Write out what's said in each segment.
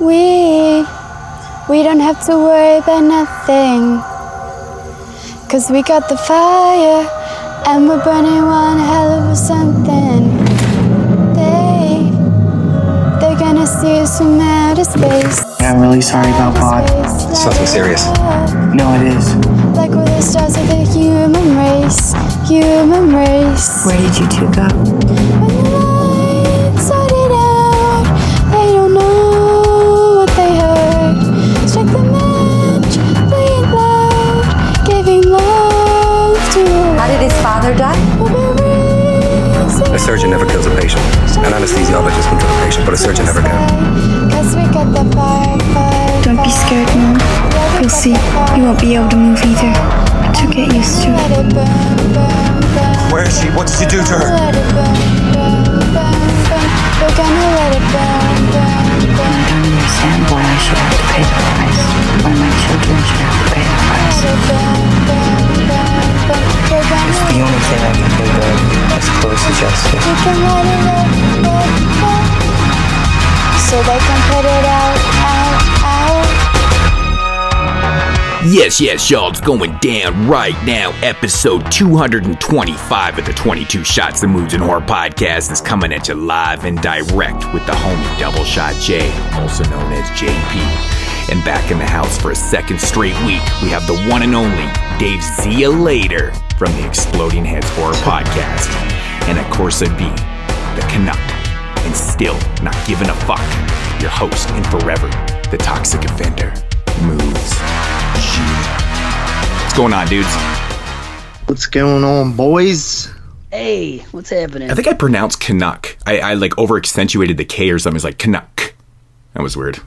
We don't have to worry about nothing, 'cause we got the fire and we're burning one hell of a something. They're gonna see us from outer space. I'm really sorry about Bob. It's nothing serious. No, it is. Like we're the stars of the human race. Where did you two go? When the lights started out, they don't know what they heard. Strike the match, play it loud, giving love to How did his father die? A surgeon never kills a patient. An anesthesiologist will kill a patient, but a surgeon never can. 'Cause we got the fire. Don't be scared, Mom. You'll see. You won't be able to move either. But you'll get used to Let it. it burn. Where is she? What did you do to her? Let it burn. We're gonna let it burn. I don't understand why I should have to pay the price. Why my children should have to pay the price. It's the only thing I can think of as close to justice. We can let it so they can put it out. Yes, y'all, it's going down right now. Episode 225 of the 22 Shots of Movies and Horror podcast is coming at you live and direct with the homie Double Shot J, also known as JP. And back in the house for a second straight week, we have the one and only Dave Zia Later from the Exploding Heads Horror podcast. And of course I'd be the Canuck, and still not giving a fuck, your host and forever, the toxic offender, Moves. What's going on, dudes? What's going on, boys? Hey, what's happening? I think I pronounced Canuck. I like over accentuated the K or something. It's like Canuck. That was weird.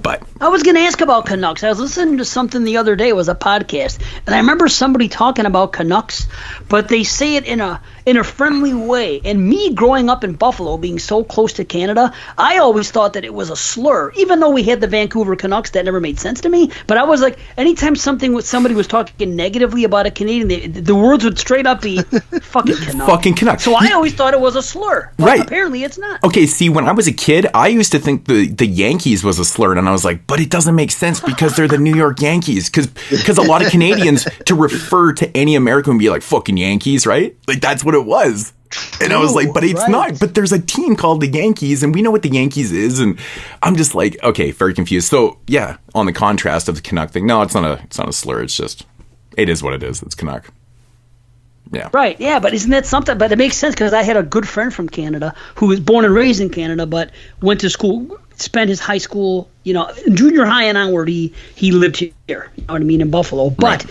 But I was going to ask about Canucks. I was listening to something the other day. It was a podcast, and I remember somebody talking about Canucks, but they say it in a friendly way. And me growing up in Buffalo, being so close to Canada, I always thought that it was a slur. Even though we had the Vancouver Canucks, that never made sense to me. But I was like, anytime somebody was talking negatively about a Canadian, the words would straight up be fucking Canucks. Fucking Canucks. So I always thought it was a slur. But right. Apparently it's not. Okay, see, when I was a kid, I used to think the Yankees was a slur, and I was like, but it doesn't make sense because they're the New York Yankees. Because a lot of Canadians, to refer to any American would be like, fucking Yankees, right? Like, that's what it was. And I was like, but it's not. But there's a team called the Yankees, and we know what the Yankees is. And I'm just like, okay, very confused. So, yeah, on the contrast of the Canuck thing, no, it's not a slur. It's just, it is what it is. It's Canuck. Yeah. Right, yeah, but isn't that something? But it makes sense because I had a good friend from Canada who was born and raised in Canada, but went to school, spent his high school, junior high and onward, he lived here, you know what I mean, in Buffalo. But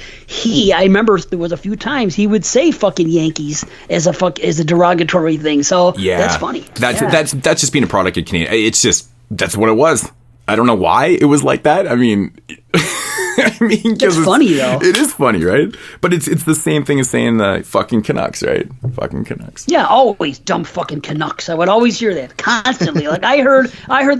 I remember there was a few times he would say fucking Yankees as a derogatory thing. So yeah, that's funny. That's just being a product of Canadian. It's just, that's what it was. I don't know why it was like that. I mean, it's funny though. It is funny, right? But it's the same thing as saying the fucking Canucks, right? Fucking Canucks. Yeah, always dumb fucking Canucks. I would always hear that constantly. Like I heard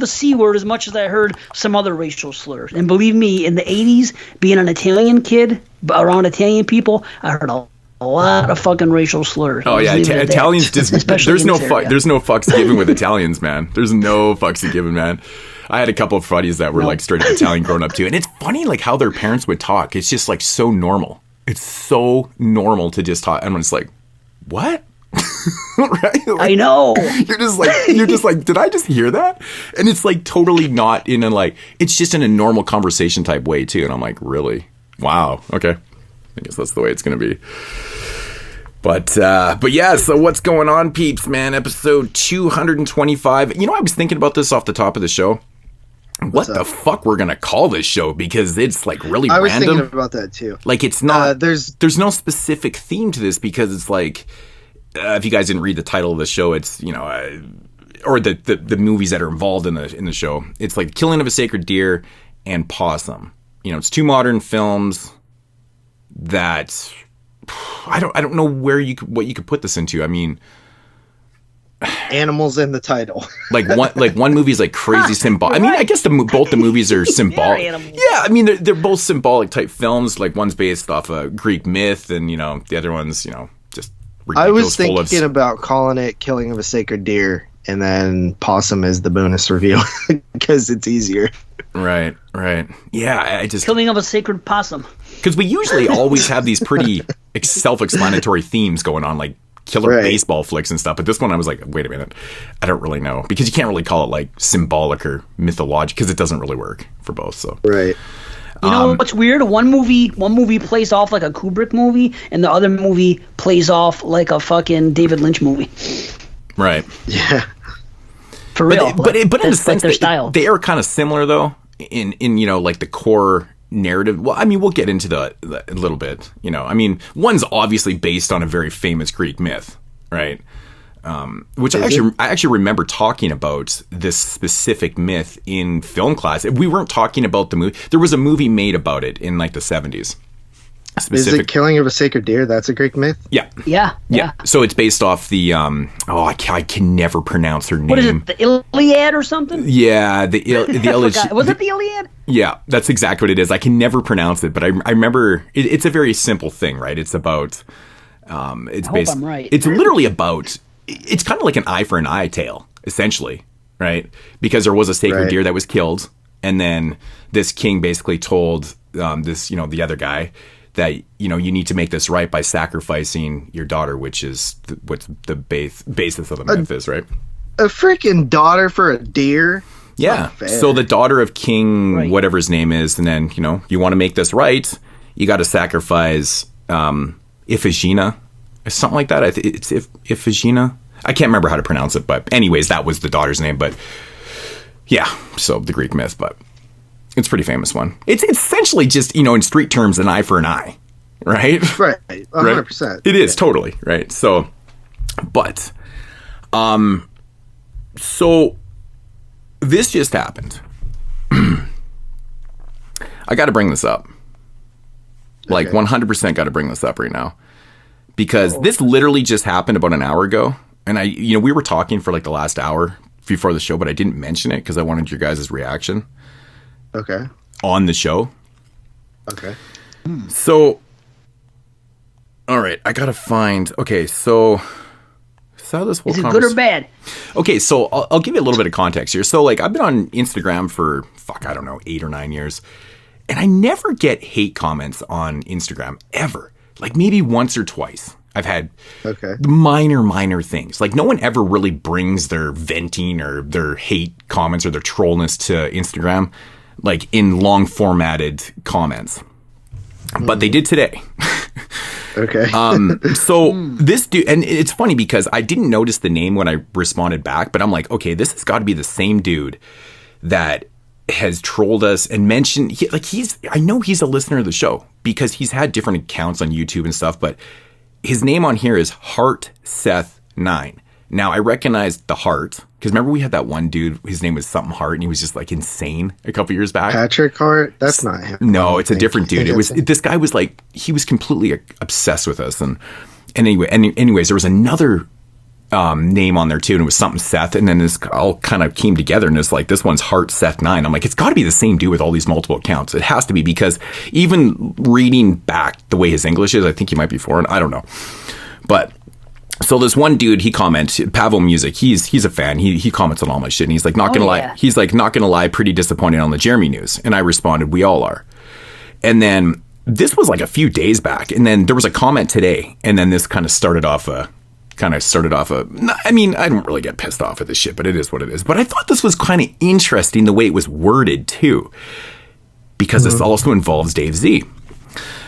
the C word as much as I heard some other racial slurs. And believe me, in the 80s, being an Italian kid around Italian people, I heard a lot of fucking racial slurs. Oh yeah, Italians just there's no fucks given with Italians, man. There's no fucks given, man. I had a couple of buddies that were like straight up Italian growing up too, and it's funny like how their parents would talk. It's just like so normal. It's so normal to just talk. And I'm just like, what? Right? Like, I know. You're just like, did I just hear that? And it's like totally not in a like. It's just in a normal conversation type way too. And I'm like, really? Wow. Okay. I guess that's the way it's gonna be. But yeah, so what's going on, peeps, man? Episode 225. I was thinking about this off the top of the show. What the fuck we're gonna call this show, because it's like really random. I was thinking about that too. Like it's not there's no specific theme to this, because it's like if you guys didn't read the title of the show, it's or the movies that are involved in the show. It's like Killing of a Sacred Deer and Possum. It's two modern films that I don't know what you could put this into. I mean, animals in the title. like one movie is like crazy symbolic. I mean, I guess both the movies are symbolic. Yeah, I mean they're both symbolic type films. Like one's based off a Greek myth, and the other one's just ridiculous. I was thinking about calling it Killing of a Sacred Deer and then Possum is the bonus reveal because it's easier. Right. Yeah, I just Killing of a sacred possum. because we usually always have these pretty self-explanatory themes going on, like killer baseball flicks and stuff. But this one, I was like, wait a minute, I don't really know, because you can't really call it like symbolic or mythological because it doesn't really work for both. So Right. You know what's weird? One movie plays off like a Kubrick movie, and the other movie plays off like a fucking David Lynch movie. right. Yeah. For real. But in a that's sense, their style. they are kind of similar though in you know, like the core narrative. Well, I mean, we'll get into the a little bit. You know, I mean, one's obviously based on a very famous Greek myth, right? Which I actually remember talking about this specific myth in film class. We weren't talking about the movie. There was a movie made about it in like the 70s. Is it Killing of a Sacred Deer? That's a Greek myth? Yeah. Yeah. So it's based off the I can never pronounce her name. What is it? The Iliad or something? Yeah, the Iliad. Was it the Iliad? Yeah, that's exactly what it is. I can never pronounce it, but I remember it's a very simple thing, right? It's about it's hope I'm right. It's literally about, it's kind of like an eye for an eye tale, essentially, right? Because there was a sacred deer that was killed, and then this king basically told this, you know, the other guy that, you know, you need to make this right by sacrificing your daughter, which is what's the basis of the myth is, right? A freaking daughter for a deer? Yeah. So the daughter of King, whatever his name is, and then, you know, you want to make this right, you got to sacrifice Iphigenia, something like that. It's Iphigenia. I can't remember how to pronounce it, but anyways, that was the daughter's name. But yeah, so the Greek myth, but it's a pretty famous one. It's essentially just, you know, in street terms, an eye for an eye, right? Right, 100%. It is totally right. So, but, so this just happened. I got to bring this up. Like 100% got to bring this up right now, because this literally just happened about an hour ago. And we were talking for like the last hour before the show, but I didn't mention it because I wanted your guys' reaction. Okay. On the show. Okay. So, all right, I gotta find. Okay, so how this whole is it good or bad? Okay, so I'll give you a little bit of context here. So, like, I've been on Instagram for 8 or 9 years, and I never get hate comments on Instagram ever. Like maybe once or twice. I've had minor things. Like no one ever really brings their venting or their hate comments or their trollness to Instagram, like in long formatted comments. But they did today. Okay. So this dude, and it's funny because I didn't notice the name when I responded back, but I'm like, okay, this has got to be the same dude that has trolled us and mentioned, I know he's a listener of the show because he's had different accounts on YouTube and stuff, but his name on here is HeartSeth9. Now, I recognize the Heart, because remember we had that one dude, his name was something Hart, and he was just like insane a couple years back. Patrick Hart? That's not him. No, it's a different dude. This guy was like, he was completely obsessed with us. And anyways, there was another name on there too, and it was something Seth, and then this all kind of came together, and it's like, this one's HeartSeth9. I'm like, it's got to be the same dude with all these multiple accounts. It has to be, because even reading back the way his English is, I think he might be foreign. I don't know. But so this one dude, he comments, Pavel Music, he's a fan. He comments on all my shit, and he's like, not gonna lie. He's like, not gonna lie, pretty disappointed on the Jeremy news. And I responded, we all are. And this was like a few days back, and then there was a comment today, and then this kind of started off a. I mean, I don't really get pissed off at this shit, but it is what it is. But I thought this was kind of interesting the way it was worded too, because this also involves Dave Z.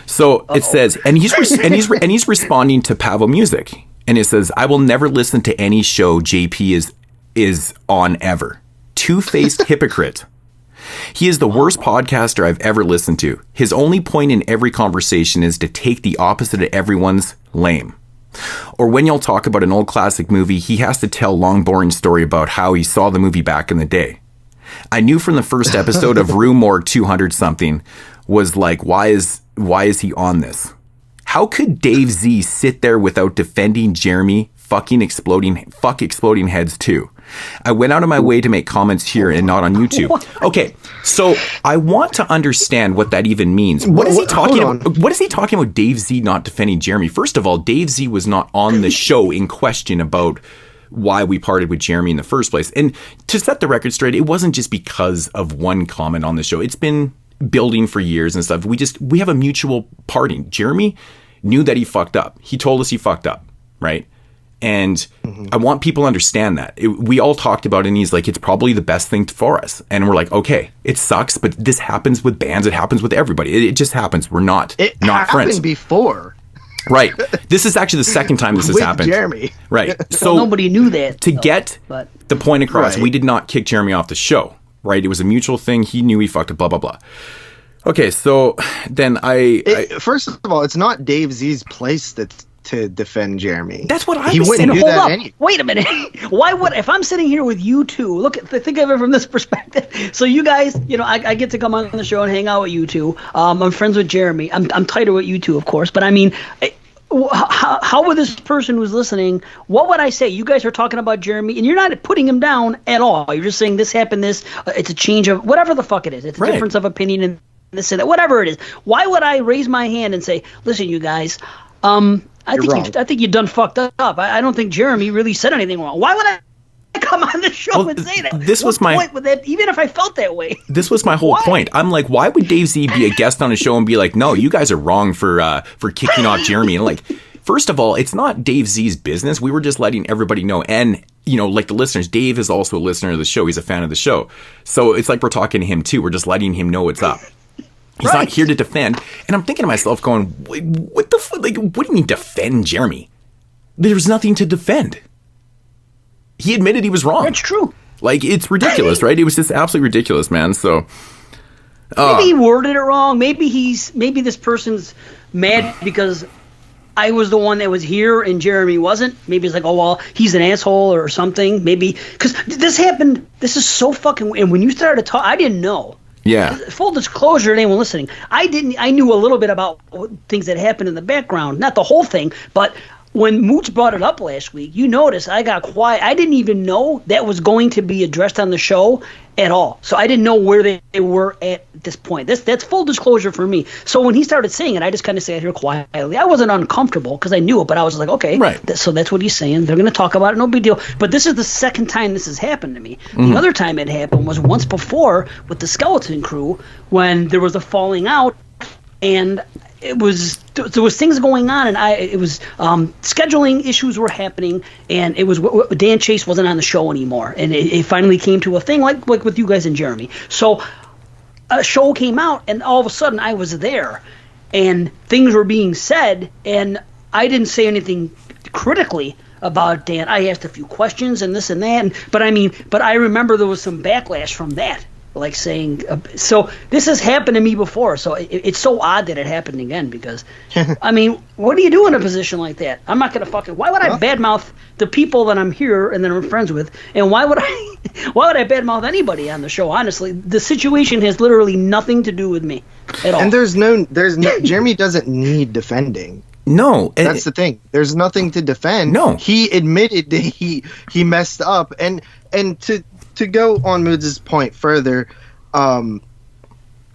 So it says, and he's responding to Pavel Music, and it says, I will never listen to any show JP is on ever. Two-faced hypocrite. He is the worst podcaster I've ever listened to. His only point in every conversation is to take the opposite of everyone's lame. Or when y'all talk about an old classic movie, he has to tell a long, boring story about how he saw the movie back in the day. I knew from the first episode of Rue Morgue 200-something was like, why is he on this? How could Dave Z sit there without defending Jeremy exploding heads too? I went out of my way to make comments here and not on YouTube. Okay, so I want to understand what that even means. What is he talking about? What is he talking about? Dave Z not defending Jeremy? First of all, Dave Z was not on the show in question about why we parted with Jeremy in the first place. And to set the record straight, it wasn't just because of one comment on the show. It's been building for years and stuff. We have a mutual parting. Jeremy knew that he fucked up. He told us he fucked up, right? And I want people to understand that. We all talked about it, and he's like, it's probably the best thing for us. And we're like, okay, it sucks, but this happens with bands. It happens with everybody. It just happens. We're not friends. It happened before. Right. This is actually the second time this has happened. Jeremy. Right. So well, nobody knew that. To get the point across, we did not kick Jeremy off the show, right? It was a mutual thing. He knew he fucked up, blah, blah, blah. Okay, so then first of all, it's not Dave Z's place to defend Jeremy. That's what I he was wouldn't saying. do that anyway. Wait a minute. Why would, if I'm sitting here with you two, think of it from this perspective. So you guys, I get to come on the show and hang out with you two. I'm friends with Jeremy. I'm tighter with you two, of course. But I mean, how would this person who's listening, what would I say? You guys are talking about Jeremy, and you're not putting him down at all. You're just saying this happened, it's a change of, whatever the fuck it is. It's a difference of opinion and this and that, whatever it is. Why would I raise my hand and say, listen, you guys, I think you done fucked up. I don't think Jeremy really said anything wrong. Why would I come on the show and say that? This was my point with that, even if I felt that way. This was my whole point. I'm like, why would Dave Z be a guest on a show and be like, no, you guys are wrong for kicking off Jeremy? And like, first of all, it's not Dave Z's business. We were just letting everybody know. And, like the listeners, Dave is also a listener of the show. He's a fan of the show. So it's like we're talking to him too. We're just letting him know what's up. He's not here to defend. And I'm thinking to myself going, what the fuck? Like, what do you mean defend Jeremy? There's nothing to defend. He admitted he was wrong. That's true. Like, it's ridiculous, right? It was just absolutely ridiculous, man. So maybe he worded it wrong. Maybe this person's mad because I was the one that was here and Jeremy wasn't. Maybe it's like, oh, well, he's an asshole or something. Maybe because this happened. This is so fucking. And when you started to talk, I didn't know. Yeah. Full disclosure to anyone listening, I knew a little bit about things that happened in the background, not the whole thing, but when Mooch brought it up last week, you notice I got quiet. I didn't even know that was going to be addressed on the show at all. So I didn't know where they were at this point. That's full disclosure for me. So when he started saying it, I just kind of sat here quietly. I wasn't uncomfortable because I knew it, but I was like, okay, right. So that's what he's saying. They're going to talk about it. No big deal. But this is the second time this has happened to me. Mm-hmm. The other time it happened was once before with the Skeleton Crew when there was a falling out and there was things going on, and it was scheduling issues were happening, and it was Dan Chase wasn't on the show anymore, and it finally came to a thing like with you guys and Jeremy. So a show came out, and all of a sudden I was there, and things were being said, and I didn't say anything critically about Dan. I asked a few questions and this and that, but I remember there was some backlash from that. Like saying, so this has happened to me before, so it's so odd that it happened again because, what do you do in a position like that? I'm not going to why would I badmouth the people that I'm here and that I'm friends with, and why would I badmouth anybody on the show? Honestly, the situation has literally nothing to do with me at all. And there's no Jeremy doesn't need defending. No, that's the thing. There's nothing to defend. No, he admitted that he messed up, and to go on Moods' point further,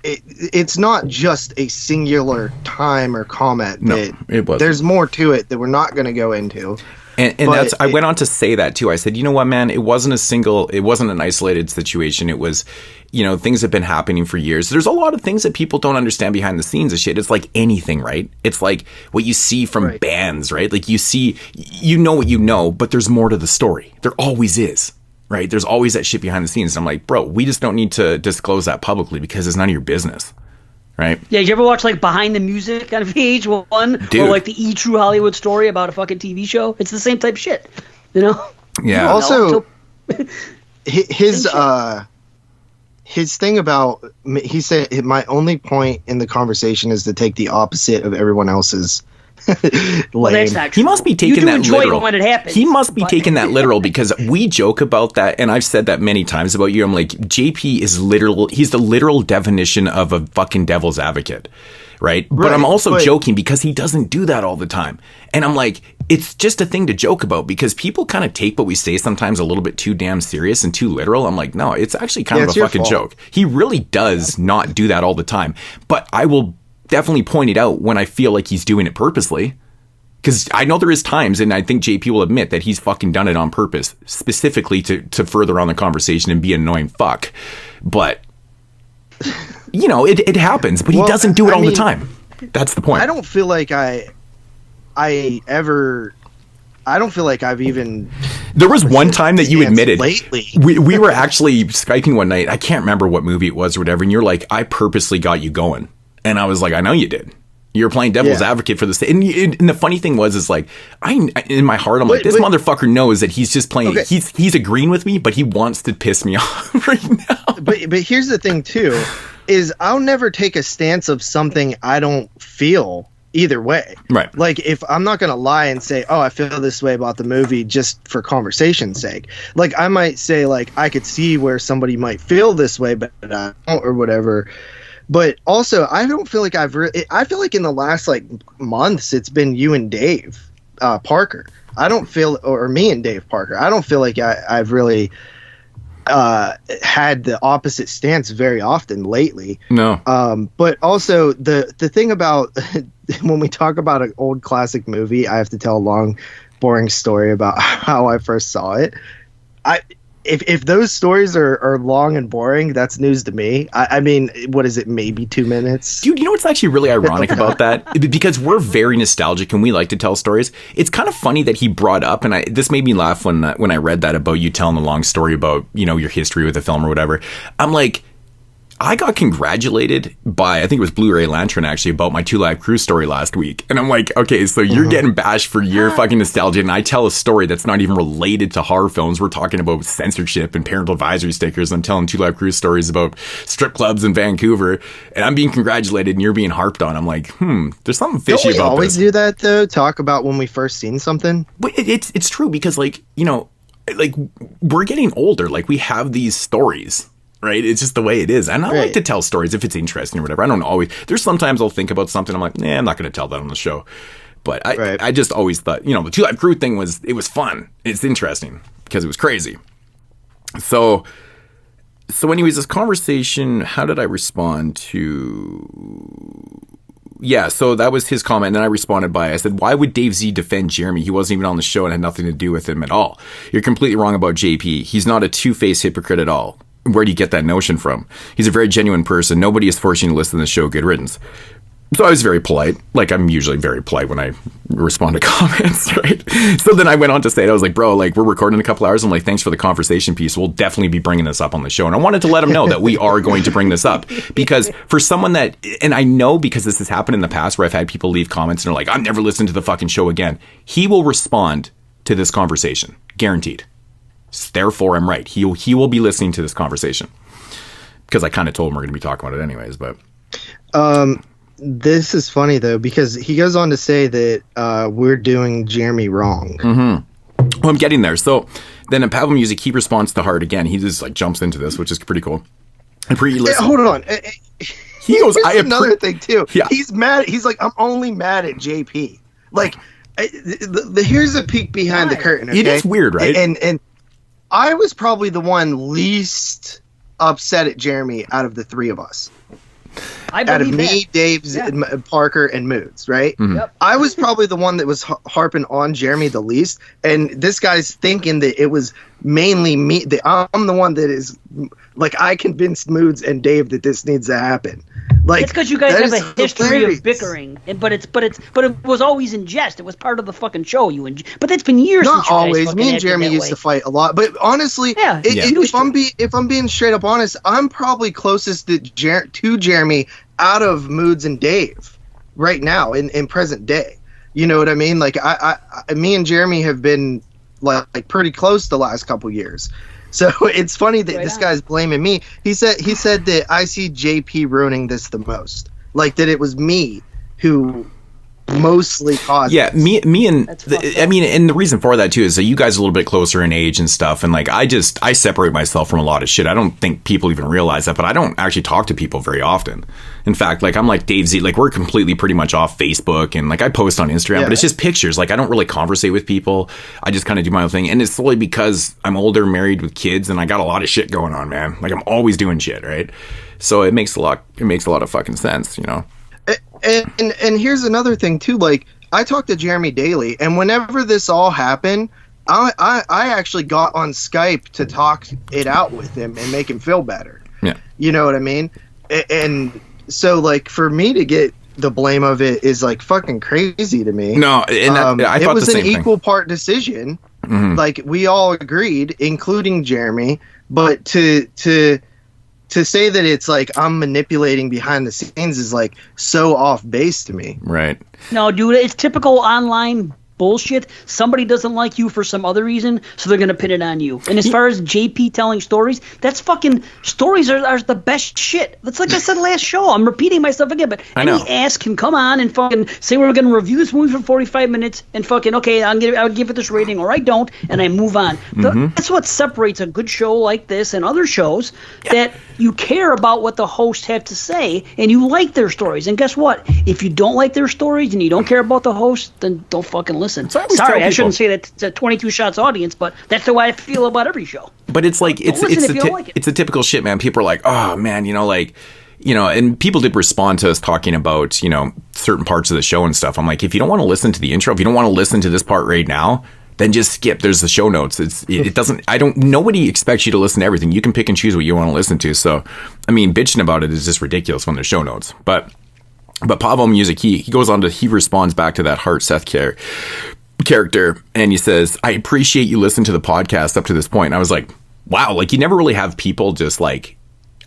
it's not just a singular time or comment. No, it wasn't. There's more to it that we're not going to go into. And I went on to say that too. I said, you know what, man, it wasn't an isolated situation. It was, things have been happening for years. There's a lot of things that people don't understand behind the scenes of shit. It's like anything, right? It's like what you see from bands, right? Like you know what you know, but there's more to the story. There always is. Right? There's always that shit behind the scenes. And I'm like, bro, we just don't need to disclose that publicly because it's none of your business. Right? Yeah, did you ever watch like Behind the Music on VH1? Dude. Or like the E! True Hollywood Story about a fucking TV show? It's the same type of shit. Yeah. Also, his thing about, he said, my only point in the conversation is to take the opposite of everyone else's. Well, that's not true. He must be taking that literal. When it happens, he must be taking that literal because we joke about that, and I've said that many times about you. I'm like, JP is literal. He's the literal definition of a fucking devil's advocate, right? But I'm also joking because he doesn't do that all the time. And I'm like, it's just a thing to joke about because people kind of take what we say sometimes a little bit too damn serious and too literal. I'm like, no, it's actually kind of a fucking joke. He really does not do that all the time. But I will definitely point it out when I feel like he's doing it purposely, Because I know there is times, and I think JP will admit that he's fucking done it on purpose, specifically to further on the conversation and be an annoying fuck. But, you know, it happens, but he doesn't do it all the time. That's the point. I don't feel like I don't feel like I've even... There was one time that you admitted... Lately. We were actually Skyping one night. I can't remember what movie it was or whatever, and you're like, I purposely got you going. And I was like, I know you did. You're playing devil's advocate for this. And the funny thing was like, in my heart, I'm like, this motherfucker knows that he's just playing. Okay. He's agreeing with me, but he wants to piss me off right now. But here's the thing too, is I'll never take a stance of something I don't feel either way. Right. Like if I'm not going to lie and say, oh, I feel this way about the movie just for conversation's sake. Like I might say like, I could see where somebody might feel this way, but I don't, or whatever. But also, I don't feel like I feel like in the last like months, it's been you and Dave Parker. I don't feel, or me and Dave Parker. I don't feel like I've really had the opposite stance very often lately. No. But also the thing about when we talk about an old classic movie, I have to tell a long, boring story about how I first saw it. If those stories are long and boring, that's news to me. I mean, what is it? Maybe 2 minutes? Dude, you know what's actually really ironic about that? Because we're very nostalgic and we like to tell stories. It's kind of funny that he brought up, and this made me laugh when I read that about you telling a long story about, you know, your history with the film or whatever. I'm like, I got congratulated by, I think it was Blu-ray Lantern actually, about my 2 Live Crew story last week. And I'm like, okay, so you're getting bashed for your fucking nostalgia, and I tell a story that's not even related to horror films. We're talking about censorship and parental advisory stickers. I'm telling 2 Live Crew stories about strip clubs in Vancouver, and I'm being congratulated and you're being harped on. I'm like, there's something fishy about this. Don't we always do that though? Talk about when we first seen something? But it's true because, like, you know, like we're getting older. Like we have these stories. Right? It's just the way it is. And I like to tell stories if it's interesting or whatever. I don't always... There's sometimes I'll think about something. I'm like, I'm not going to tell that on the show. But I just always thought, you know, the 2 Live Crew thing was interesting because it was crazy. So anyways, this conversation, how did I respond to... Yeah, so that was his comment, and then I responded I said, why would Dave Z defend Jeremy? He wasn't even on the show and had nothing to do with him at all. You're completely wrong about JP. He's not a two-faced hypocrite at all. Where do you get that notion from? He's a very genuine person. Nobody is forcing you to listen to the show. Good riddance. So I was very polite. Like, I'm usually very polite when I respond to comments, right? So then I went on to say it. I was like, bro, like, we're recording in a couple hours. I'm like, thanks for the conversation piece. We'll definitely be bringing this up on the show. And I wanted to let him know that we are going to bring this up. Because for someone that, and I know because this has happened in the past where I've had people leave comments and they're like, I'm never listening to the fucking show again. He will respond to this conversation. Guaranteed. Therefore, I'm right. He will be listening to this conversation. Because I kind of told him we're going to be talking about it anyways, but... This is funny, though, because he goes on to say that we're doing Jeremy wrong. Mm-hmm. Well, I'm getting there. So then in Pablo Music, he responds to Hard again. He just like jumps into this, which is pretty cool. Hold on. He goes, another thing, too. Yeah. He's mad. He's like, I'm only mad at JP. Like, here's a peek behind the curtain, okay? It is weird, right? And I was probably the one least upset at Jeremy out of the three of us. Out of me, Dave's, Parker, and Moods, right? Mm-hmm. Yep. I was probably the one that was harping on Jeremy the least, and this guy's thinking that it was mainly me. That I'm the one that is, like, I convinced Moods and Dave that this needs to happen. Like, it's because you guys have a history of bickering, but it was always in jest. It was part of the fucking show. But that's been years. Not since you always. guys Me and Jeremy used to fight a lot, but honestly, if I'm being straight up honest, I'm probably closest to Jeremy out of Moods and Dave right now in present day. You know what I mean? Like me and Jeremy have been like pretty close the last couple years. So it's funny that this guy's blaming me. He said that I see JP ruining this the most. Like that it was me who mostly caused this. me and and the reason for that too is that you guys are a little bit closer in age and stuff, and like I separate myself from a lot of shit. I don't think people even realize that, but I don't actually talk to people very often. In fact, like I'm like Dave Z, like we're completely pretty much off Facebook, and like I post on Instagram, but it's just pictures. Like I don't really conversate with people. I just kind of do my own thing, and it's solely because I'm older, married with kids, and I got a lot of shit going on, man. Like I'm always doing shit, right? So it makes a lot of fucking sense, you know. And here's another thing too, like I talk to Jeremy daily, and whenever this all happened, I actually got on Skype to talk it out with him and make him feel better. Yeah. You know what I mean? And so, like, for me to get the blame of it is, like, fucking crazy to me. No, and I thought it was the same an thing. equal part decision. Mm-hmm. Like, we all agreed, including Jeremy, but to say that it's like I'm manipulating behind the scenes is like so off base to me. Right. No, dude, it's typical online bullshit. Somebody doesn't like you for some other reason, so they're gonna pin it on you. And as far as JP telling stories, that's fucking stories are the best shit. That's like I said last show. I'm repeating myself again, but any ass can come on and fucking say we're gonna review this movie for 45 minutes and fucking okay, I would give it this rating, or I don't, and I move on. That's what separates a good show like this and other shows, that you care about what the hosts have to say and you like their stories. And guess what? If you don't like their stories and you don't care about the host, then don't fucking listen. Sorry, I shouldn't say that to 22 Shots audience, but that's the way I feel about every show. But it's like it's a typical shit, man. People are like, oh man, and people did respond to us talking about certain parts of the show and stuff. I'm like, if you don't want to listen to the intro, if you don't want to listen to this part right now, then just skip. There's the show notes. It doesn't. Nobody expects you to listen to everything. You can pick and choose what you want to listen to. So, I mean, bitching about it is just ridiculous when there's show notes. But Pavo Music, he goes on to, he responds back to that Heart Seth character, and he says, I appreciate you listening to the podcast up to this point. And I was like, wow, like you never really have people just like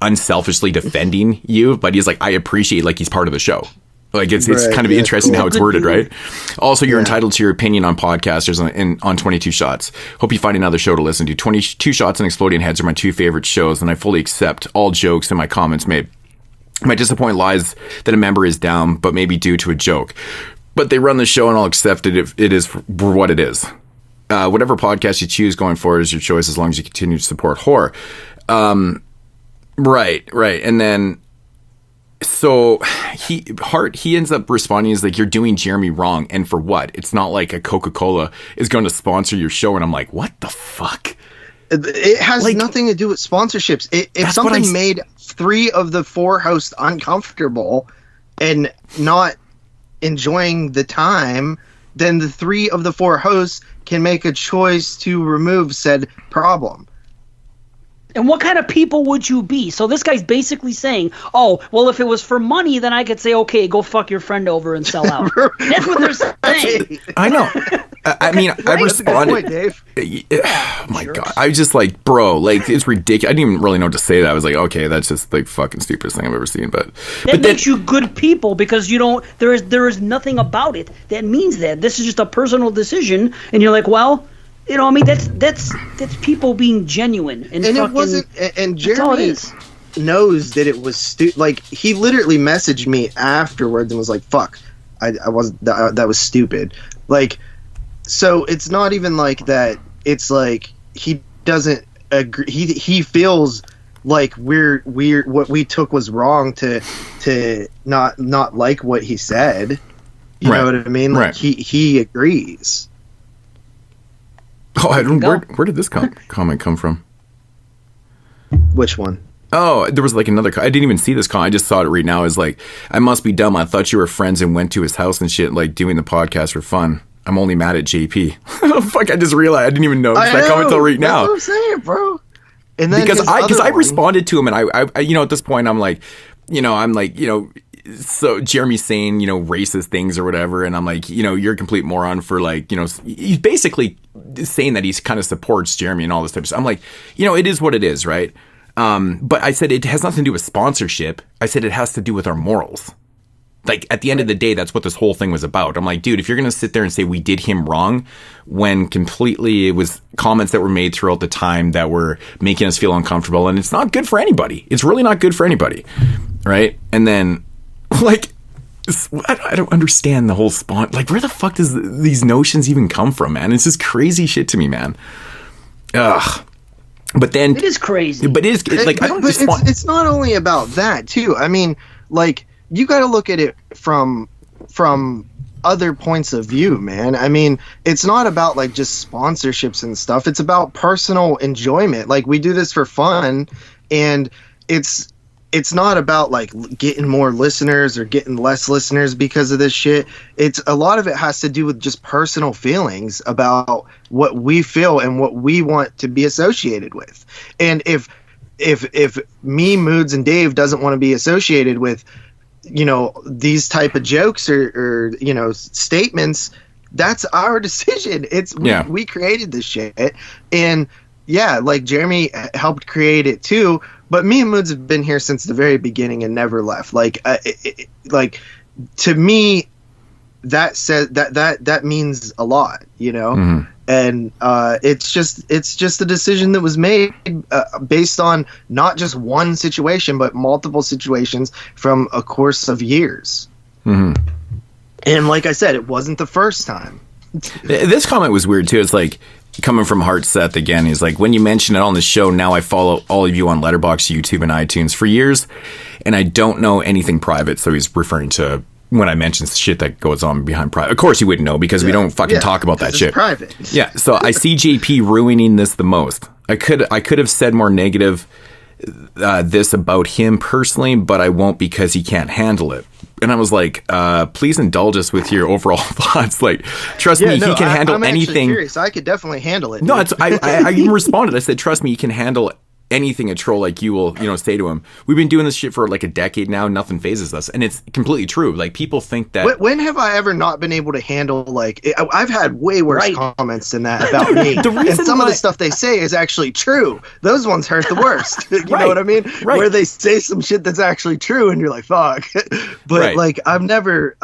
unselfishly defending you, but he's like, I appreciate, like he's part of the show. Like it's kind of interesting how it's worded, right? Also, you're entitled to your opinion on podcasters on 22 Shots. Hope you find another show to listen to. 22 Shots and Exploding Heads are my two favorite shows, and I fully accept all jokes in my comments made. My disappointment lies that a member is down, but maybe due to a joke. But they run the show, and I'll accept it if it is for what it is. Whatever podcast you choose going forward is your choice, as long as you continue to support horror. Right. And then, so he ends up responding as like, you're doing Jeremy wrong, and for what? It's not like a Coca-Cola is going to sponsor your show, and I'm like, what the fuck? It has nothing to do with sponsorships. If something made 3 of the 4 hosts uncomfortable and not enjoying the time, then the 3 of the 4 hosts can make a choice to remove said problem. And what kind of people would you be? So this guy's basically saying, oh, well, if it was for money, then I could say, okay, go fuck your friend over and sell out. That's what they're saying. I know. I mean, I responded. Dave. Oh my God. I was just like, bro, like, it's ridiculous. I didn't even really know what to say. That I was like, okay, that's just like fucking stupidest thing I've ever seen. But that makes you good people, because you don't, there is nothing about it that means that. This is just a personal decision, and you're like, well, I mean, that's people being genuine, and fucking, it wasn't. And Jeremy knows that it was stupid. Like, he literally messaged me afterwards and was like, "Fuck, I wasn't. That was stupid." Like, so it's not even like that. It's like he doesn't agree. He feels like we're what we took was wrong to not like what he said. You know what I mean? Like, he agrees. Oh, I don't. Where did this comment come from? Which one? Oh, there was like another. I didn't even see this comment. I just saw it right now. It's like, I must be dumb. I thought you were friends and went to his house and shit, like doing the podcast for fun. I'm only mad at JP. Oh, fuck! I just realized I didn't even notice that comment until right now. That's what I'm saying, bro. And then because I responded to him, and I at this point I'm like, so Jeremy's saying, racist things or whatever, and I'm like, you're a complete moron for like, he's basically saying that he's kind of supports Jeremy and all this type of stuff. I'm like, it is what it is, right? But I said it has nothing to do with sponsorship. I said it has to do with our morals. Like, at the end of the day, that's what this whole thing was about. I'm like, dude, if you're going to sit there and say we did him wrong, when completely it was comments that were made throughout the time that were making us feel uncomfortable, and it's not good for anybody. It's really not good for anybody, right? And then, like, I don't understand the whole like, where the fuck does these notions even come from, man? It's just crazy shit to me, man. Ugh. But then it is crazy. But it is like, it's not only about that too. I mean, like, you got to look at it from other points of view, man. I mean, it's not about like just sponsorships and stuff. It's about personal enjoyment. Like, we do this for fun, and it's it's not about like getting more listeners or getting less listeners because of this shit. It's a lot of it has to do with just personal feelings about what we feel and what we want to be associated with. And if me, Moods, and Dave doesn't want to be associated with, you know, these type of jokes or you know, statements, that's our decision. We created this shit, and yeah, like Jeremy helped create it too. But me and Moods have been here since the very beginning and never left. Like, like to me, that says that means a lot, you know. Mm-hmm. And it's just a decision that was made based on not just one situation, but multiple situations from a course of years. Mm-hmm. And like I said, it wasn't the first time. This comment was weird too. It's like, coming from Heart Seth again, he's like, when you mention it on the show, now I follow all of you on Letterboxd, YouTube, and iTunes for years, and I don't know anything private. So he's referring to when I mention shit that goes on behind private. Of course you wouldn't know, because we don't fucking talk about that shit. It's private. Yeah. So I see JP ruining this the most. I could have said more negative this about him personally, but I won't because he can't handle it. And I was like, please indulge us with your overall thoughts. Like, trust me, he can handle anything. I'm curious. I could definitely handle it. No, I even responded. I said, trust me, he can handle anything a troll like you will, you know, say to him. We've been doing this shit for like a decade now. Nothing phases us. And it's completely true. Like, people think that. When have I ever not been able to handle, like, I've had way worse comments than that about me. And some of the stuff they say is actually true. Those ones hurt the worst. You know what I mean? Right. Where they say some shit that's actually true and you're like, fuck. But like, I've never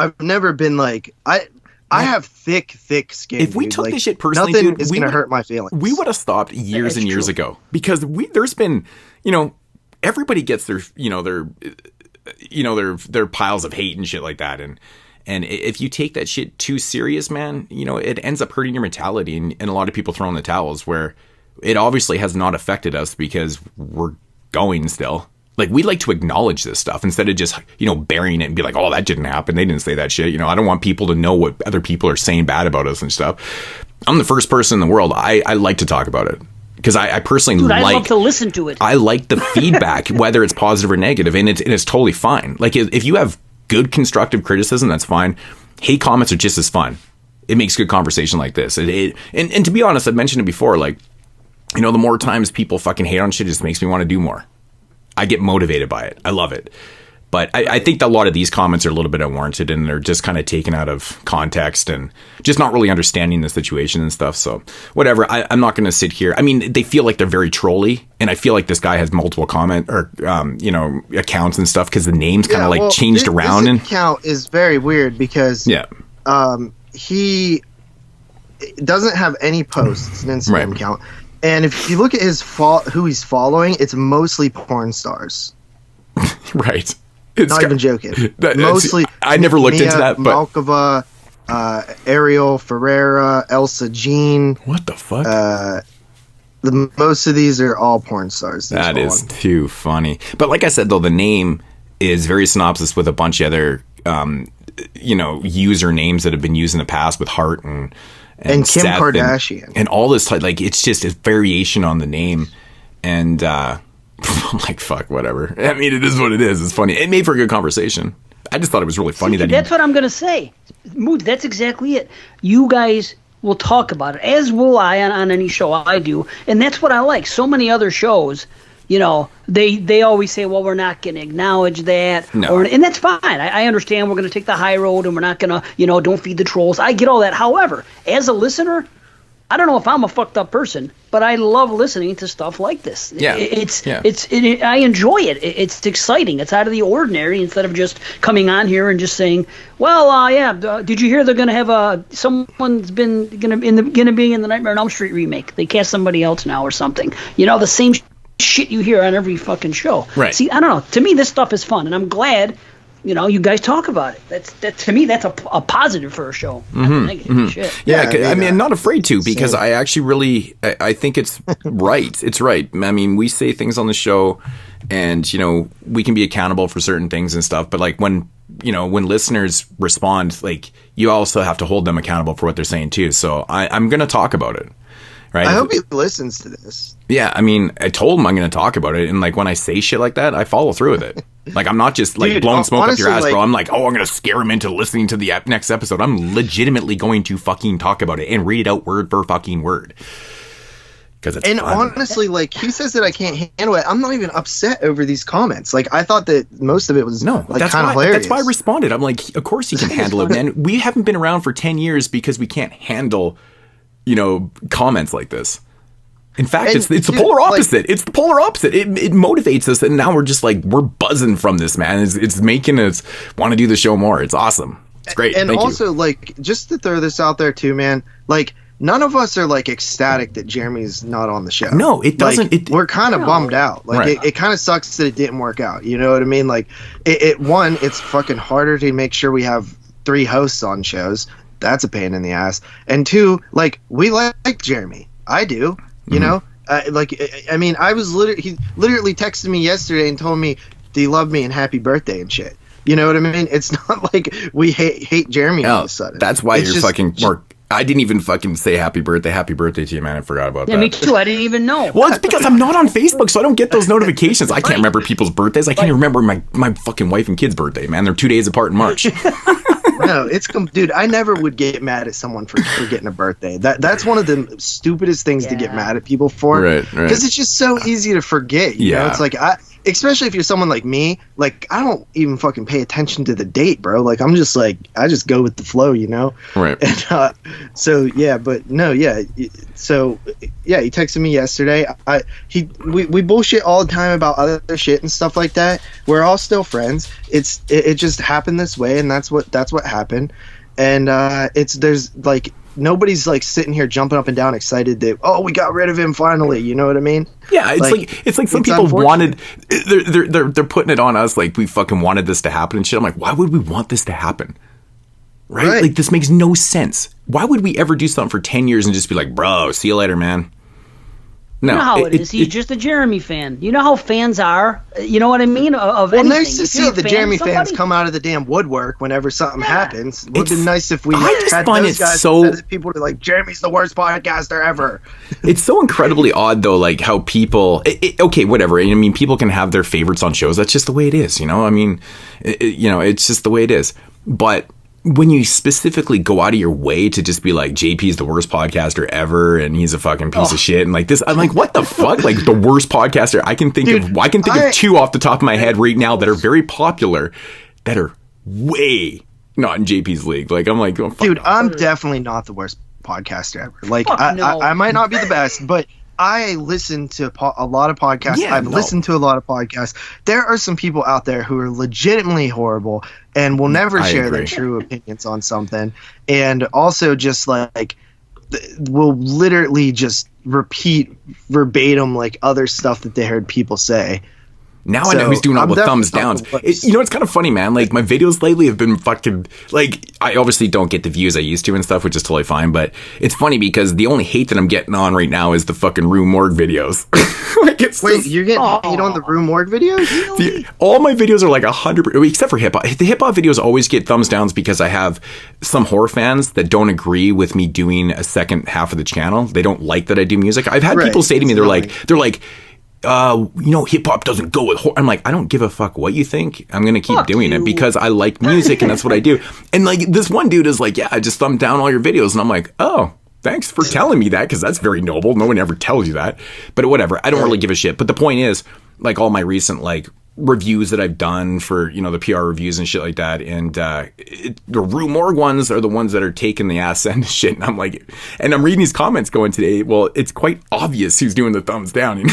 been like, I have thick skin. If we took this shit personally, nothing dude, is going to hurt my feelings. We would have stopped years and years ago, because there's been, you know, everybody gets their piles of hate and shit like that. And if you take that shit too serious, man, you know, it ends up hurting your mentality, and a lot of people throw in the towels, where it obviously has not affected us because we're going still. Like, we like to acknowledge this stuff instead of just, you know, burying it and be like, oh, that didn't happen. They didn't say that shit. You know, I don't want people to know what other people are saying bad about us and stuff. I'm the first person in the world. I like to talk about it, because I personally I love to listen to it. I like the feedback, whether it's positive or negative, and it's totally fine. Like, if you have good constructive criticism, that's fine. Hate comments are just as fun. It makes good conversation like this. And to be honest, I've mentioned it before, like, you know, the more times people fucking hate on shit, it just makes me want to do more. I get motivated by it. I love it. But I think that a lot of these comments are a little bit unwarranted, and they're just kind of taken out of context and just not really understanding the situation and stuff. So whatever. I'm not going to sit here. I mean, they feel like they're very trolly, and I feel like this guy has multiple you know, accounts and stuff, because the name's kind of like changed around. This account is very weird because he doesn't have any posts. It's an Instagram account. And if you look at who he's following, it's mostly porn stars. Right. Not even joking. Mostly. I never looked into that. But Malkova, Ariel Ferreira, Elsa Jean. What the fuck? Most of these are all porn stars. That is too funny. But like I said, though, the name is very synopsis with a bunch of other, you know, user names that have been used in the past with Heart and Kim Seth Kardashian and all this type, like, it's just a variation on the name, and I'm like, fuck, whatever. I mean, it is what it is. It's funny. It made for a good conversation. I just thought it was really funny. That's what I'm gonna say. Mood, that's exactly it. You guys will talk about it, as will I on any show I do, and that's what I like. So many other shows, you know, they always say, well, we're not going to acknowledge that. No. And that's fine. I understand we're going to take the high road and we're not going to, you know, don't feed the trolls. I get all that. However, as a listener, I don't know if I'm a fucked up person, but I love listening to stuff like this. Yeah. I enjoy it. It's exciting. It's out of the ordinary, instead of just coming on here and just saying, well, did you hear they're going to have someone's been going to be in the Nightmare on Elm Street remake. They cast somebody else now or something. You know, the same shit you hear on every fucking show. Right. See, I don't know. To me, this stuff is fun, and I'm glad, you know, you guys talk about it. To me, that's a positive for a show. Mm-hmm. Negative shit. Yeah, I mean, I'm not afraid to, because I actually really, I think it's right. It's right. I mean, we say things on the show, and, you know, we can be accountable for certain things and stuff, but like when listeners respond, like, you also have to hold them accountable for what they're saying too. So I'm going to talk about it. right? I hope he listens to this. Yeah, I mean, I told him I'm going to talk about it, and like when I say shit like that, I follow through with it. Like, I'm not just like blowing smoke up your ass, bro. I'm like, oh, I'm going to scare him into listening to the next episode. I'm legitimately going to fucking talk about it and read it out word for fucking word. It's fun. Honestly, like, he says that I can't handle it. I'm not even upset over these comments. Like, I thought that most of it was kind of hilarious. That's why I responded. I'm like, of course you can handle it, man. We haven't been around for 10 years because we can't handle, comments like this. In fact, it's the polar opposite. It's the polar opposite. It motivates us, and now we're just like, we're buzzing from this, man. It's making us want to do the show more. It's awesome. It's great. And Thank also, you. like, just to throw this out there too, man, like, none of us are like ecstatic that Jeremy's not on the show. No, it doesn't. Like, we're kind of bummed out. Like, it kind of sucks that it didn't work out. You know what I mean? Like, one, it's fucking harder to make sure we have 3 hosts on shows. That's a pain in the ass. And 2, like, we like Jeremy. I do. You know? I mean, he literally texted me yesterday and told me, "Do you love me and happy birthday and shit." You know what I mean? It's not like we hate Jeremy all of a sudden. That's why you're fucking more. I didn't even fucking say happy birthday to you, man. I forgot about that. Yeah, me too. I didn't even know. Well, it's because I'm not on Facebook, so I don't get those notifications. I can't remember people's birthdays. I can't even remember my fucking wife and kid's birthday, man. They're 2 days apart in March. No, dude, I never would get mad at someone for getting a birthday. That's one of the stupidest things to get mad at people for. Right. Because it's just so easy to forget. You know, it's like, especially if you're someone like me, like, I don't even fucking pay attention to the date, bro. Like, I'm just like, I just go with the flow, you know? Right. And, so, yeah, but no, yeah. So, yeah, he texted me yesterday. We bullshit all the time about other shit and stuff like that. We're all still friends. It just happened this way, and that's what happened. And there's like, nobody's like sitting here jumping up and down excited that we got rid of him finally. You know what I mean? Yeah, it's like some people wanted. They're putting it on us like we fucking wanted this to happen and shit. I'm like, why would we want this to happen? Right? Like, this makes no sense. Why would we ever do something for 10 years and just be like, bro, see you later, man? No, you know how it is. He's just a Jeremy fan. You know how fans are. You know what I mean? Of anything. Nice to see the Jeremy fans come out of the damn woodwork whenever something happens. It would be nice if we had those guys, people to like, Jeremy's the worst podcaster ever. It's so incredibly odd, though, like how people. Okay, whatever. I mean, people can have their favorites on shows. That's just the way it is. You know, I mean, it's just the way it is. But when you specifically go out of your way to just be like, JP's the worst podcaster ever and he's a fucking piece of shit and like this, I'm like, what the fuck? Like, the worst podcaster I can think of. I can think of 2 off the top of my head right now that are very popular that are way not in JP's league. Like, I'm like, oh, fuck. Dude, I'm definitely not the worst podcaster ever. Like, I might not be the best, but I listen to a lot of podcasts. I've listened to a lot of podcasts. There are some people out there who are legitimately horrible and will never share their true opinions on something. And also just like will literally just repeat verbatim like other stuff that they heard people say. Now I know who's doing all the thumbs downs. It's kind of funny, man. Like, my videos lately have been fucking, like, I obviously don't get the views I used to and stuff, which is totally fine. But it's funny because the only hate that I'm getting on right now is the fucking Rue Morgue videos. Wait, you're getting hate on the Rue Morgue videos? All my videos are like 100%, except for hip hop. The hip hop videos always get thumbs downs because I have some horror fans that don't agree with me doing a second half of the channel. They don't like that I do music. I've had people say to me, they're like, hip hop doesn't go with horror. I'm like, I don't give a fuck what you think. I'm going to keep doing it because I like music and that's what I do. And like, this one dude is like, yeah, I just thumbed down all your videos. And I'm like, oh, thanks for telling me that, because that's very noble. No one ever tells you that. But whatever. I don't really give a shit. But the point is, like, all my recent like reviews that I've done for, the PR reviews and shit like that, and the Rue Morgue ones are the ones that are taking the ass end of shit. And I'm like, and I'm reading these comments going today, well, it's quite obvious who's doing the thumbs down. He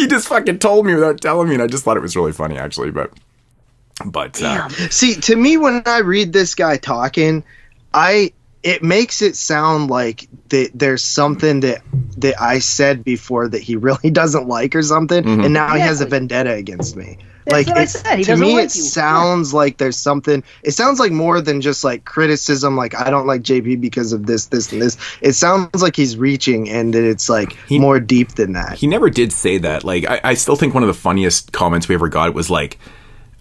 just fucking told me without telling me, and I just thought it was really funny, actually. But see, to me, when I read this guy talking, it makes it sound like there's something that I said before that he really doesn't like or something, and now he has a vendetta against me. Like, to me, it sounds like there's something. It sounds like more than just like criticism. Like, I don't like JP because of this, and this. It sounds like he's reaching, and that it's like more deep than that. He never did say that. Like, I still think one of the funniest comments we ever got was like,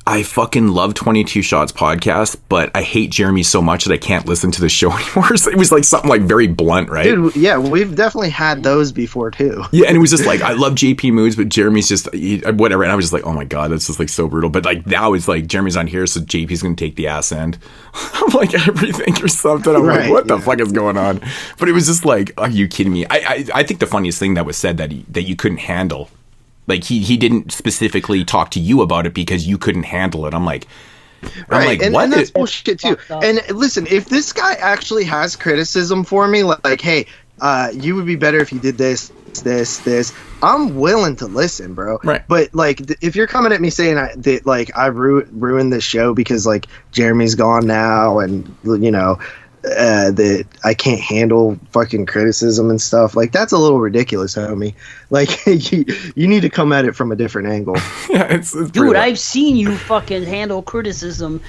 I fucking love 22 Shots podcast, but I hate Jeremy so much that I can't listen to the show anymore. It was like something like very blunt, right? Dude, yeah, we've definitely had those before too. Yeah, and it was just like, I love JP moods, but Jeremy's just whatever. And I was just like, oh my God, that's just like so brutal. But like now it's like Jeremy's on here, so JP's going to take the ass end. I'm like, everything or something. I'm like, what the fuck is going on? But it was just like, are you kidding me? I think the funniest thing that was said that you couldn't handle. Like he didn't specifically talk to you about it because you couldn't handle it. I'm like, what? And that's bullshit too. And listen, if this guy actually has criticism for me, like, hey, you would be better if you did this, I'm willing to listen, bro. Right. But like, if you're coming at me saying that like I ruined this show because like Jeremy's gone now, and you know. That I can't handle fucking criticism and stuff, like that's a little ridiculous, homie. Like you need to come at it from a different angle. Yeah, it's dude, I've seen you fucking handle criticism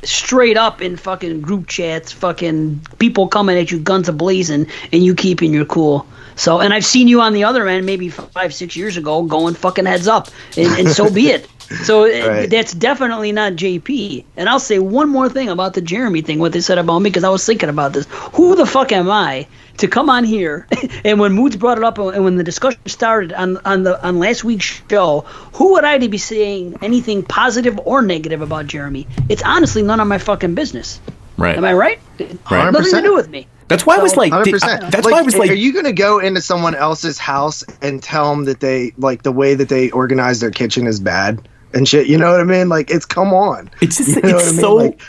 straight up in fucking group chats, fucking people coming at you guns a-blazing and you keeping your cool. So, and I've seen you on the other end maybe 5-6 years ago going fucking heads up, and so be it. So that's definitely not JP. And I'll say one more thing about the Jeremy thing, what they said about me, because I was thinking about this. Who the fuck am I to come on here? And when Moods brought it up, and when the discussion started on last week's show, who would I to be saying anything positive or negative about Jeremy? It's honestly none of my fucking business. Right. Am I right? Right. Nothing to do with me. That's why I was like, 100%. that's why I was like, are you going to go into someone else's house and tell them that they like the way that they organize their kitchen is bad and shit? You know what I mean? Like, it's come on. It's just, you know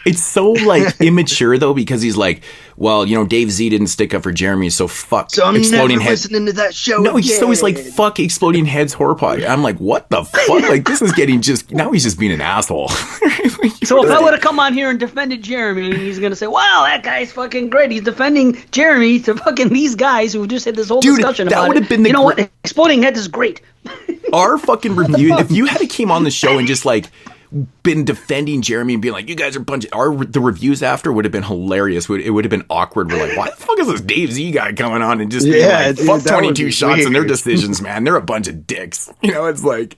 it's so like immature though, because he's like, well, you know, Dave Z didn't stick up for Jeremy, so fuck. So I'm Exploding never Heads. listening to that show. No, again. so he's like, fuck Exploding Heads horror pod. I'm like, what the fuck? Like, this is getting just now. He's just being an asshole. So if I would have come on here and defended Jeremy, he's gonna say, "Wow, that guy's fucking great. He's defending Jeremy to fucking these guys who just had this whole discussion about it." That would have been you know what? Exploding Heads is great. Our fucking review. If you had came on the show and just like been defending Jeremy and being like, you guys are a bunch of, the reviews after would have been hilarious. It would have been awkward. We're like, why the fuck is this Dave Z guy coming on and just being like, dude, fuck 22 shots weird. and their decisions, man. They're a bunch of dicks. You know, it's like,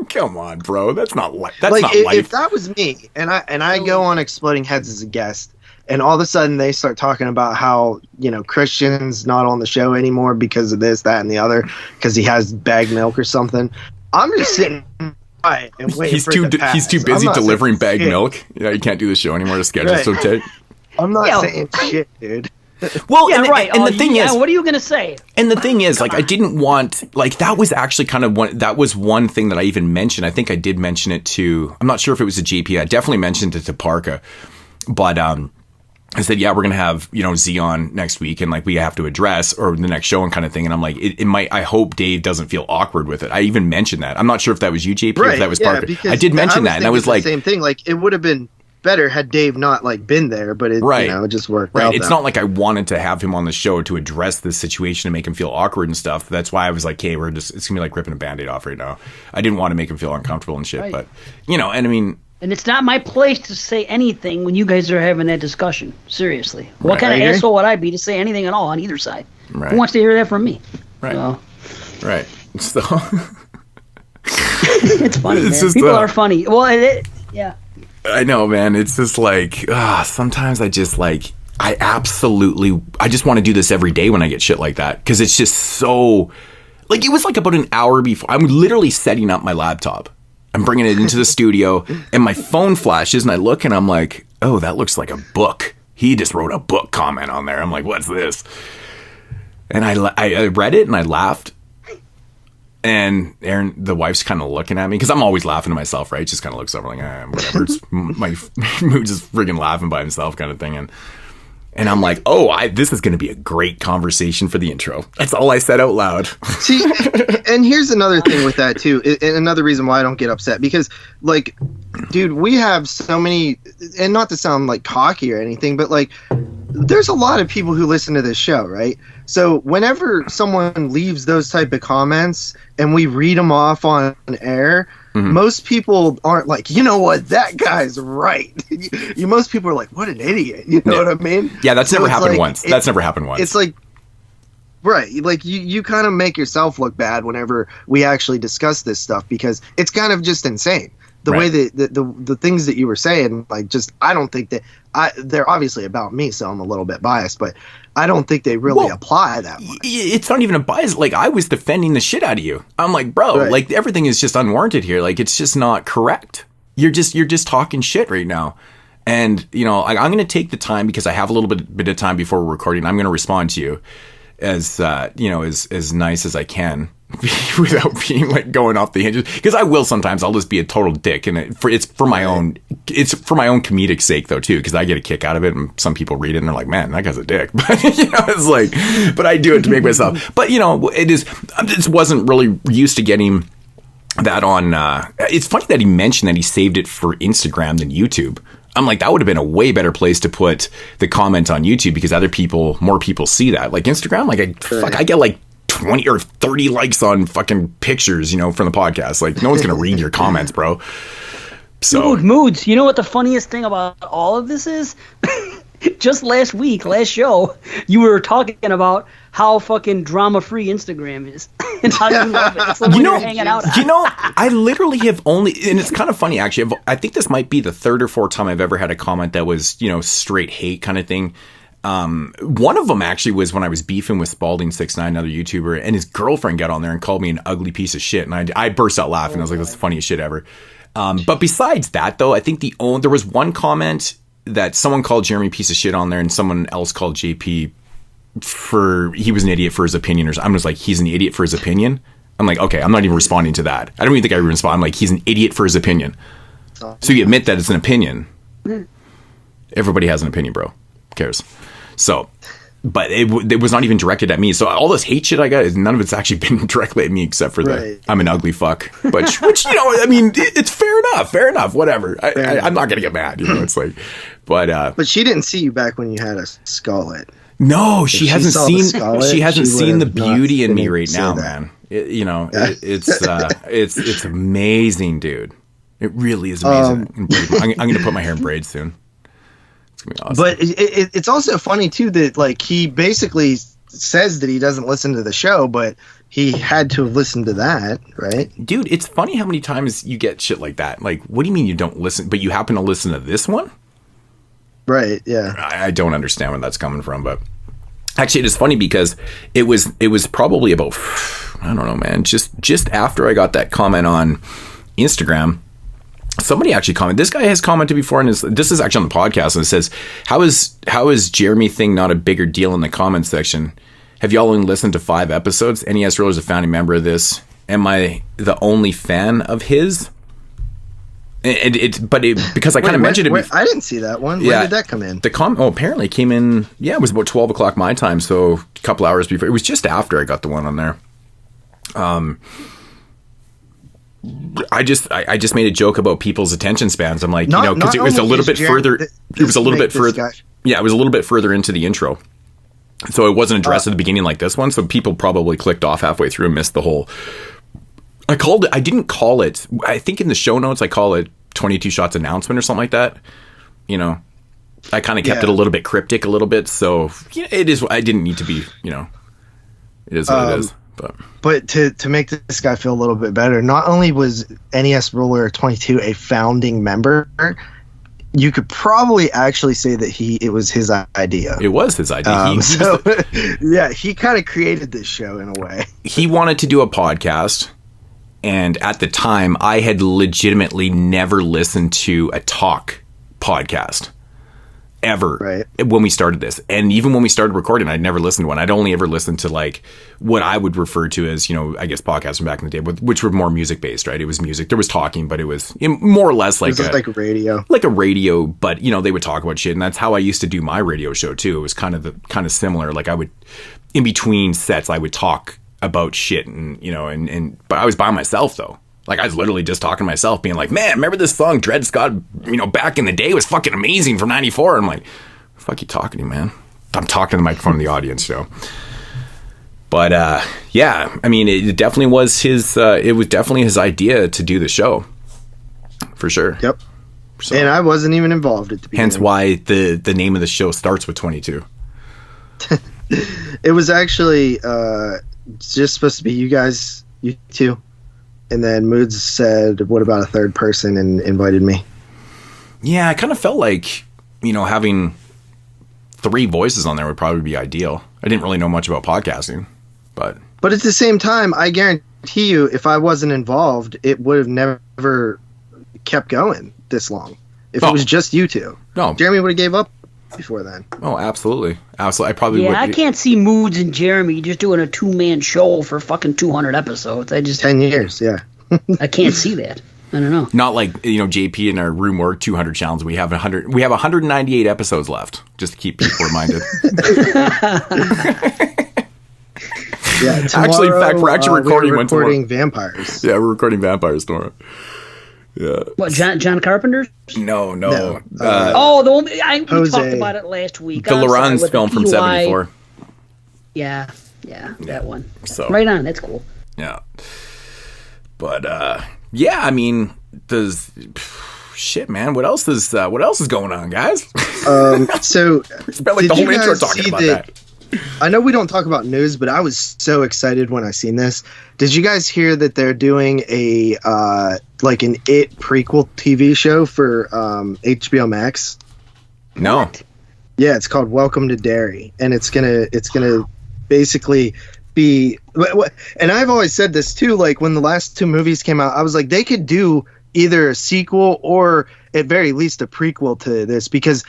come on, bro. That's not life. That's not life. If that was me and I go on Exploding Heads as a guest, and all of a sudden they start talking about how, you know, Christian's not on the show anymore because of this, that, and the other, because he has bagged milk or something, I'm just sitting by and waiting he's for too it to pass. he's too busy delivering bagged milk. Yeah, you can't do the show anymore. The schedule's so tight. I'm not saying shit, dude. Well, Yeah, and, right. and the thing is, what are you gonna say? and the thing is, like, I didn't want, like, that was actually kind of one thing that I even mentioned. I think I did mention it to, I'm not sure if it was a GP. I definitely mentioned it to Parka, but I said, yeah, we're going to have, you know, Z on next week and like we have to address or the next show and kind of thing. And I'm like, it might, I hope Dave doesn't feel awkward with it. I even mentioned that. I'm not sure if that was you, JP, or if that was Parker. I did mention that. And I was like, same thing. Like, it would have been better had Dave not like been there, but it, you know, it just worked out. It's not like I wanted to have him on the show to address this situation and make him feel awkward and stuff. That's why I was like, hey, it's going to be like ripping a Band-Aid off right now. I didn't want to make him feel uncomfortable and shit, but you know, and I mean, and it's not my place to say anything when you guys are having that discussion. Seriously. What kind of asshole would I be to say anything at all on either side? Right. Who wants to hear that from me? Right. So. Right. So it's funny, man. Just, People are funny. Well, yeah. I know, man. It's just like, sometimes I just like, I just want to do this every day when I get shit like that. Cause it's just so, like, it was like about an hour before. I'm literally setting up my laptop. I'm bringing it into the studio and my phone flashes and I look and I'm like, oh, that looks like a book. He just wrote a book comment on there. I'm like, what's this? And I read it and I laughed. And Aaron, the wife's kind of looking at me because I'm always laughing to myself, right? Just kind of looks over like, whatever. It's my mood just friggin' laughing by himself kind of thing. And I'm like, this is going to be a great conversation for the intro. That's all I said out loud. See, and here's another thing with that too, and another reason why I don't get upset, because like, dude, we have so many, and not to sound like cocky or anything, but like, there's a lot of people who listen to this show, right? So whenever someone leaves those type of comments and we read them off on air, most people aren't like, you know what, that guy's right. Most people are like, what an idiot. You know what I mean? Yeah, that's never happened once. That's never happened once. It's like, right, like you kind of make yourself look bad whenever we actually discuss this stuff because it's kind of just insane. the way that the things that you were saying, like, just, I don't think that they're obviously about me, so I'm a little bit biased, but I don't think they really apply that much. It's not even a bias. Like, I was defending the shit out of you. I'm like, bro, like, everything is just unwarranted here. Like, it's just not correct. You're just talking shit right now. And, you know, I'm going to take the time, because I have a little bit of time before we're recording. I'm going to respond to you as, you know, as nice as I can without being like going off the hinges. Because I will sometimes. I'll just be a total dick, and it's for my own comedic sake though too. Because I get a kick out of it, and some people read it and they're like, "Man, that guy's a dick." But you know, it's like, but I do it to make myself. But you know, I just wasn't really used to getting that on. It's funny that he mentioned that he saved it for Instagram than YouTube. I'm like, that would have been a way better place to put the comment on YouTube, because more people see that. Like Instagram, like I get like 20 or 30 likes on fucking pictures, you know, from the podcast. Like, no one's gonna read your comments, bro. So moods. You know what the funniest thing about all of this is? Just last show, you were talking about how fucking drama-free Instagram is and how you love it. It's like when you're hanging out. You know, I literally have only, and it's kind of funny actually. I think this might be the third or fourth time I've ever had a comment that was, you know, straight hate kind of thing. One of them actually was when I was beefing with Spalding69, another YouTuber, and his girlfriend got on there and called me an ugly piece of shit, and I burst out laughing. I was like, "That's the funniest shit ever." But besides that, though, I think there was one comment that someone called Jeremy piece of shit on there, and someone else called JP he was an idiot for his opinion, or I'm just like, he's an idiot for his opinion. I'm like, okay, I'm not even responding to that. I don't even think I respond. I'm like, he's an idiot for his opinion. So you admit that it's an opinion. Everybody has an opinion, bro. Who cares? So, but it was not even directed at me. So all this hate shit I got, none of it's actually been directly at me, except for I'm an ugly fuck. But which, you know, I mean, it's fair enough. Whatever. I'm not gonna get mad. You know, it's like, but she didn't see you back when you had a skullet. No, she hasn't seen the beauty in me right now, man. It's amazing, dude. It really is amazing. I'm gonna put my hair in braids soon. It's gonna be awesome. But it's also funny too that like he basically says that he doesn't listen to the show, but he had to have listened to that, right? Dude, it's funny how many times you get shit like that. Like, what do you mean you don't listen, but you happen to listen to this one? Right, yeah. I don't understand where that's coming from, but actually it is funny because it was probably about, I don't know, man, just after I got that comment on Instagram, somebody actually commented. This guy has commented before, and this is actually on the podcast, and it says, how is Jeremy thing not a bigger deal in the comments section? Have y'all only listened to 5 episodes? NES Roller is a founding member of this. Am I the only fan of his? Because I kind of mentioned it. I didn't see that one. Where did that come in? Apparently it came in. Yeah, it was about 12 o'clock my time, so a couple hours before. It was just after I got the one on there. I just made a joke about people's attention spans. I'm like, because it was a little bit further. It was a little bit further. Yeah, it was a little bit further into the intro, so it wasn't addressed at the beginning like this one. So people probably clicked off halfway through and missed the whole. I didn't call it. I think in the show notes I call it 22 Shots announcement or something like that. You know, I kind of kept it a little bit cryptic, a little bit. So it is. I didn't need to be. You know, it is what it is. But to make this guy feel a little bit better, not only was NES Roller 22 a founding member, you could probably actually say that it was his idea. It was his idea. He kind of created this show in a way. He wanted to do a podcast. And at the time, I had legitimately never listened to a talk podcast ever when we started this. And even when we started recording, I'd never listened to one. I'd only ever listened to like what I would refer to as, I guess podcasts from back in the day, which were more music based, right? It was music. There was talking, but it was more or less like a radio. Like a radio, but they would talk about shit. And that's how I used to do my radio show too. It was kind of similar. Like I would, in between sets, I would talk about shit but I was by myself though. Like I was literally just talking to myself being like, man, remember this song Dred Scott, back in the day was fucking amazing from 94. I'm like, fuck you talking to, man. I'm talking to the microphone in the audience, But I mean it definitely was his idea to do the show. For sure. Yep. So, and I wasn't even involved at the beginning. Hence why the name of the show starts with 22. It was actually just supposed to be you two. And then Moods said, what about a third person, and invited me. Yeah, I kind of felt like, having 3 voices on there would probably be ideal. I didn't really know much about podcasting, but at the same time, I guarantee you, if I wasn't involved, it would have never kept going this long. If it was just you two. No. Jeremy would have gave up before then. Oh, absolutely. Absolutely. I probably would. Yeah, I can't see Moods and Jeremy just doing a 2-man show for fucking 200 episodes. 10 years, yeah. I can't see that. I don't know. Not like, JP in our room work 200 challenge. We have 198 episodes left, just to keep people reminded. Yeah, tomorrow, actually, in fact, we're actually recording vampires. Yeah, we're recording vampires tomorrow. Yeah. What, John Carpenter's? No. The one we talked about it last week. The Laurens film from 74. Yeah, that one. So right on, that's cool. Yeah. But yeah, I mean, shit, man. What else is going on, guys? So we spent like the whole intro talking about that. I know we don't talk about news, but I was so excited when I seen this. Did you guys hear that they're doing a like an It prequel TV show for HBO Max? No. What? Yeah, it's called Welcome to Derry, and it's gonna basically be. And I've always said this too. Like when the last 2 movies came out, I was like, they could do either a sequel or at very least a prequel to this, because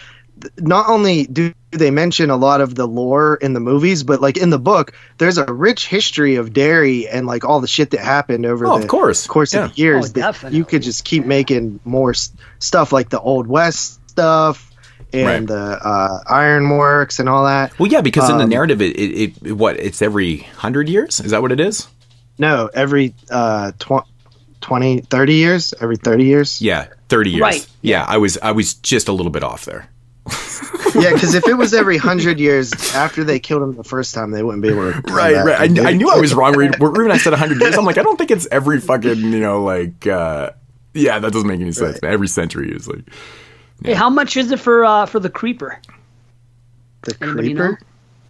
not only do they mention a lot of the lore in the movies, but like in the book, there's a rich history of Derry and like all the shit that happened over the course of the years. That you could just keep making more stuff like the Old West stuff and the ironworks and all that. Well, yeah, because in the narrative, it's every 100 years? Is that what it is? No, every 20, 30 years. Every 30 years. Yeah, 30 years. Right. Yeah, I was just a little bit off there. Yeah, because if it was every 100 years after they killed him the first time, they wouldn't be able to. Right. I knew I was wrong. When I said 100 years, I'm like, I don't think it's every fucking, yeah, that doesn't make any sense. Right. Every century is like. Yeah. Hey, how much is it for the Creeper? The Creeper?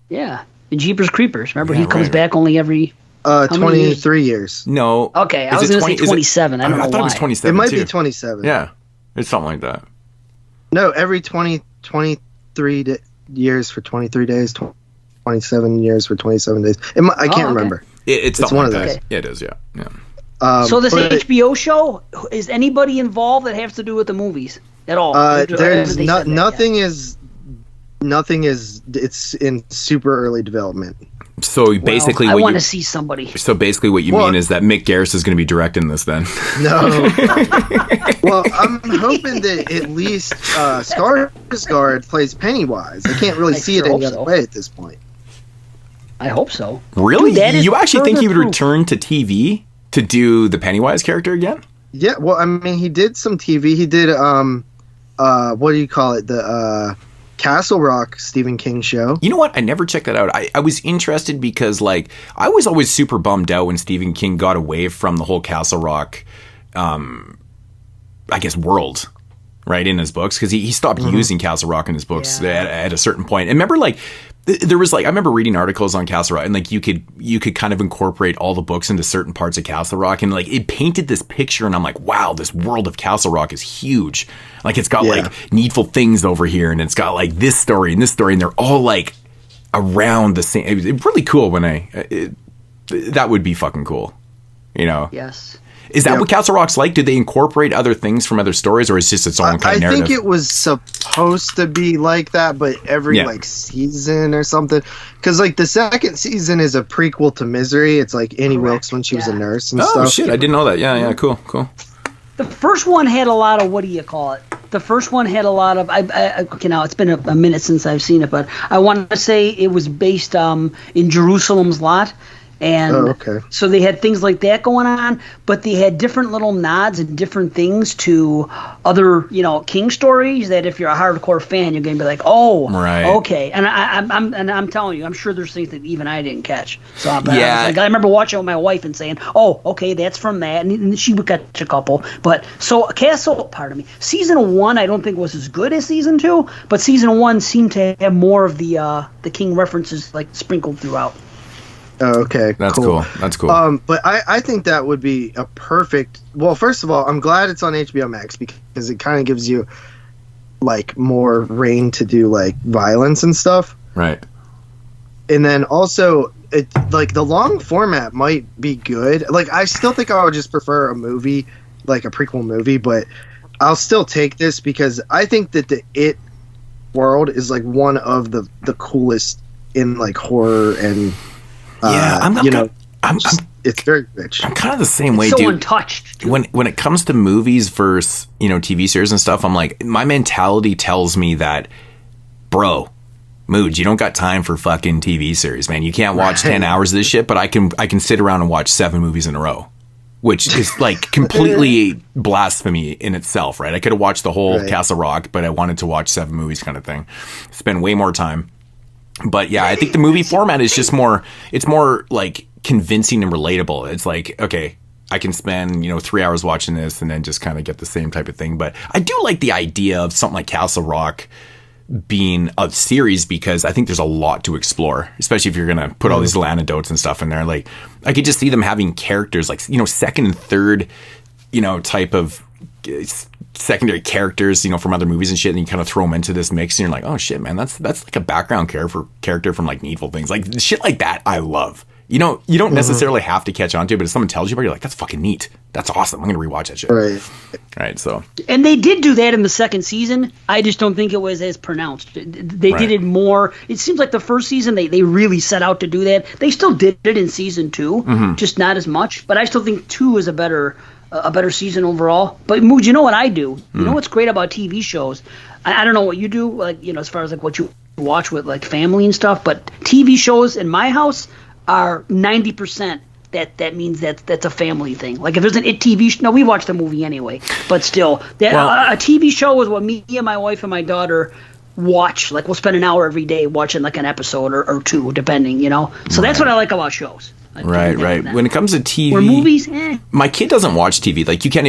Yeah, the Jeepers Creepers. Remember, he comes back only every. 23 years. No. Okay, I was going to say 27. I don't know why. I thought it was 27. It might be 27. Yeah, it's something like that. No, every 23 years for 23 days, 27 years for 27 days. I can't remember. It's one of those. Okay. Yeah, it is, yeah. So this HBO show, is anybody involved that has to do with the movies at all? There's nothing is. It's in super early development. So basically, I want to see somebody. So basically, what you mean is that Mick Garris is going to be directing this, then? No. Well, I'm hoping that at least Skarsgård plays Pennywise. I can't really see it any other way at this point. I hope so. Really? You actually think he would return to TV to do the Pennywise character again? Yeah. Well, I mean, he did some TV. He did what do you call it? The Castle Rock Stephen King show. You know what? I never checked that out. I was interested because, like, I was always super bummed out when Stephen King got away from the whole Castle Rock, I guess, world, right, in his books, because he stopped using Castle Rock in his books at a certain point. And remember, like, there was, like, I remember reading articles on Castle Rock, and, like, you could kind of incorporate all the books into certain parts of Castle Rock, and, like, it painted this picture, and I'm like, wow, this world of Castle Rock is huge. Like, it's got, like, needful things over here, and it's got, like, this story, and they're all, like, around the same. It was really cool when that would be fucking cool, you know? Yes. Is that what Castle Rock's like? Did they incorporate other things from other stories, or is it just its own kind of narrative? I think it was supposed to be like that, but every like season or something. Because like the second season is a prequel to Misery. It's like Annie Wilkes when she was a nurse and stuff. Oh shit! I didn't know that. Yeah, cool. The first one had a lot of, what do you call it? The first one had a lot of. Okay, now it's been a minute since I've seen it, but I want to say it was based in Jerusalem's Lot. And so they had things like that going on, but they had different little nods and different things to other, King stories that if you're a hardcore fan, you're going to be like, oh, okay. And I'm telling you, I'm sure there's things that even I didn't catch. So I remember watching it with my wife and saying, oh, okay, that's from that. And she would catch a couple. But so season 1, I don't think was as good as season 2, but season 1 seemed to have more of the King references like sprinkled throughout. Oh, okay, That's cool. That's cool. But I think that would be a perfect. Well, first of all, I'm glad it's on HBO Max because it kind of gives you like more reign to do like violence and stuff. Right. And then also, it like the long format might be good. Like I still think I would just prefer a movie, like a prequel movie, but I'll still take this because I think that the It world is like one of the coolest in like horror and it's very rich. I'm kind of the same way, so dude. Untouched. When it comes to movies versus TV series and stuff, I'm like, my mentality tells me that, bro, Moods, you don't got time for fucking TV series, man. You can't watch 10 hours of this shit, but I can sit around and watch 7 movies in a row, which is like completely blasphemy in itself, right? I could have watched the whole Castle Rock, but I wanted to watch 7 movies kind of thing. Spend way more time. But yeah, I think the movie format is just it's more like convincing and relatable. It's like, okay, I can spend, 3 hours watching this and then just kind of get the same type of thing. But I do like the idea of something like Castle Rock being a series because I think there's a lot to explore, especially if you're going to put all these little anecdotes and stuff in there. Like I could just see them having characters like, second and third, type of secondary characters, from other movies and shit, and you kind of throw them into this mix and you're like, oh shit, man, that's like a background character from like Needful Things. Like shit like that I love. You don't necessarily have to catch on to it, but if someone tells you about it, you're like, that's fucking neat. That's awesome. I'm going to rewatch that shit. Right. So. And they did do that in the second season. I just don't think it was as pronounced. They did it more. It seems like the first season, they really set out to do that. They still did it in season 2, just not as much. But I still think 2 is a better season overall. But Mood, you know what I do? You know what's great about TV shows? I don't know what you do, like, as far as like what you watch with like family and stuff, but TV shows in my house are 90% that means that's a family thing. Like if there's an It TV show, no, we watch the movie anyway, but still, a TV show is what me and my wife and my daughter watch. Like we'll spend an hour every day watching like an episode or 2, depending, So that's what I like about shows. Right. When it comes to TV, or movies, my kid doesn't watch TV. Like you can't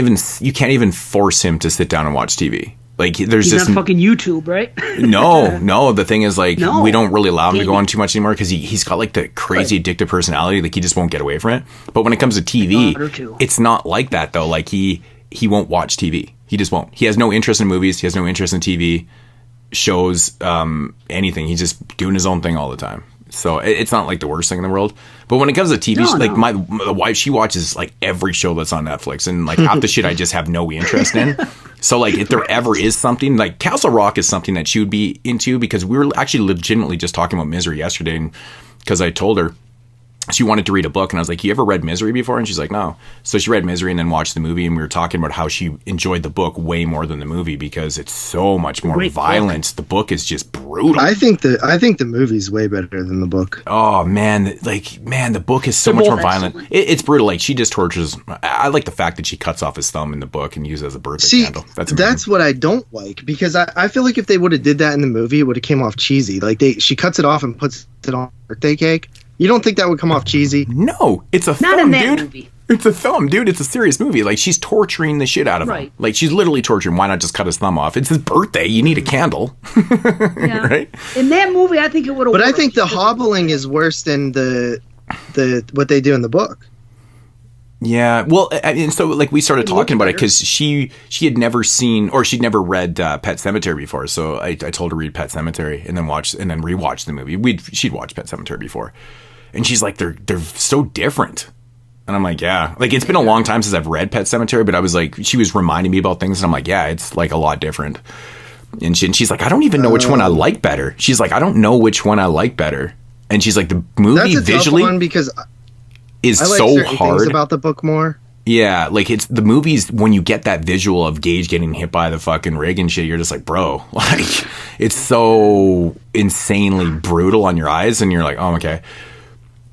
even force him to sit down and watch TV. Like there's he's just not fucking YouTube, right? No. The thing is, like, we don't really allow him to go on too much anymore because he's got like the crazy addictive personality. Like he just won't get away from it. But when it comes to TV, it's not like that though. Like he won't watch TV. He just won't. He has no interest in movies. He has no interest in TV shows, anything. He's just doing his own thing all the time. So it's not like the worst thing in the world. But when it comes to TV, my wife, she watches like every show that's on Netflix, and like half the shit I just have no interest in. So like if there ever is something, like Castle Rock is something that she would be into, because we were actually legitimately just talking about Misery yesterday, and because I told her she wanted to read a book, and I was like, you ever read Misery before? And she's like, no. So she read Misery and then watched the movie, and we were talking about how she enjoyed the book way more than the movie because it's so much more violent. The book is just brutal. I think the movie's way better than the book. Oh man, the book is so much more violent. It's brutal. Like she just tortures. I like the fact that she cuts off his thumb in the book and uses it as a birthday candle. That's what I don't like, because I feel like if they would have did that in the movie, it would have came off cheesy. Like she cuts it off and puts it on birthday cake. You don't think that would come off cheesy? No, it's a thumb, dude. Movie. It's a thumb, dude. It's a serious movie. Like, she's torturing the shit out of him. Like, she's literally torturing. Why not just cut his thumb off? It's his birthday. You need a candle. Right? In that movie, I think it would have worked. But I think the hobbling is worse than the what they do in the book. Yeah, well, and so like we started talking about it because she had never seen, or she'd never read Pet Sematary before. So I told her to read Pet Sematary and then rewatch the movie. She'd watched Pet Sematary before, and she's like, they're so different. And I'm like, yeah, like it's been a long time since I've read Pet Sematary, but I was like, she was reminding me about things, and I'm like, yeah, it's like a lot different. And she's like, I don't even know which one I like better. She's like, I don't know which one I like better. And she's like, the movie that's a visually tough one because is I like so certain hard things about the book more. Yeah, like it's the movies, when you get that visual of Gage getting hit by the fucking rig and shit, you're just like, bro, like it's so insanely brutal on your eyes, and you're like, oh, okay.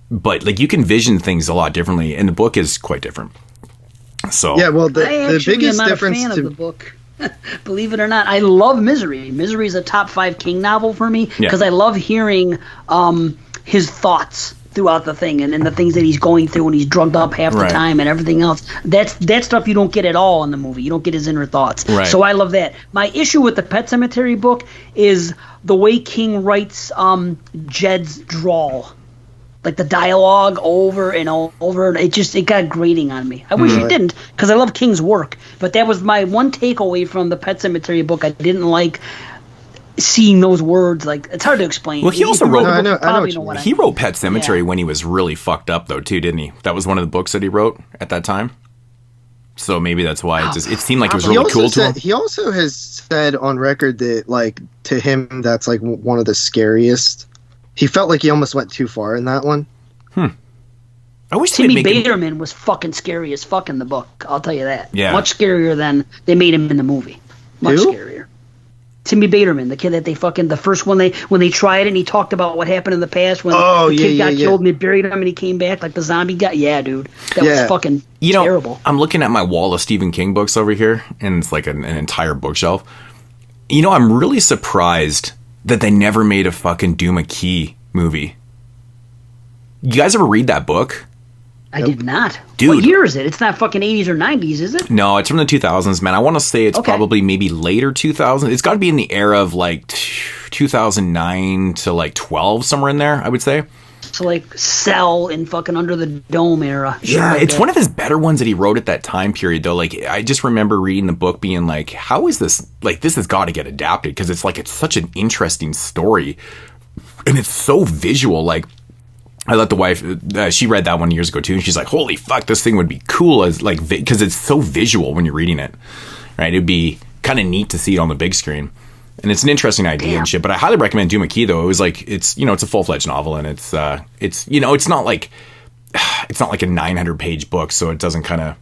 But like you can vision things a lot differently, and the book is quite different. So yeah, well, the biggest difference of the book. Believe it or not, I love Misery. Misery is a top 5 King novel for me because I love hearing his thoughts throughout the thing, and the things that he's going through, and he's drugged up half the time and everything else. That stuff you don't get at all in the movie. You don't get his inner thoughts. So I love that. My issue with the Pet Sematary book is the way King writes Jed's drawl. like the dialogue over and over. It got grating on me. I wish it didn't, because I love King's work. But that was my one takeaway from the Pet Sematary book. I didn't like seeing those words. Like, it's hard to explain. Well, he also wrote. He wrote Pet Sematary when he was really fucked up, though, too, didn't he? That was one of the books that he wrote at that time. So maybe that's why it seemed like it was really cool to him. He also has said on record that, like, to him, that's like one of the scariest. He felt like he almost went too far in that one. I wish Timmy Baterman was fucking scary as fuck in the book. I'll tell you that. Yeah. Much scarier than they made him in the movie. Much scarier. Timmy Baterman, the kid that they fucking, the first one when they tried it and he talked about what happened in the past when the kid got killed and they buried him and he came back like the zombie guy. Yeah, dude. That was fucking terrible. I'm looking at my wall of Stephen King books over here, and it's like an entire bookshelf. You know, I'm really surprised that they never made a fucking Duma Key movie. You guys ever read that book? I did not. Dude. What year is it? It's not fucking 80s or 90s, is it? No, it's from the 2000s, man. I want to say it's probably maybe later 2000s. It's got to be in the era of like 2009 to like 12, somewhere in there, I would say. So like Cell in fucking Under the Dome era. Yeah, it's one of his better ones that he wrote at that time period, though. Like, I just remember reading the book being like, how is this? Like, this has got to get adapted, because it's such an interesting story. And it's so visual. Like, I let the wife, she read that one years ago too, and she's like, holy fuck, this thing would be cool as like, because it's so visual when you're reading it, right? It'd be kind of neat to see it on the big screen. And it's an interesting idea and shit, but I highly recommend Duma Key, though. It was like, it's a full-fledged novel, and it's it's not like a 900 page book, so it doesn't kind of,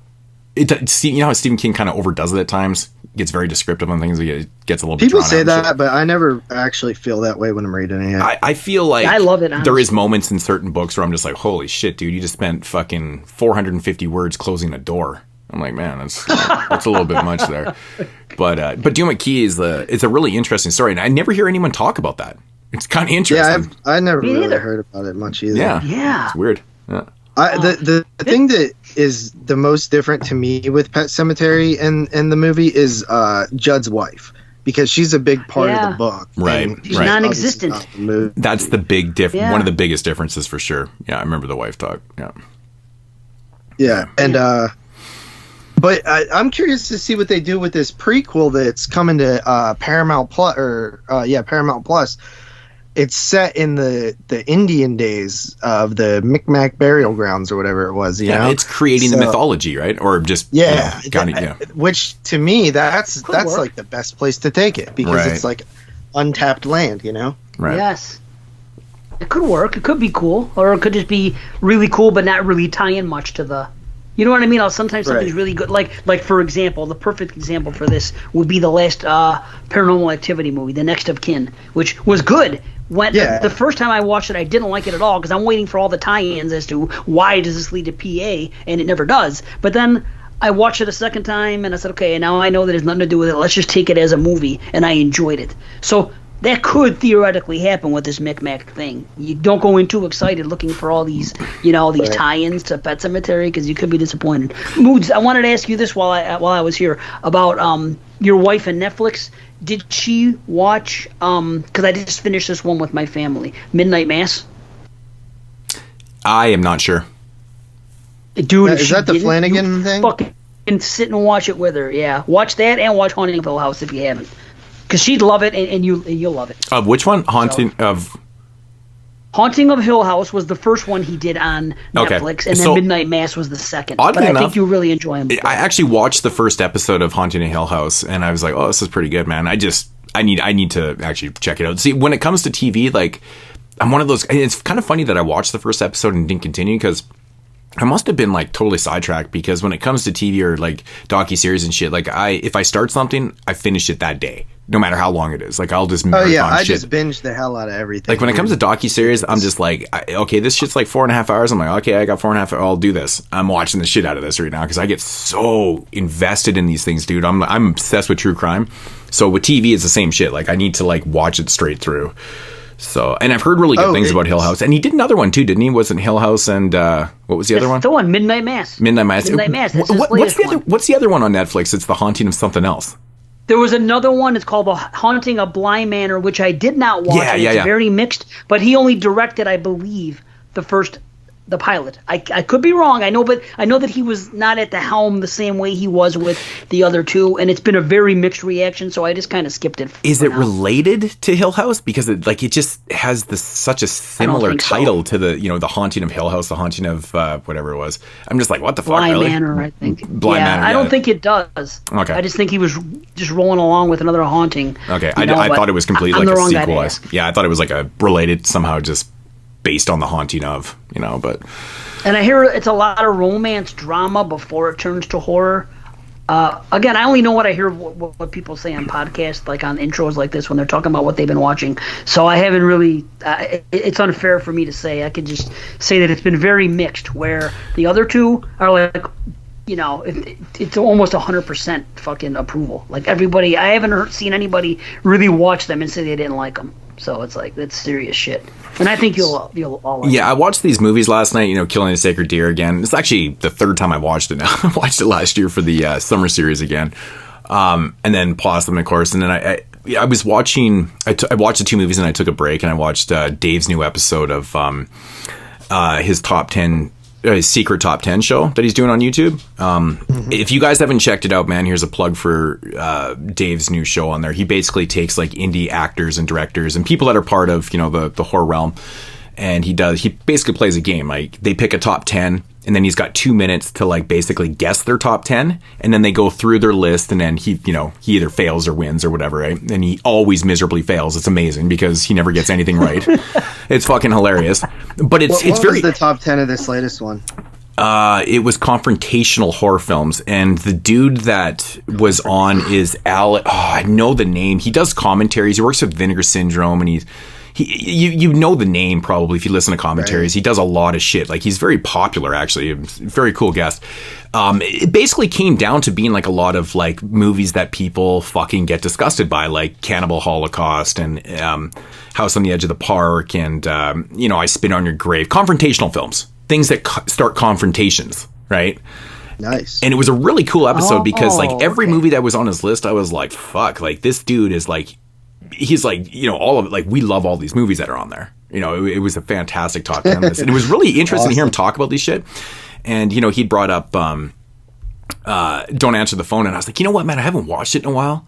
you know how Stephen King kind of overdoes it at times? Gets very descriptive on things. It gets a little bit People drawn say out that, but I never actually feel that way when I'm reading it. I feel like I love it, honestly. There is moments in certain books where I'm just like, holy shit, dude, you just spent fucking 450 words closing a door. I'm like, man, that's a little bit much there. But Duma Key it's a really interesting story, and I never hear anyone talk about that. It's kind of interesting. Yeah, I never really heard about it much either. Yeah. It's weird. Yeah. The thing that is the most different to me with Pet Sematary and the movie is Judd's wife, because she's a big part of the book. Right. She's non-existent. That's the big one of the biggest differences for sure. Yeah, I remember the wife talk. Yeah. Yeah, and but I'm curious to see what they do with this prequel that's coming to Paramount Plus Paramount Plus. It's set in the Indian days of the Micmac burial grounds or whatever it was. You know? It's creating the mythology, right? Or just which to me that's like the best place to take it, because it's like untapped land, you know? Right. Yes. It could work. It could be cool, or it could just be really cool, but not really tie in much to the. You know what I mean? Sometimes something's really good. Like for example, the perfect example for this would be the last Paranormal Activity movie, The Next of Kin, which was good. The first time I watched it, I didn't like it at all, because I'm waiting for all the tie-ins as to why does this lead to PA, and it never does. But then I watched it a second time, and I said, okay, now I know that it has nothing to do with it. Let's just take it as a movie, and I enjoyed it. So that could theoretically happen with this Micmac thing. You don't go in too excited looking for all these, these tie-ins to Pet Sematary, because you could be disappointed. Moods, I wanted to ask you this while I was here about your wife and Netflix. Did she watch? Because I just finished this one with my family, Midnight Mass. I am not sure. Dude, is that the Flanagan thing? Fucking sit and watch it with her. Yeah, watch that and watch Haunting of Hill House if you haven't, because she'd love it and you'll love it. Which one? Haunting of Hill House was the first one he did on Netflix, and then Midnight Mass was the second. But I think you'll really enjoy them. I actually watched the first episode of Haunting of Hill House, and I was like, "Oh, this is pretty good, man." I need to actually check it out. See, when it comes to TV, like, I'm one of those. It's kind of funny that I watched the first episode and didn't continue, because I must have been like totally sidetracked, because when it comes to TV or like docuseries and shit, like if I start something, I finish it that day, no matter how long it is. Like, I'll just marathon I shit. just binge the hell out of everything. Like, when it comes to docuseries, I'm just like, okay, this shit's like 4.5 hours. I'm like, okay, I got 4.5 hours. I'll do this. I'm watching the shit out of this right now, because I get so invested in these things, dude. I'm obsessed with true crime. So with TV, it's the same shit. Like, I need to like watch it straight through. So, and I've heard really good things about Hill House, and he did another one too, didn't he? Wasn't Hill House and what was the other one? The one, Midnight Mass. Midnight Mass. What's the other one on Netflix? It's The Haunting of something else. There was another one. It's called The Haunting of Bly Manor, which I did not watch. It's very mixed, but he only directed, I believe, the pilot. I could be wrong. I know that he was not at the helm the same way he was with the other two, and it's been a very mixed reaction. So I just kind of skipped it. Is it related to Hill House? Because it just has such a similar title to the Haunting of Hill House, the Haunting of whatever it was. I'm just like, what the fuck? Bly really? Manor, I think. Manor. I don't think it does. Okay. I just think he was just rolling along with another haunting. Okay. I thought it was completely like a sequel. Yeah, I thought it was like a related somehow, just based on the haunting of, but. And I hear it's a lot of romance drama before it turns to horror. Again, I only know what I hear, what people say on podcasts, like on intros like this when they're talking about what they've been watching. So I haven't really. It's unfair for me to say. I could just say that it's been very mixed. Where the other two are like, it's almost 100% fucking approval. Like everybody, I haven't seen anybody really watch them and say they didn't like them. So it's like, that's serious shit. And I think you'll all like it. I watched these movies last night, Killing a Sacred Deer again. It's actually the third time I watched it now. I watched it last year for the summer series again. And then Possum, of course. And then I was watching, I watched the two movies and I took a break and I watched Dave's new episode of his top 10, his secret top 10 show that he's doing on YouTube. If you guys haven't checked it out, man, here's a plug for Dave's new show on there. He basically takes like indie actors and directors and people that are part of, the horror realm. And he basically plays a game. Like they pick a top 10 and then he's got 2 minutes to like basically guess their top 10. And then they go through their list and then he either fails or wins or whatever, right? And he always miserably fails. It's amazing because he never gets anything right. It's fucking hilarious. But it's what very. Was the top 10 of this latest one? It was confrontational horror films, and the dude that was on is I know the name. He does commentaries. He works with Vinegar Syndrome, and you know the name probably if you listen to commentaries. Right. He does a lot of shit. Like he's very popular, actually. Very cool guest. It basically came down to being like a lot of like movies that people fucking get disgusted by, like Cannibal Holocaust and House on the Edge of the Park and I Spit on Your Grave. Confrontational films. Things that start confrontations, right? Nice. And it was a really cool episode because like every movie that was on his list, I was like, fuck, like this dude is like, he's like, all of it. Like we love all these movies that are on there. It was a fantastic top 10 list. And it was really interesting to hear him talk about these shit. And, he'd brought up Don't Answer the Phone. And I was like, you know what, man, I haven't watched it in a while.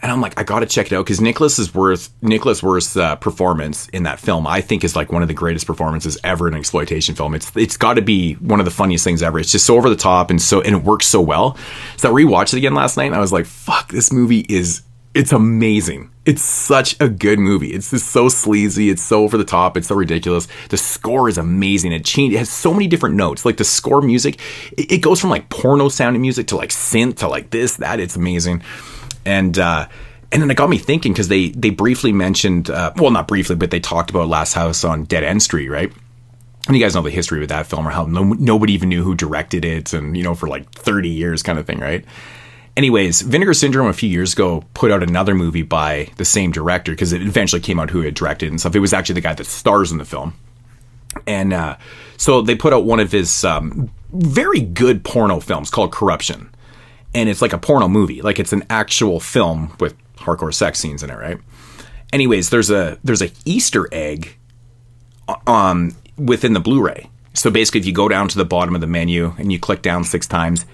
And I'm like, I got to check it out because Nicholas Worth's performance in that film, I think, is like one of the greatest performances ever in an exploitation film. It's got to be one of the funniest things ever. It's just so over the top and it works so well. So I rewatched it again last night and I was like, fuck, this movie it's amazing. It's such a good movie. It's just so sleazy. It's so over the top. It's so ridiculous. The score is amazing. It has so many different notes. Like the score music, it goes from like porno sounding music to like synth to like this, that. It's amazing. And then it got me thinking because they briefly mentioned, not briefly, but they talked about Last House on Dead End Street, right? And you guys know the history with that film or how nobody even knew who directed it and, for like 30 years kind of thing, right? Anyways, Vinegar Syndrome a few years ago put out another movie by the same director because it eventually came out who had directed and stuff. It was actually the guy that stars in the film. And so they put out one of his very good porno films called Corruption. And it's like a porno movie. Like it's an actual film with hardcore sex scenes in it, right? Anyways, there's a Easter egg within the Blu-ray. So basically if you go down to the bottom of the menu and you click down 6 times,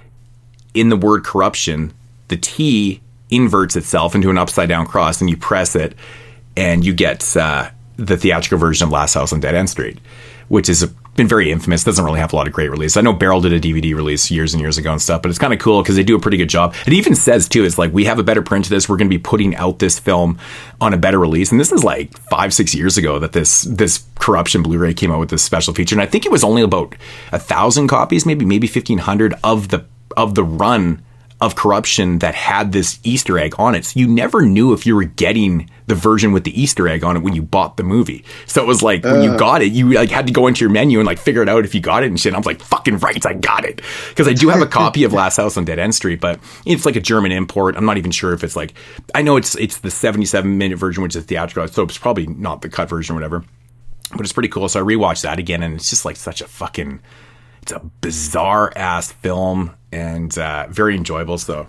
in the word corruption, the T inverts itself into an upside down cross and you press it and you get the theatrical version of Last House on Dead End Street, which has been very infamous. Doesn't really have a lot of great release. I know Barrel did a DVD release years and years ago and stuff, but it's kind of cool because they do a pretty good job. It even says too, it's like, we have a better print of this. We're going to be putting out this film on a better release. And this is like 5-6 years ago that this Corruption Blu-ray came out with this special feature. And I think it was only about 1,000 copies, maybe 1,500 of the run of Corruption that had this Easter egg on it. So you never knew if you were getting the version with the Easter egg on it when you bought the movie. So it was like, when you got it, you like had to go into your menu and like figure it out if you got it and shit. And I was like, fucking right, I got it. Because I do have a copy of Last House on Dead End Street, but it's like a German import. I'm not even sure if it's like, I know it's the 77-minute version, which is theatrical, so it's probably not the cut version or whatever. But it's pretty cool. So I rewatched that again, and it's just like such a fucking, it's a bizarre ass film and very enjoyable. So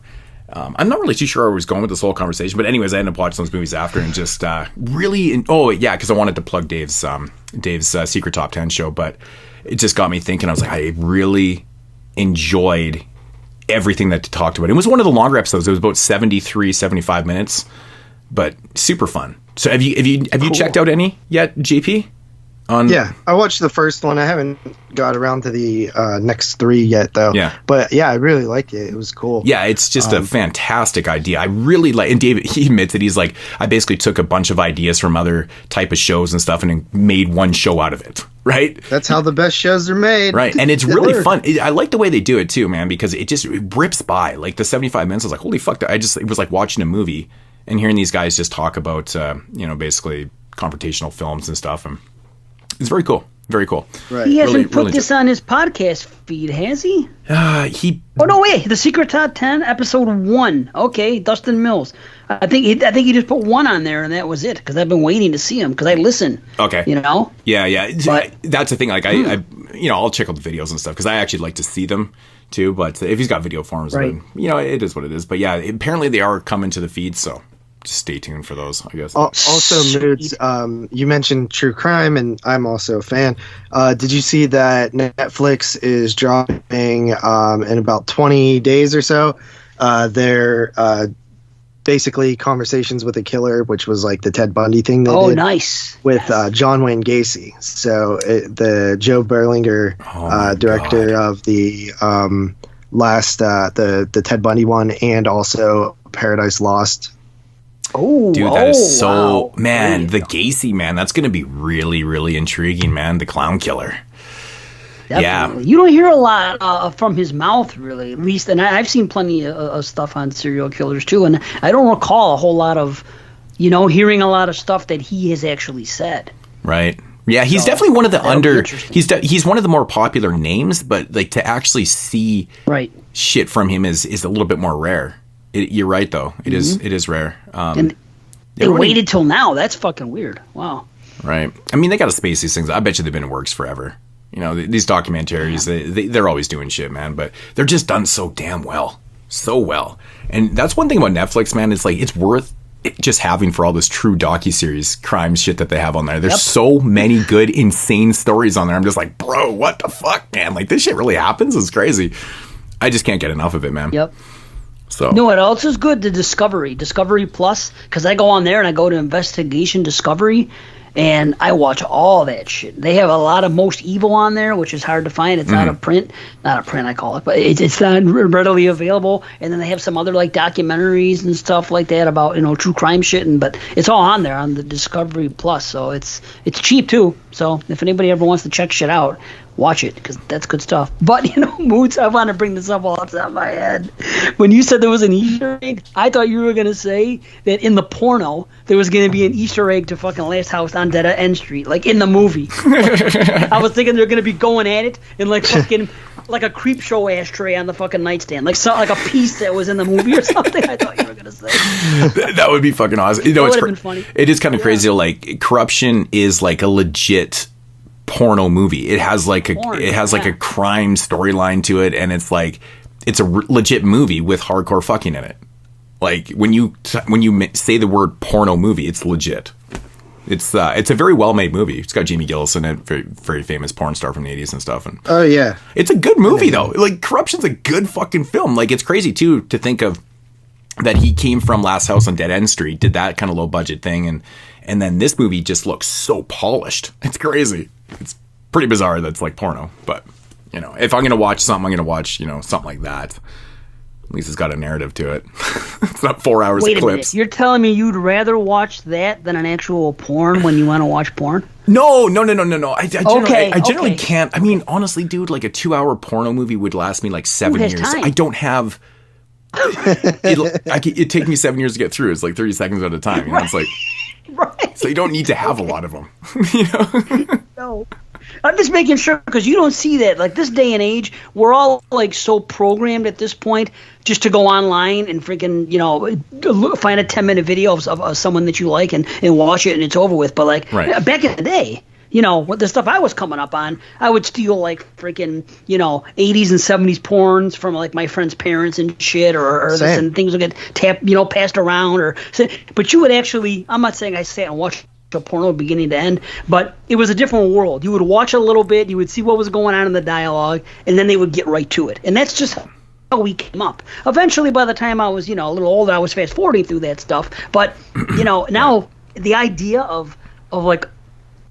I'm not really too sure where I was going with this whole conversation, but anyways, I ended up watching those movies after and just really. Because I wanted to plug Dave's Secret Top 10 show, but it just got me thinking. I was like, I really enjoyed everything that they talked about. It was one of the longer episodes. It was about 73, 75 minutes, but super fun. So have you checked out any yet, JP? Yeah, I watched the first one. I haven't got around to the next 3 yet, though. Yeah. But yeah, I really liked it. It was cool. Yeah, it's just a fantastic idea. I really like, and David, he admits that he's like, I basically took a bunch of ideas from other type of shows and stuff and made one show out of it. Right? That's how the best shows are made. Right. And it's really fun. I like the way they do it too, man, because it rips by. Like the 75 minutes, I was like, holy fuck. It was like watching a movie and hearing these guys just talk about, basically confrontational films and stuff. And it's very cool. Very cool. Right. He hasn't put this on his podcast feed, has he? Oh no, wait! The Secret Top 10, episode 1. Okay, Dustin Mills. I think he just put 1 on there, and that was it. Because I've been waiting to see him because I listen. Okay. Yeah. But, that's the thing. Like I'll check out the videos and stuff because I actually like to see them too. But if he's got video forms, then it is what it is. But yeah, apparently they are coming to the feed, so. Just stay tuned for those, I guess. Also, Moods, you mentioned true crime, and I'm also a fan. Did you see that Netflix is dropping in about 20 days or so? They're basically Conversations with a Killer, which was like the Ted Bundy thing they did. Nice. With John Wayne Gacy. So the Joe Berlinger, director of the last the Ted Bundy one, and also Paradise Lost. Oh, dude, that is so wow. Man. The Gacy, man, that's going to be really, really intriguing, man. The clown killer. Definitely. Yeah, you don't hear a lot from his mouth, really. At least, and I've seen plenty of stuff on serial killers too, and I don't recall a whole lot of, hearing a lot of stuff that he has actually said. Right. Yeah, he's definitely one of the he's one of the more popular names, but like to actually see shit from him is a little bit more rare. You're right, though. It is rare. And they waited till now. That's fucking weird. Wow. Right. I mean, they got to space these things. I bet you they've been in works forever. These documentaries, they're always doing shit, man. But they're just done so damn well. So well. And that's one thing about Netflix, man. It's like, it's worth just having for all this true docuseries crime shit that they have on there. There's so many good, insane stories on there. I'm just like, bro, what the fuck, man? Like, this shit really happens? It's crazy. I just can't get enough of it, man. Yep. So. No, what else is good? The Discovery Plus, because I go on there and I go to Investigation Discovery, and I watch all that shit. They have a lot of Most Evil on there, which is hard to find. It's not a print, I call it, but it's not readily available. And then they have some other like documentaries and stuff like that about true crime shit, but it's all on there on the Discovery Plus. So it's cheap too. So if anybody ever wants to check shit out, watch it, because that's good stuff. But, Moods, I want to bring this up off the top of my head. When you said there was an Easter egg, I thought you were going to say that in the porno, there was going to be an Easter egg to fucking Last House on Dead End Street, like in the movie. I was thinking they're going to be going at it in like fucking, like a creep show ashtray on the fucking nightstand, like a piece that was in the movie or something. I thought you were going to say. That would be fucking awesome. That would have been funny. It is kind of crazy. Like, Corruption is like a legit porno movie. It has like a crime storyline to it, and it's like it's a legit movie with hardcore fucking in it. Like when you say the word porno movie, it's legit. It's a very well made movie. It's got Jamie Gillis in it, very very famous porn star from the 80s and stuff. And oh yeah, it's a good movie though. Like Corruption's a good fucking film. Like it's crazy too to think of that he came from Last House on Dead End Street, did that kind of low budget thing, and then this movie just looks so polished. It's crazy. It's pretty bizarre that's like porno, but if I'm gonna watch something, I'm gonna watch something like that. At least it's got a narrative to it. It's not 4 hours of clips. Wait a minute. You're telling me you'd rather watch that than an actual porn when you want to watch porn? No. I generally can't. I mean, honestly, dude, like a 2-hour porno movie would last me like 7 years. Time? I don't have. It'd take me 7 years to get through. It's like 30 seconds at a time. It's like. Right. So you don't need to have a lot of them. No. I'm just making sure, because you don't see that. Like this day and age, we're all like so programmed at this point just to go online and freaking, find a 10-minute video of someone that you like and watch it and it's over with. But like back in the day, what the stuff I was coming up on, I would steal like freaking 80s and 70s porns from like my friends' parents and shit, or this, and things would get passed around, but you would actually, I'm not saying I sat and watched a porno beginning to end, but it was a different world. You would watch a little bit, you would see what was going on in the dialogue, and then they would get right to it. And that's just how we came up. Eventually, by the time I was, a little older, I was fast forwarding through that stuff. But, now the idea of like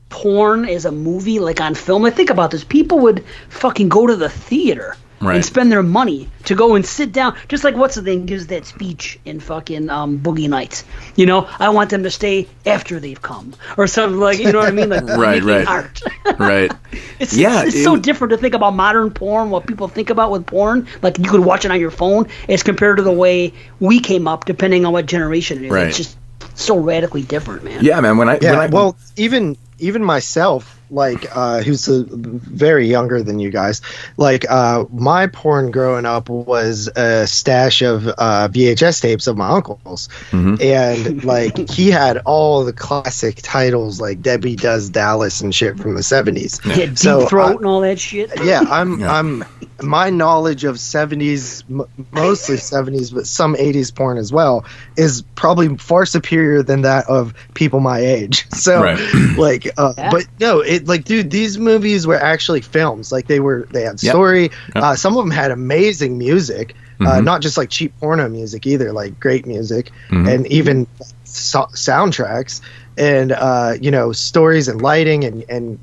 porn as a movie, like on film, I think about this. People would fucking go to the theater and spend their money to go and sit down, just like what's the thing gives that speech in fucking Boogie Nights. I want them to stay after they've come, or something like, you know what I mean? Like making art. Right. It's so different to think about modern porn, what people think about with porn. Like you could watch it on your phone as compared to the way we came up, depending on what generation it is. Right. It's just so radically different, man. Yeah, man. Well, even myself, like, who's very younger than you guys, like, my porn growing up was a stash of VHS tapes of my uncle's, and like he had all the classic titles like Debbie Does Dallas and shit from the 70s. Yeah, Deep Throat and all that shit. Yeah, I'm my knowledge of 70s, mostly 70s, but some 80s porn as well, is probably far superior than that of people my age. So, like, but no, dude, these movies were actually films. Like, they had story. Some of them had amazing music, not just like cheap porno music either, like great music, and even soundtracks, and stories and lighting and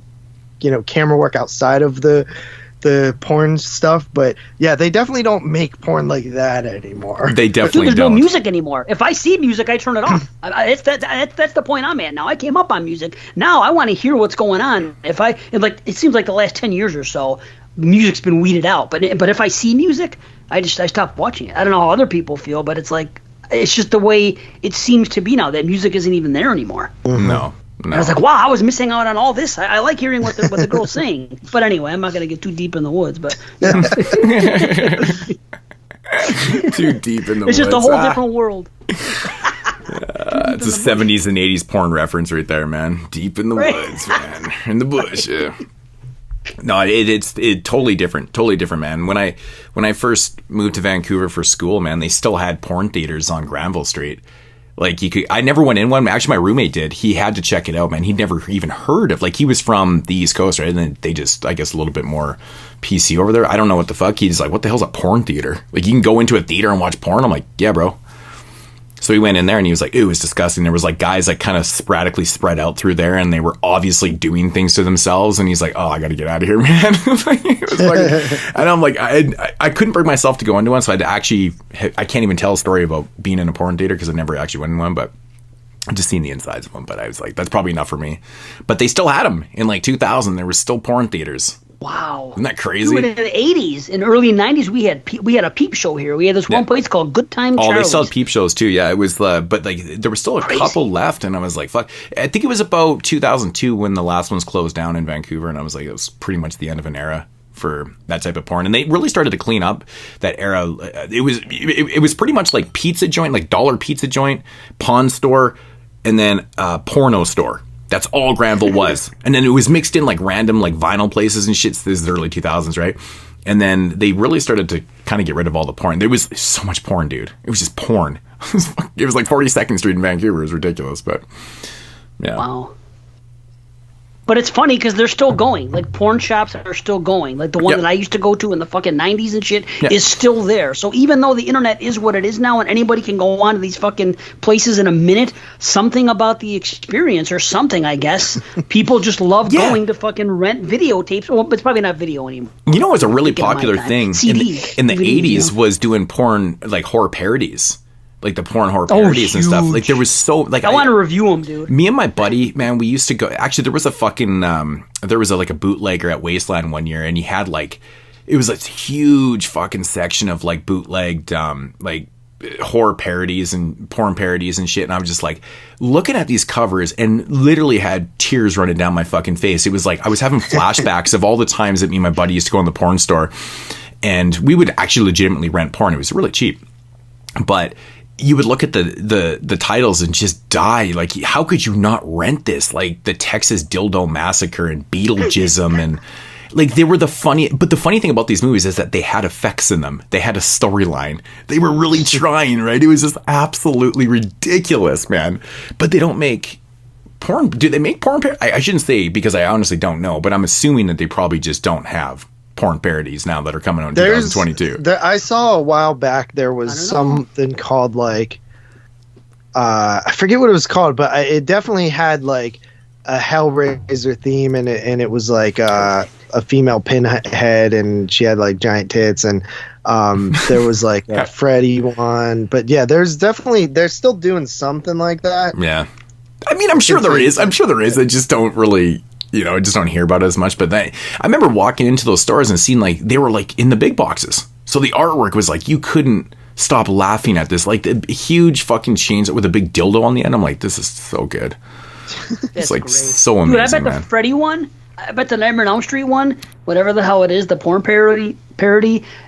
camera work outside of the porn stuff. But yeah, they definitely don't make porn like that anymore. They definitely there's don't. No music anymore. If I see music, I turn it off. That's the point I'm at now. I came up on music. Now I want to hear what's going on. It seems like the last 10 years or so, music's been weeded out. But if I see music, I stop watching it. I don't know how other people feel, but it's just the way it seems to be now, that music isn't even there anymore. No. I was like, wow, I was missing out on all this. I like hearing what the girl's saying. But anyway, I'm not going to get too deep in the woods. But too deep in the woods. It's just a whole different world. It's a 70s and 80s porn reference right there, man. Deep in the woods, man. In the bush, yeah. No, it's totally different. Totally different, man. When I first moved to Vancouver for school, man, they still had porn theaters on Granville Street. Like, I never went in one. Actually, my roommate did. He had to check it out, man. He'd never even heard of, like, he was from the East Coast, right? And then they just, I guess, a little bit more PC over there. I don't know what the fuck. He's like, what the hell's a porn theater? Like, you can go into a theater and watch porn? I'm like, yeah, bro. So he went in there and he was like, ew, it was disgusting. There was like guys like kind of sporadically spread out through there, and they were obviously doing things to themselves. And he's like, oh, I got to get out of here, man. And I'm like, I couldn't bring myself to go into one. So I can't even tell a story about being in a porn theater because I never actually went in one, but I've just seen the insides of them. But I was like, that's probably enough for me. But they still had them in like 2000. There were still porn theaters. Wow. Isn't that crazy? Dude, in the 80s and early 90s, we had a peep show here. We had this one place called Good Time Charz. Oh, they still had peep shows too. Yeah, it was but like there were still a couple left, and I was like, fuck. I think it was about 2002 when the last ones closed down in Vancouver, and I was like, it was pretty much the end of an era for that type of porn. And they really started to clean up that era. It was pretty much like pizza joint, like dollar pizza joint, pawn store, and then porno store. That's all Granville was. And then it was mixed in like random like vinyl places and shit. This is the early 2000s, right? And then they really started to kind of get rid of all the porn. There was so much porn, dude. It was just porn. It was like 42nd Street in Vancouver. It was ridiculous, but yeah. Wow. But it's funny because they're still going. Like, porn shops are still going. Like, the one that I used to go to in the fucking 90s and shit is still there. So even though the internet is what it is now and anybody can go on to these fucking places in a minute, something about the experience or something, I guess, people just love going to fucking rent videotapes. Well, it's probably not video anymore. You know what's a really popular thing CDs, in the 80s was doing porn, like horror parodies. Like the porn horror parodies and stuff. Like there was so like I want to review them, dude. Me and my buddy, man, we used to go. Actually, there was a fucking like a bootlegger at Wasteland one year, and he had like it was a huge fucking section of like bootlegged like horror parodies and porn parodies and shit. And I was just like looking at these covers and literally had tears running down my fucking face. It was like I was having flashbacks of all the times that me and my buddy used to go in the porn store, and we would actually legitimately rent porn. It was really cheap, but you would look at the titles and just die. Like, how could you not rent this? Like the Texas Dildo Massacre and Beetlejuism and like they were the funny. But the funny thing about these movies is that they had effects in them. They had a storyline. They were really trying, right? It was just absolutely ridiculous, man. But they don't make porn. Do they make porn? I shouldn't say because I honestly don't know. But I'm assuming that they probably just don't have porn parodies now that are coming out in 2022. I saw a while back there was something called like I forget what it was called, but it definitely had like a Hellraiser theme in it, and it was like a female pinhead, and she had like giant tits, and there was like a Freddy one. But yeah, they're still doing something like that. Yeah, I mean, I'm sure there is. I just don't really. I just don't hear about it as much. But I remember walking into those stores and seeing like they were like in the big boxes. So the artwork was like you couldn't stop laughing at this. Like the huge fucking chains with a big dildo on the end. I'm like, this is so good. It's like great. So amazing. Dude, I bet the Freddy one, I bet the Nightmare on Elm Street one, whatever the hell it is, the porn parody,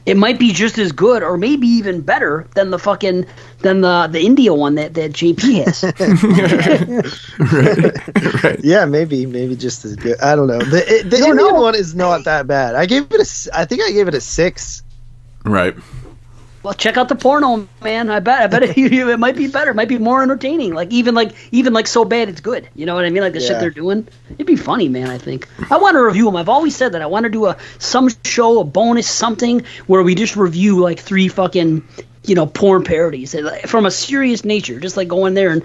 it might be just as good or maybe even better than the India one that JP has. right. Yeah, maybe just as good. I don't know. The Indian one is not that bad. I think I gave it a 6. Right. Well, check out the Porno, man. I bet it might be better. It might be more entertaining. Like even so bad it's good. You know what I mean? Like the shit they're doing. It'd be funny, man. I think I want to review them. I've always said that I want to do some show, a bonus something where we just review like 3 fucking porn parodies from a serious nature. Just like go in there and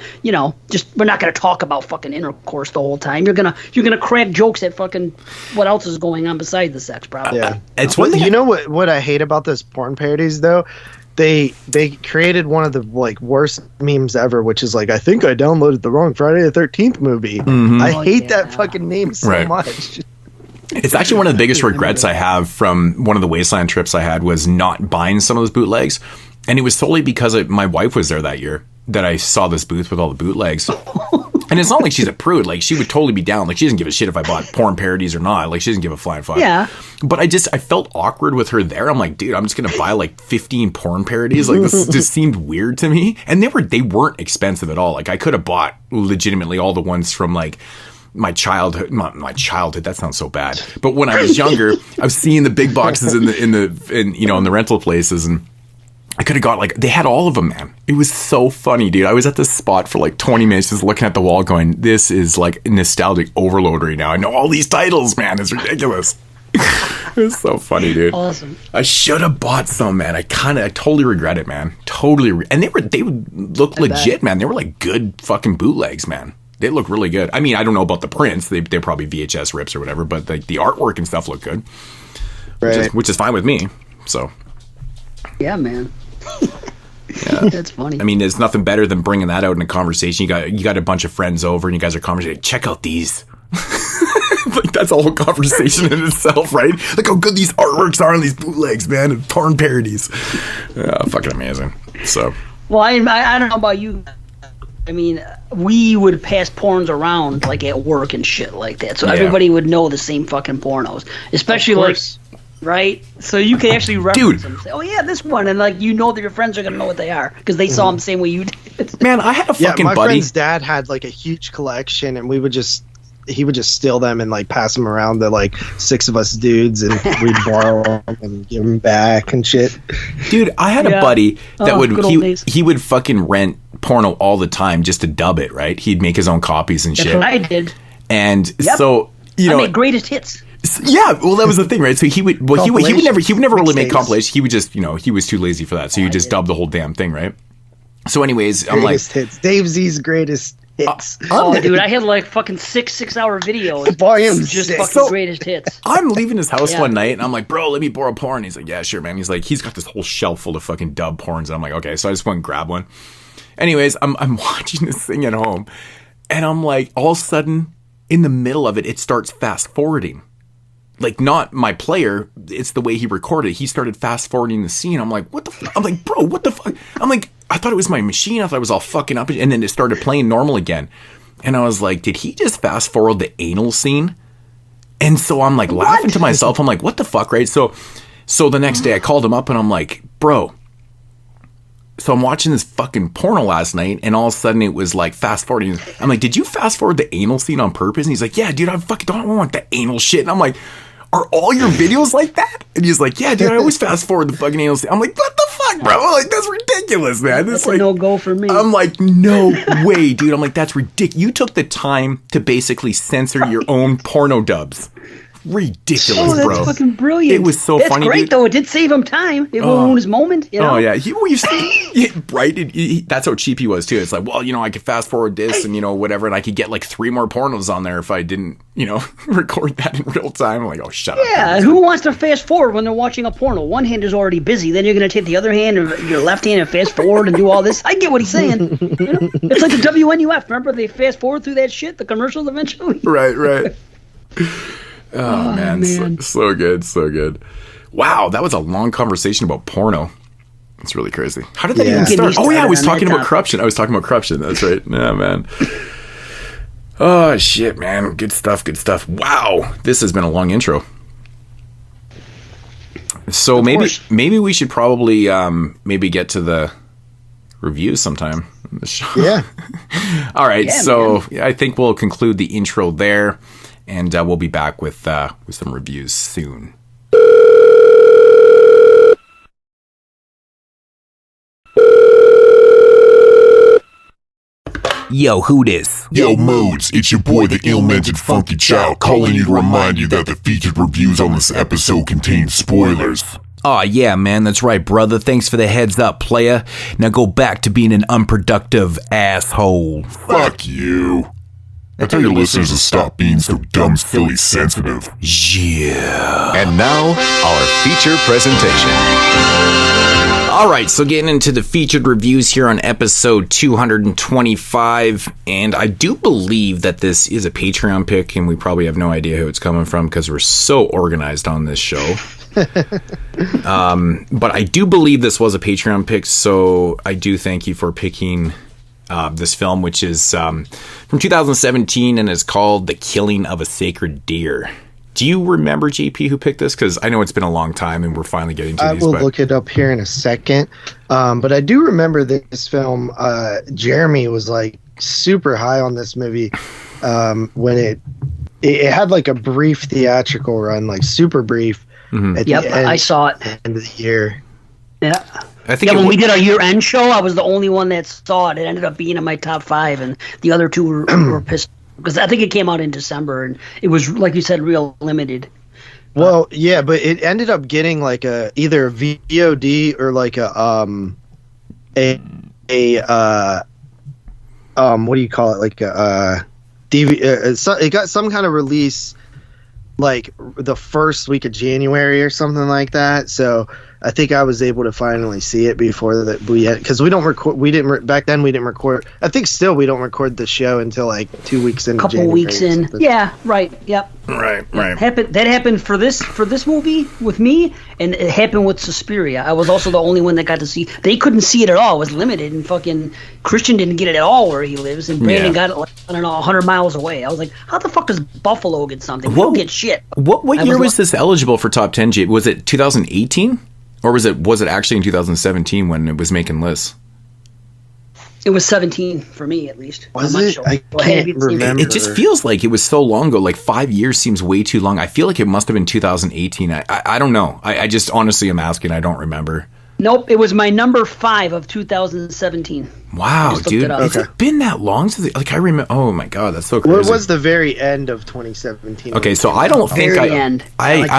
just we're not gonna talk about fucking intercourse the whole time. You're gonna crack jokes at fucking what else is going on besides the sex, probably. Yeah, it's what I hate about this porn parodies though. They created one of the like worst memes ever, which is like, I think I downloaded the wrong Friday the 13th movie. Mm-hmm. I hate that fucking meme so much. It's actually one of the biggest regrets I have from one of the Wasteland trips I had was not buying some of those bootlegs. And it was solely because my wife was there that year that I saw this booth with all the bootlegs. And it's not like she's a prude. Like, she would totally be down. Like, she doesn't give a shit if I bought porn parodies or not. Like, she doesn't give a flying fuck. Yeah. But I felt awkward with her there. I'm like, dude, I'm just going to buy like 15 porn parodies. Like, this just seemed weird to me. And they weren't expensive at all. Like, I could have bought legitimately all the ones from like my childhood, that sounds so bad. But when I was younger, I was seeing the big boxes in the rental places, and I could have got like, they had all of them, man. It was so funny, dude. I was at this spot for like 20 minutes just looking at the wall going, this is like nostalgic overload right now. I know all these titles, man. It's ridiculous. It was so funny, dude. Awesome. I should have bought some, man. I totally regret it, man. Totally. And they would look legit, man. They were like good fucking bootlegs, man. They look really good. I mean, I don't know about the prints. They're probably VHS rips or whatever, but like the artwork and stuff look good. Right. Which is fine with me. So. Yeah, man. Yeah. That's funny. I mean, there's nothing better than bringing that out in a conversation. You got a bunch of friends over and you guys are conversating. Check out these. Like, that's a whole conversation in itself, right? Look how good these artworks are on these bootlegs, man, and porn parodies. Fucking amazing. So. Well, I don't know about you. I mean, we would pass porns around like at work and shit like that, so everybody would know the same fucking pornos, especially like. Right? So you can actually reference them. Say, oh, yeah, this one. And, like, you know that your friends are going to know what they are because they saw them the same way you did. Man, I had a fucking buddy. My friend's dad had, like, a huge collection, and he would just steal them and, like, pass them around to, like, 6 of us dudes, and we'd borrow them and give them back and shit. Dude, I had a buddy that he would fucking rent porno all the time just to dub it, right? He'd make his own copies and shit. That's what I did. And so, I made greatest hits. Yeah, well, that was the thing, right? So he would never really make compilations. He would just, he was too lazy for that. So you just dub the whole damn thing, right? So anyways, greatest hits. Dave Z's greatest hits. Dude, I had like fucking 6-hour videos. Volume just 6. Fucking greatest hits. I'm leaving his house one night and I'm like, bro, let me borrow porn. He's like, yeah, sure, man. He's like, he's got this whole shelf full of fucking dub porns. And I'm like, okay. So I just went and grabbed one. Anyways, I'm watching this thing at home and I'm like, all of a sudden in the middle of it, it starts fast forwarding. Like, not my player, it's the way he recorded. He started fast forwarding the scene. I'm like, what the fuck? I'm like, bro, what the fuck? I'm like, I thought it was my machine. I thought it was all fucking up. And then it started playing normal again. And I was like, did he just fast forward the anal scene? And so I'm like laughing to myself. I'm like, what the fuck, right? So the next day I called him up and I'm like, bro, So I'm watching this fucking porno last night, and all of a sudden it was like fast forwarding. I'm like, did you fast forward the anal scene on purpose? And he's like, yeah, dude, I fucking don't want the anal shit. And I'm like, are all your videos like that? And he's like, yeah, dude, I always fast forward the fucking anal scene. I'm like, what the fuck, bro? Like, that's ridiculous, man. That's like, a no-go for me. I'm like, no way, dude. I'm like, that's ridiculous. You took the time to basically censor your own porno dubs. Ridiculous, that's bro. Fucking brilliant. It was so that's funny. Great, dude. though. It did save him time. It won't ruin his moment. You know? Oh, yeah. Right? That's how cheap he was, too. It's like, well, I could fast forward this and, whatever, and I could get like 3 more pornos on there if I didn't, record that in real time. I'm like, oh, shut up. Yeah, who wants to fast forward when they're watching a porno? One hand is already busy. Then you're going to take the other hand, or your left hand, and fast forward and do all this. I get what he's saying. It's like the WNUF. Remember, they fast forward through that shit, the commercials eventually? Right. Oh, man. So good. Wow, that was a long conversation about porno. It's really crazy. How did that even start? Oh, yeah, I was talking about corruption. That's right. Yeah, man. Oh, shit, man. Good stuff. Wow, this has been a long intro. So maybe we should probably maybe get to the reviews sometime in the show. Yeah. All right, yeah, so man. I think we'll conclude the intro there. And we'll be back with some reviews soon. Yo, who this? Yo, Moods, it's your boy, the ill-mannered funky child, calling you to remind you that the featured reviews on this episode contain spoilers. Aw, yeah, man, that's right, brother. Thanks for the heads up, player. Now go back to being an unproductive asshole. Fuck you. I tell your listeners to stop being so dumb, silly, sensitive. Yeah. And now, our feature presentation. All right, so getting into the featured reviews here on episode 225, and I do believe that this is a Patreon pick, and we probably have no idea who it's coming from because we're so organized on this show. But I do believe this was a Patreon pick, so I do thank you for picking this film, which is from 2017 and is called The Killing of a Sacred Deer. Do you remember, JP, who picked this? Because I know it's been a long time and we're finally getting to these. I will look it up here in a second. But I do remember this film. Jeremy was like super high on this movie when it had like a brief theatrical run, like super brief. Mm-hmm. I saw it. End of the year. Yeah. When we did our year-end show, I was the only one that saw it. It ended up being in my top 5, and the other 2 were pissed because I think it came out in December, and it was, like you said, real limited. Well, yeah, but it ended up getting like either a VOD or like what do you call it? Like a DVD. It got some kind of release like the first week of January or something like that. So I think I was able to finally see it before that we had, because we don't record. We didn't back then. We didn't record. I think still we don't record the show until like 2 weeks in. Couple weeks in. Yeah. Right. Yep. Right. That happened for this movie with me, and it happened with Suspiria. I was also the only one that got to see. They couldn't see it at all. It was limited, and fucking Christian didn't get it at all where he lives, and Brandon got it like, I don't know, 100 miles away. I was like, how the fuck does Buffalo get something? We don't get shit. What year was this eligible for top 10? Was it 2018? Or was it actually in 2017 when it was making lists? It was 17 for me, at least. Was it? Sure. I can't remember. It just feels like it was so long ago. Like 5 years seems way too long. I feel like it must have been 2018. I don't know. I just honestly am asking. I don't remember. Nope, it was my number 5 of 2017. Wow, dude. Has it been that long since? Like I remember. Oh my god, that's so crazy. Well, it was the very end of 2017. Okay, so I don't think I'm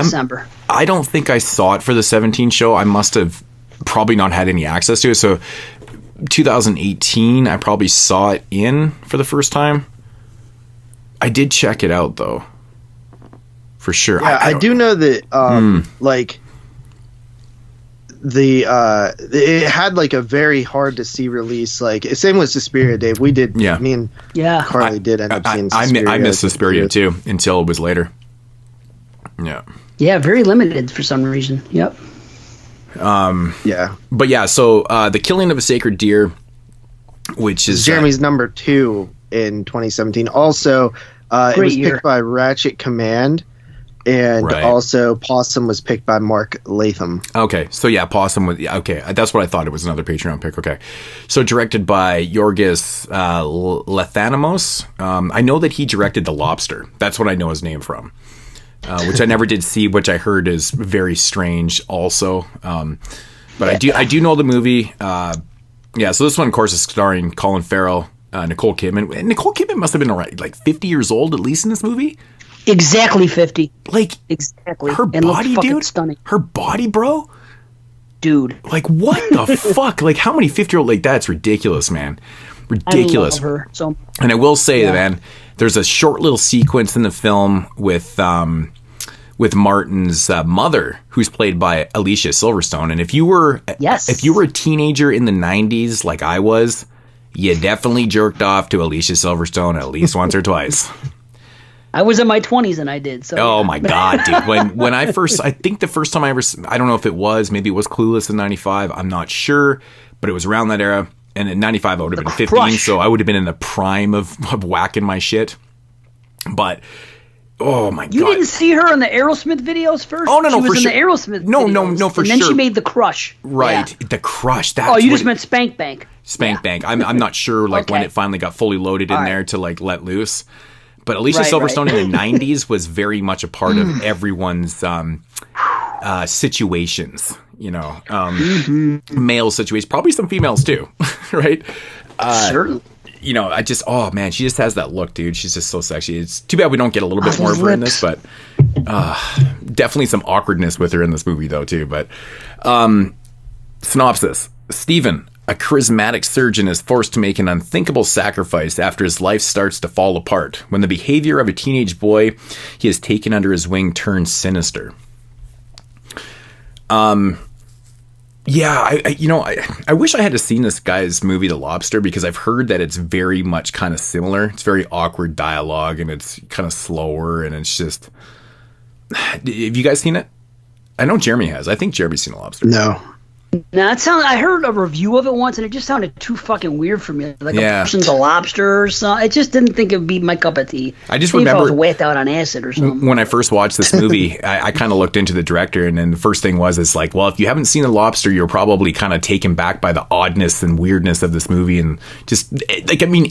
December. I don't think I saw it for the 17 show. I must have probably not had any access to it. So 2018, I probably saw it in for the first time. I did check it out though, for sure. Yeah, I do know that like it had like a very hard to see release. Like same with Suspiria, Dave. We did. Yeah, me and Carly did end up seeing Suspiria. I missed Suspiria too until it was later. Yeah. Yeah, very limited for some reason. Yep. Yeah. But yeah, so The Killing of a Sacred Deer, which is Jeremy's number 2 in 2017. Also, it was picked by Ratchet Command. And also Possum was picked by Mark Latham. Okay, so yeah, Possum was okay. That's what I thought. It was another Patreon pick. Okay, so directed by Yorgos Lanthimos. I know that he directed The Lobster. That's what I know his name from, which I never did see, which I heard is very strange. Also, but I do know the movie. Yeah, so this one, of course, is starring Colin Farrell, Nicole Kidman. And Nicole Kidman must have been like 50 years old at least in this movie. Exactly 50. Like, exactly. Her and body, dude. Stunning. Her body, bro. Dude. Like, what the fuck? Like, how many 50-year-old? Like, that's ridiculous, man. Ridiculous. I love her. So, and I will say, man, there's a short little sequence in the film with Martin's mother, who's played by Alicia Silverstone. And if you were a teenager in the 90s, like I was, you definitely jerked off to Alicia Silverstone at least once or twice. I was in my 20s and I did. So oh my God, dude. When I think the first time I don't know if it was, maybe it was Clueless in 95. I'm not sure, but it was around that era. And in 95, I would have been 15. So I would have been in the prime of whacking my shit. But oh my God. You didn't see her in the Aerosmith videos first? Oh, no, she was for in the Aerosmith videos. No, for sure. And then she made The Crush. Right. Yeah. The Crush. That's you just meant Spank Bank. Spank Bank. I'm not sure when it finally got fully loaded in there to like let loose. But Alicia Silverstone in the 90s was very much a part of everyone's situations, you know, male situations, probably some females too, right? Certainly. You know, she just has that look, dude. She's just so sexy. It's too bad we don't get a little bit more of her in this, but definitely some awkwardness with her in this movie though too. But synopsis: Stephen, a charismatic surgeon, is forced to make an unthinkable sacrifice after his life starts to fall apart when the behavior of a teenage boy he has taken under his wing turns sinister. Yeah, I wish I had seen this guy's movie, The Lobster, because I've heard that it's very much kind of similar. It's very awkward dialogue and it's kind of slower and it's just... Have you guys seen it? I know Jeremy has. I think Jeremy's seen The Lobster. No. No, I heard a review of it once, and it just sounded too fucking weird for me. Like a person's a lobster or something. I just didn't think it would be my cup of tea. I just remember I was whacked out on acid or something. When I first watched this movie, I kind of looked into the director, and then the first thing was, like, well, if you haven't seen The Lobster, you're probably kind of taken back by the oddness and weirdness of this movie, and just like, I mean,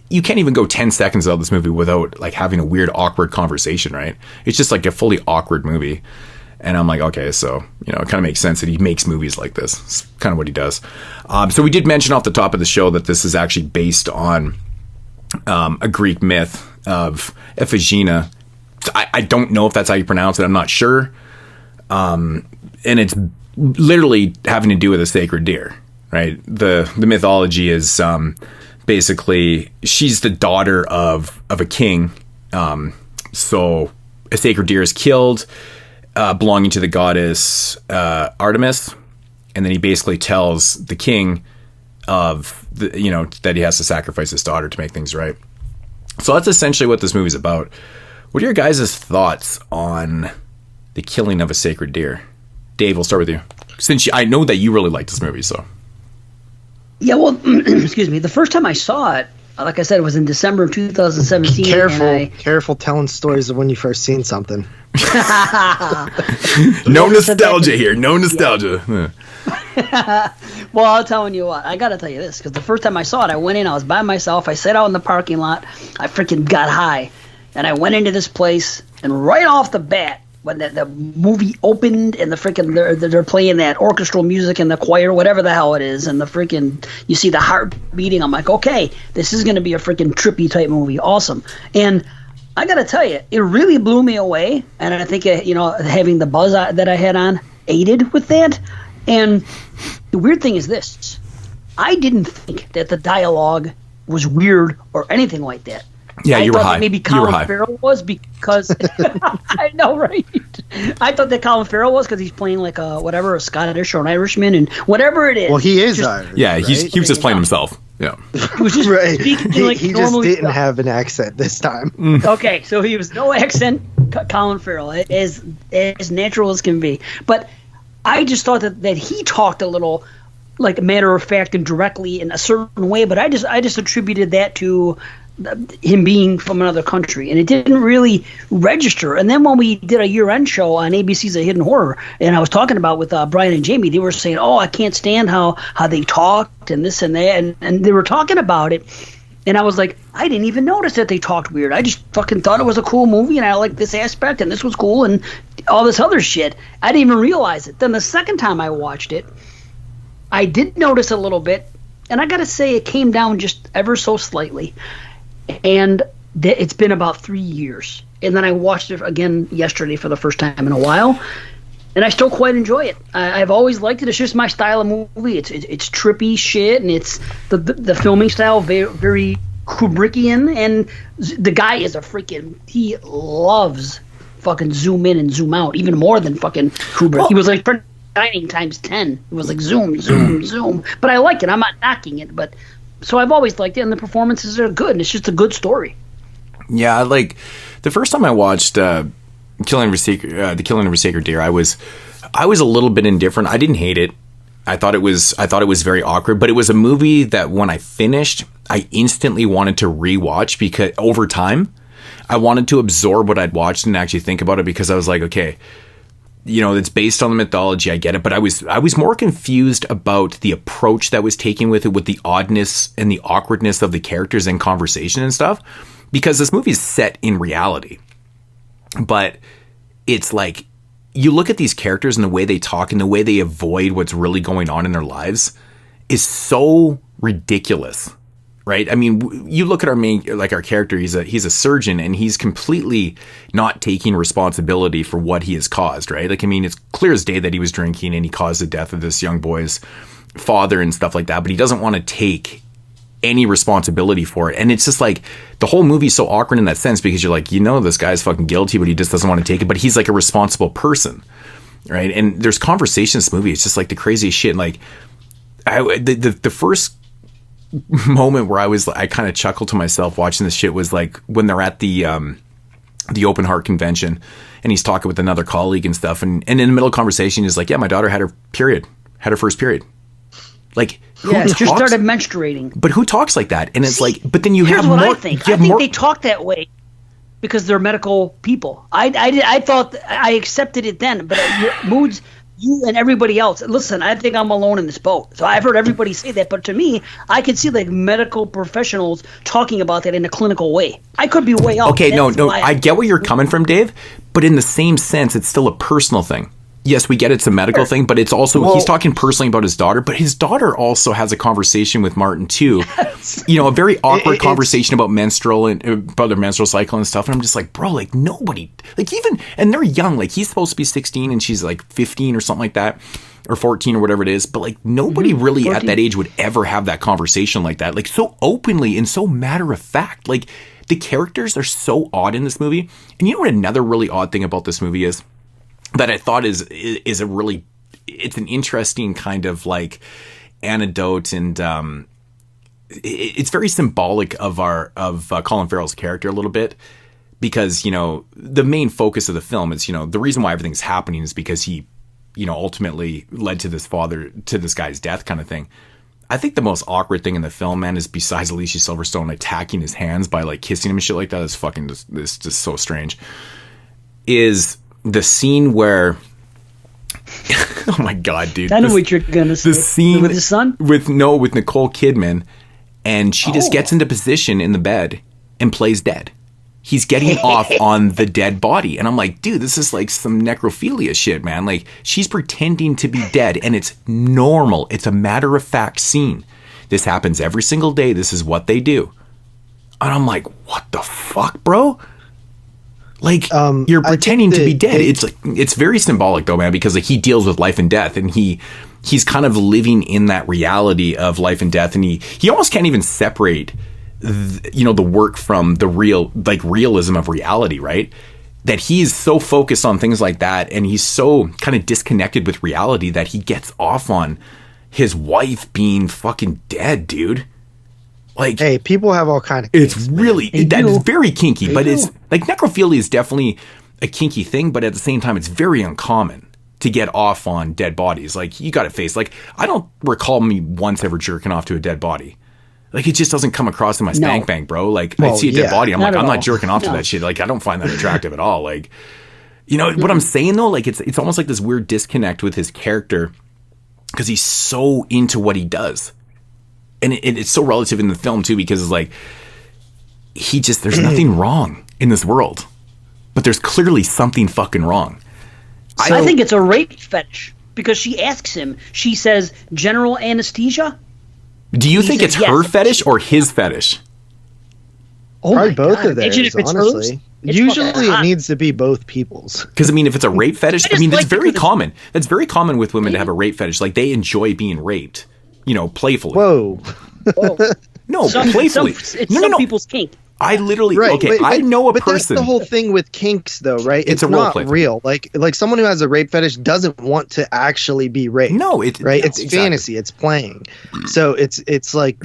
you can't even go 10 seconds of this movie without like having a weird, awkward conversation, right? It's just like a fully awkward movie. And I'm like, okay, so, you know, it kind of makes sense that he makes movies like this. It's kind of what he does. So we did mention off the top of the show that this is actually based on a Greek myth of Iphigenia. I don't know if that's how you pronounce it. I'm not sure. And it's literally having to do with a sacred deer, right? The mythology is basically she's the daughter of a king. So a sacred deer is killed, belonging to the goddess Artemis, and then he basically tells the king that he has to sacrifice his daughter to make things right. So that's essentially what this movie's about. What are your guys' thoughts on the killing of a sacred deer? Dave, we'll start with you. Since I know that you really like this movie, so. Yeah, well, excuse me. The first time I saw it, like I said, it was in December of 2017. Careful telling stories of when you first seen something. No nostalgia here. No nostalgia. Well, I'll tell you what. I got to tell you this, because the first time I saw it, I went in. I was by myself. I sat out in the parking lot. I freaking got high, and I went into this place. And right off the bat, when the movie opened and the freaking they're playing that orchestral music and the choir, whatever the hell it is, and the freaking you see the heart beating, I'm like, okay, this is gonna be a freaking trippy type movie, awesome. And I gotta tell you, it really blew me away, and I think having the buzz that I had on aided with that. And the weird thing is this: I didn't think that the dialogue was weird or anything like that. Yeah, you were high. Maybe Colin Farrell was because I know, right? I thought that Colin Farrell was because he's playing like a Scottish or an Irishman, and whatever it is. Well, he is Irish. Yeah, right? He was just playing himself. Yeah, he was just right. speaking like he just didn't have an accent this time. Okay, so he was no accent. Colin Farrell, as natural as can be. But I just thought that he talked a little like matter of fact and directly in a certain way. But I just attributed that to him being from another country, and it didn't really register. And then when we did a year-end show on ABC's A Hidden Horror, and I was talking about with Brian and Jamie, they were saying, "Oh, I can't stand how they talked and this and that," and they were talking about it. And I was like, I didn't even notice that they talked weird. I just fucking thought it was a cool movie, and I liked this aspect, and this was cool, and all this other shit. I didn't even realize it. Then the second time I watched it, I did notice a little bit, and I got to say it came down just ever so slightly. And it's been about 3 years. And then I watched it again yesterday for the first time in a while, and I still quite enjoy it. I've always liked it. It's just my style of movie. It's trippy shit, and it's the filming style very, very Kubrickian. And the guy is he loves fucking zoom in and zoom out, even more than fucking Kubrick. He was like dining times 10. It was like zoom, zoom, zoom. But I like it. I'm not knocking it, but so I've always liked it, and the performances are good, and it's just a good story. Yeah, like the first time I watched The Killing of a Sacred Deer, I was a little bit indifferent. I didn't hate it. I thought it was very awkward, but it was a movie that when I finished, I instantly wanted to rewatch because over time, I wanted to absorb what I'd watched and actually think about it, because I was like, okay, it's based on the mythology, I get it, but I was more confused about the approach that was taken with it, with the oddness and the awkwardness of the characters and conversation and stuff, because this movie is set in reality. But it's like, you look at these characters and the way they talk and the way they avoid what's really going on in their lives is so ridiculous, right? I mean, you look at our character, he's a surgeon, and he's completely not taking responsibility for what he has caused, right? Like, I mean, it's clear as day that he was drinking and he caused the death of this young boy's father and stuff like that, but he doesn't want to take any responsibility for it. And it's just like, the whole movie's so awkward in that sense, because you're like, this guy's fucking guilty, but he just doesn't want to take it. But he's like a responsible person, right? And there's conversation in this movie. It's just like the craziest shit. Like, the first moment where I kind of chuckled to myself watching this shit was like when they're at the open heart convention, and he's talking with another colleague and stuff. And in the middle of conversation, he's like, yeah, my daughter had her first period. Like, just started menstruating. But who talks like that? And it's like, but then you have more. I think they talk that way because they're medical people. I thought I accepted it then, but Moods, you and everybody else. Listen, I think I'm alone in this boat. So I've heard everybody say that, but to me, I could see like medical professionals talking about that in a clinical way. I could be way off. Okay, no, I get where you're coming from, Dave, but in the same sense, it's still a personal thing. Yes, we get it's a medical thing, but it's also, he's talking personally about his daughter, but his daughter also has a conversation with Martin too. Yes. A very awkward conversation about about their menstrual cycle and stuff. And I'm just like, bro, like nobody, like even, and they're young, like he's supposed to be 16 and she's like 15 or something like that, or 14 or whatever it is. But like nobody really 14. At that age would ever have that conversation like that, like so openly and so matter of fact. Like the characters are so odd in this movie. And you know what another really odd thing about this movie is? That I thought is it's an interesting kind of like anecdote, and it's very symbolic of Colin Farrell's character a little bit, because the main focus of the film is the reason why everything's happening is because he ultimately led to this guy's death kind of thing. I think the most awkward thing in the film, man, is besides Alicia Silverstone attacking his hands by like kissing him and shit like that, is fucking it's just so strange, is the scene where oh my god, dude! I know what you're gonna say. The scene with his son, with Nicole Kidman, and she just gets into position in the bed and plays dead. He's getting off on the dead body, and I'm like, dude, this is like some necrophilia shit, man. Like she's pretending to be dead, and it's normal. It's a matter of fact scene. This happens every single day. This is what they do, and I'm like, what the fuck, bro? Like you're pretending to be dead. It's very symbolic though, man, because like he deals with life and death, and he's kind of living in that reality of life and death, and he almost can't even separate the work from the realism of reality, right? That he's so focused on things like that, and he's so kind of disconnected with reality that he gets off on his wife being fucking dead, dude. Like, hey, people have all kind of kinks, it's really that's very kinky, but it's like necrophilia is definitely a kinky thing, but at the same time it's very uncommon to get off on dead bodies. Like you got to face, like I don't recall me once ever jerking off to a dead body. Like, it just doesn't come across in my spank bank, bro. Like, I see a dead body, I'm not jerking off to that shit. Like, I don't find that attractive at all. Like, you know what I'm saying though? Like, it's almost like this weird disconnect with his character because he's so into what he does, and it's so relative in the film too because it's like there's nothing wrong in this world, but there's clearly something fucking wrong. I think it's a rape fetish because she asks him. She says, "General anesthesia." Do you think it's her fetish or his fetish? Probably both of theirs, honestly. Usually it needs to be both people's. Because, I mean, if it's a rape fetish, I mean, that's very common. That's very common with women to have a rape fetish. Like, they enjoy being raped, you know, playfully. Whoa. No, playfully. It's some people's kink. I literally, I know a person. But that's the whole thing with kinks, though, right? It's a not role play. Real. Like someone who has a rape fetish doesn't want to actually be raped. No, right? No, it's fantasy. It's playing. So it's like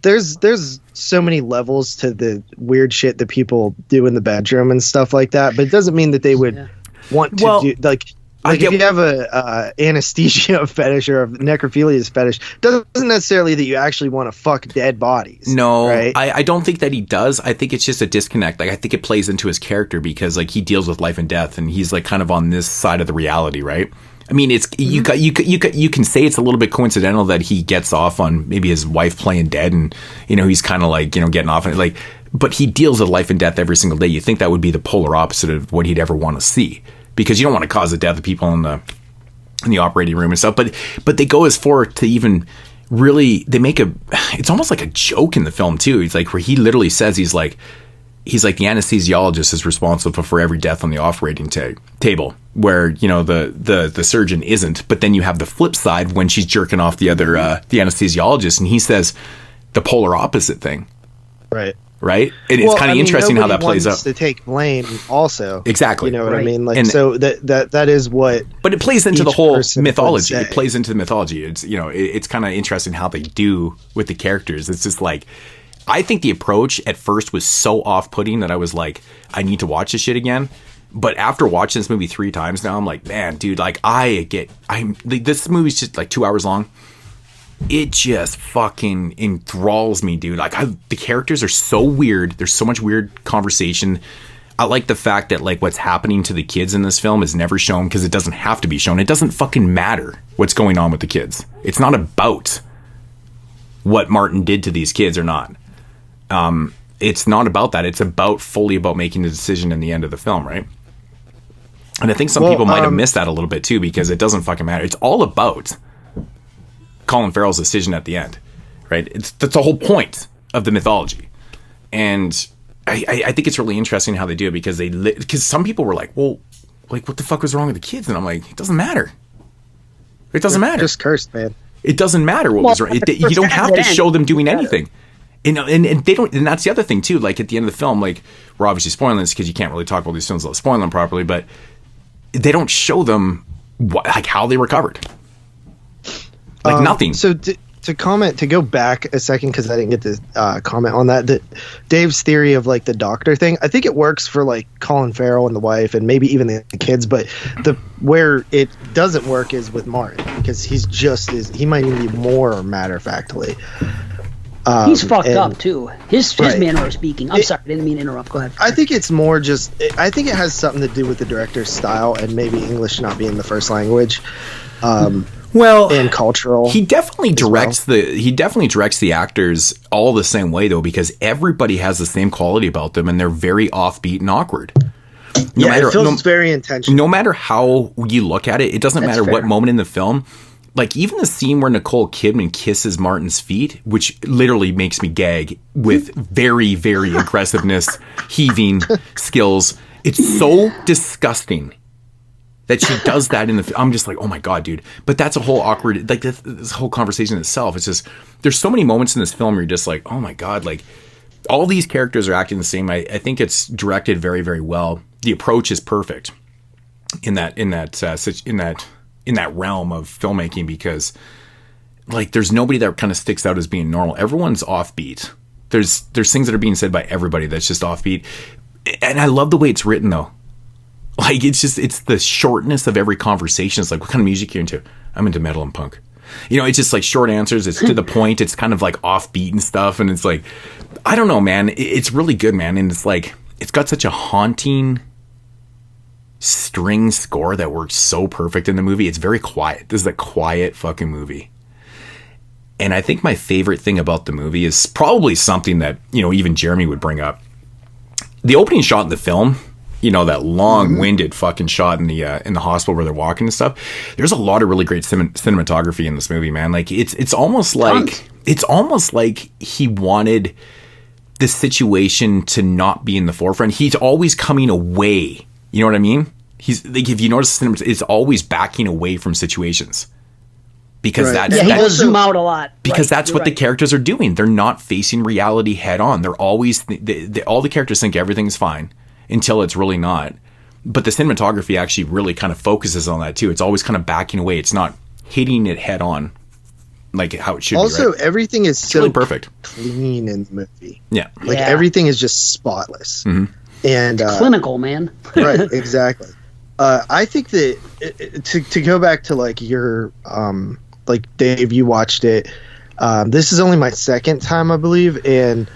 there's so many levels to the weird shit that people do in the bedroom and stuff like that. But it doesn't mean that they would want to do like. Like if you have a anesthesia fetish or a necrophilia fetish, doesn't necessarily that you actually want to fuck dead bodies. No, right? I don't think that he does. I think it's just a disconnect. Like, I think it plays into his character because like he deals with life and death, and he's like kind of on this side of the reality, right? I mean, it's you can say it's a little bit coincidental that he gets off on maybe his wife playing dead, and you know he's kind of like getting off on it, like. But he deals with life and death every single day. You think that would be the polar opposite of what he'd ever want to see. Because you don't want to cause the death of people in the operating room and stuff, but they go as far to even really it's almost like a joke in the film too. It's like where he literally says he's like the anesthesiologist is responsible for every death on the operating table, where you know the surgeon isn't. But then you have the flip side when she's jerking off the other the anesthesiologist, and he says the polar opposite thing. Right? And it's kind of interesting how that plays out. To take blame also. Exactly. You know what I mean? Like, and so that is what. But it plays into the whole mythology. It plays into the mythology. It's, you know, it's kind of interesting how they do with the characters. It's just like, I think the approach at first was so off-putting that I was like, I need to watch this shit again. But after watching this movie 3 times now, I'm like, man, dude, like this movie's just like 2 hours long. It just fucking enthralls me, dude. Like, the characters are so weird. There's so much weird conversation. I like the fact that, like, what's happening to the kids in this film is never shown because it doesn't have to be shown. It doesn't fucking matter what's going on with the kids. It's not about what Martin did to these kids or not. It's not about that. It's fully about making the decision in the end of the film, right? And I think some people might have missed that a little bit, too, because it doesn't fucking matter. It's all about Colin Farrell's decision at the end, right? That's the whole point of the mythology, and I think it's really interesting how they do it because some people were like, well, like what the fuck was wrong with the kids? And I'm like, it doesn't matter. It doesn't matter. Just cursed, man. It doesn't matter what was wrong. You don't have to show them doing anything. And they don't. And that's the other thing too. Like at the end of the film, like we're obviously spoiling this because you can't really talk about these films without spoiling them properly. But they don't show them like how they recovered. Like nothing. So to go back a second, because I didn't get to comment on that Dave's theory of like the doctor thing, I think it works for like Colin Farrell and the wife and maybe even the kids, but where it doesn't work is with Martin, because he might even be more matter-of-factly. He's fucked up too. His manner of speaking. I'm sorry, I didn't mean to interrupt. Go ahead. I think it's more just. I think it has something to do with the director's style and maybe English not being the first language. And cultural. He definitely directs the actors all the same way though, because everybody has the same quality about them and they're very offbeat and awkward. It feels very intentional. No matter how you look at it, it doesn't matter what moment in the film. Like even the scene where Nicole Kidman kisses Martin's feet, which literally makes me gag with very, very aggressiveness, heaving skills. It's so disgusting that she does that in the. I'm just like, oh my god, dude. But that's a whole awkward, like this whole conversation itself. It's just there's so many moments in this film where you're just like, oh my god, like all these characters are acting the same. I think it's directed very, very well. The approach is perfect in that realm of filmmaking, because like there's nobody that kind of sticks out as being normal. Everyone's offbeat. There's things that are being said by everybody that's just offbeat, and I love the way it's written though. Like it's the shortness of every conversation. It's like, what kind of music you're into? I'm into metal and punk. You know, it's just like short answers. It's to the point. It's kind of like offbeat and stuff. And it's like, I don't know, man. It's really good, man. And it's like, it's got such a haunting string score that works so perfect in the movie. It's very quiet. This is a quiet fucking movie. And I think my favorite thing about the movie is probably something that, you know, even Jeremy would bring up. The opening shot in the film, you know, that long-winded fucking shot in the hospital where they're walking and stuff. There's a lot of really great cinematography in this movie, man. Like it's almost like he wanted this situation to not be in the forefront. He's always coming away. You know what I mean? He's like, if you notice, it's always backing away from situations. Because he does zoom out a lot. Because that's what the characters are doing. They're not facing reality head on. They're always all the characters think everything's fine until it's really not. But the cinematography actually really kind of focuses on that too. It's always kind of backing away. It's not hitting it head on like how it should be. Also, right? everything is so really perfect, clean in the movie. Yeah, like everything is just spotless and clinical, man. Right, exactly. I think that to go back to like your like Dave, you watched it. This is only my second time, I believe, and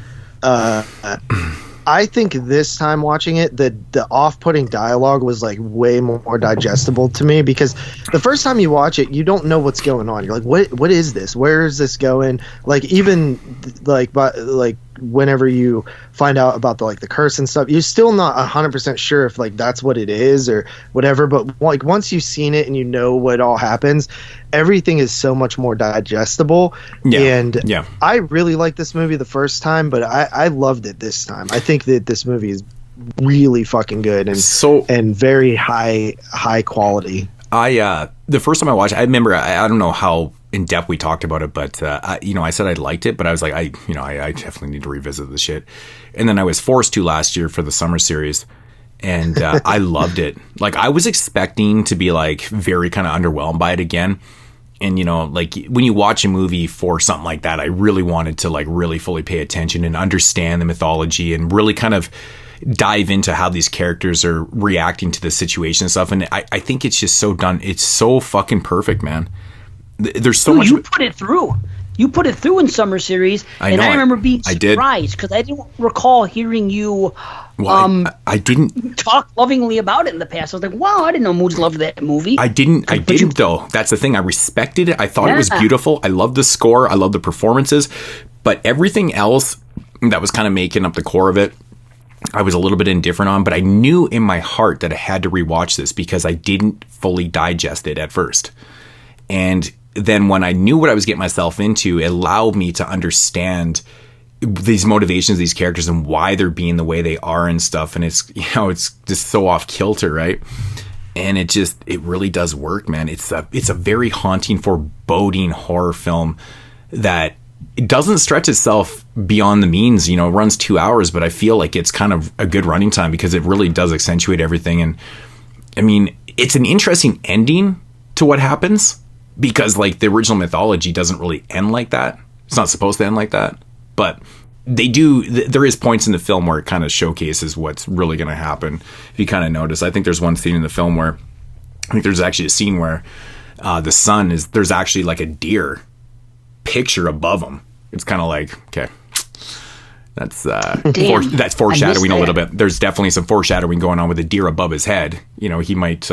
I think this time watching it, the off-putting dialogue was like way more digestible to me, because the first time you watch it, you don't know what's going on. You're like, what is this? Where is this going? Like even like whenever you find out about the curse and stuff, you're still not 100% sure if like that's what it is or whatever. But like once you've seen it and you know what all happens, everything is so much more digestible. And I really liked this movie the first time, but I loved it this time. I think that this movie is really fucking good and very high quality. The first time I watched it, I remember, I don't know how in depth we talked about it, but I said I liked it, but I was like, I definitely need to revisit this shit. And then I was forced to last year for the summer series, and I loved it. Like I was expecting to be like very kind of underwhelmed by it again. And like when you watch a movie for something like that, I really wanted to like really fully pay attention and understand the mythology and really kind of dive into how these characters are reacting to the situation and stuff. And I think it's just so done. It's so fucking perfect, man. There's so much. You put it through. You put it through in summer series, I remember being surprised because I didn't recall hearing you. I didn't talk lovingly about it in the past. I was like, wow, I didn't know Moods loved that movie. I didn't though. That's the thing. I respected it. I thought it was beautiful. I loved the score. I loved the performances, but everything else that was kind of making up the core of it, I was a little bit indifferent on. But I knew in my heart that I had to rewatch this because I didn't fully digest it at first, and then when I knew what I was getting myself into, it allowed me to understand these motivations of these characters and why they're being the way they are and stuff. And it's, it's just so off kilter, right? And it really does work, man. It's a very haunting, foreboding horror film that it doesn't stretch itself beyond the means, it runs 2 hours, but I feel like it's kind of a good running time because it really does accentuate everything. And I mean, it's an interesting ending to what happens, because like the original mythology doesn't really end like that. It's not supposed to end like that, but they do. There is points in the film where it kind of showcases what's really going to happen. If you kind of notice, I think there's one scene in the film where I think there's actually a scene where the son there's actually like a deer picture above him. It's kind of like, okay, that's that's foreshadowing a little bit. There's definitely some foreshadowing going on with a deer above his head. He might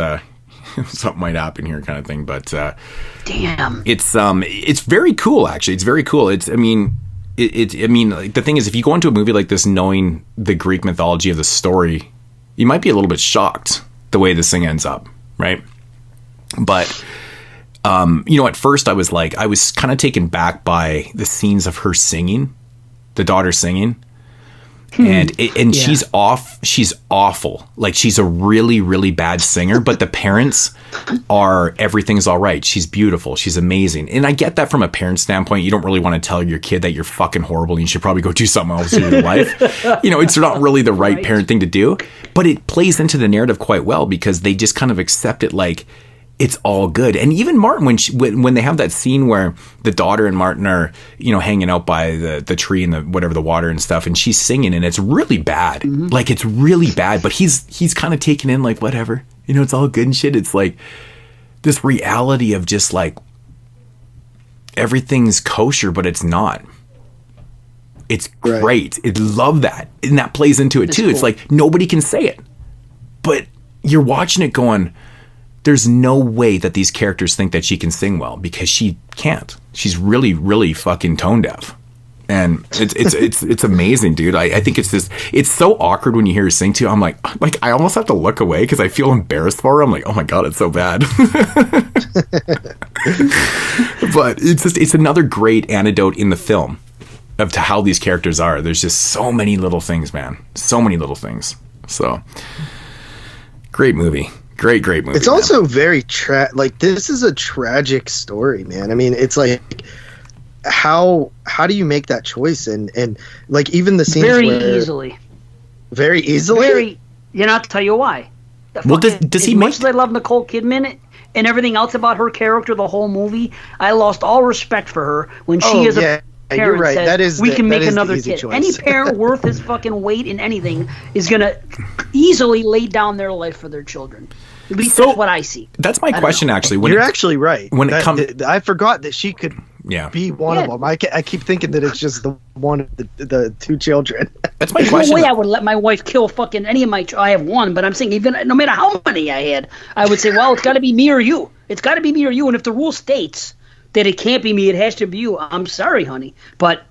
something might happen here, kind of thing. But damn, it's very cool. Actually, it's very cool. Like, the thing is, if you go into a movie like this knowing the Greek mythology of the story, you might be a little bit shocked the way this thing ends up, right? But at first I was kind of taken back by the scenes of her singing, the daughter singing. And she's awful. Like she's a really, really bad singer, but the parents everything's all right. She's beautiful. She's amazing. And I get that from a parent standpoint. You don't really want to tell your kid that you're fucking horrible and you should probably go do something else in your life. It's not really the right parent thing to do, but it plays into the narrative quite well because they just kind of accept it like it's all good. And even Martin, when they have that scene where the daughter and Martin are, hanging out by the tree and the water and stuff, and she's singing, and it's really bad. Mm-hmm. Like it's really bad, but he's kind of taken in like whatever, it's all good and shit. It's like this reality of just like everything's kosher, but it's not. It's great. I love that. And that plays into it too. Cool. It's like nobody can say it. But you're watching it going, there's no way that these characters think that she can sing well, because she can't. She's really, really fucking tone deaf. And it's amazing, dude. I think it's so awkward when you hear her sing too. I'm like I almost have to look away because I feel embarrassed for her. I'm like, oh my God, it's so bad. But it's another great anecdote in the film of to how these characters are. There's just so many little things, man. So many little things. So great movie. Great movie. It's also very this is a tragic story, man. I mean, it's like how do you make that choice? And like even the scenes very easily. I'll tell you why. Well, does he as much as I love Nicole Kidman and everything else about her character, the whole movie, I lost all respect for her when she is a parent right. says, we can make another kid. Choice. Any parent worth his fucking weight in anything is going to easily lay down their life for their children. At least that's what I see. That's my question, actually. You're actually right. When it comes, I forgot that she could be one of them. I keep thinking that it's just the one of the two children. That's my question. No way I would let my wife kill fucking any of my. I have one, but I'm saying even no matter how many I had, I would say, well, it's got to be me or you. It's got to be me or you. And if the rule states that it can't be me, it has to be you. I'm sorry, honey, but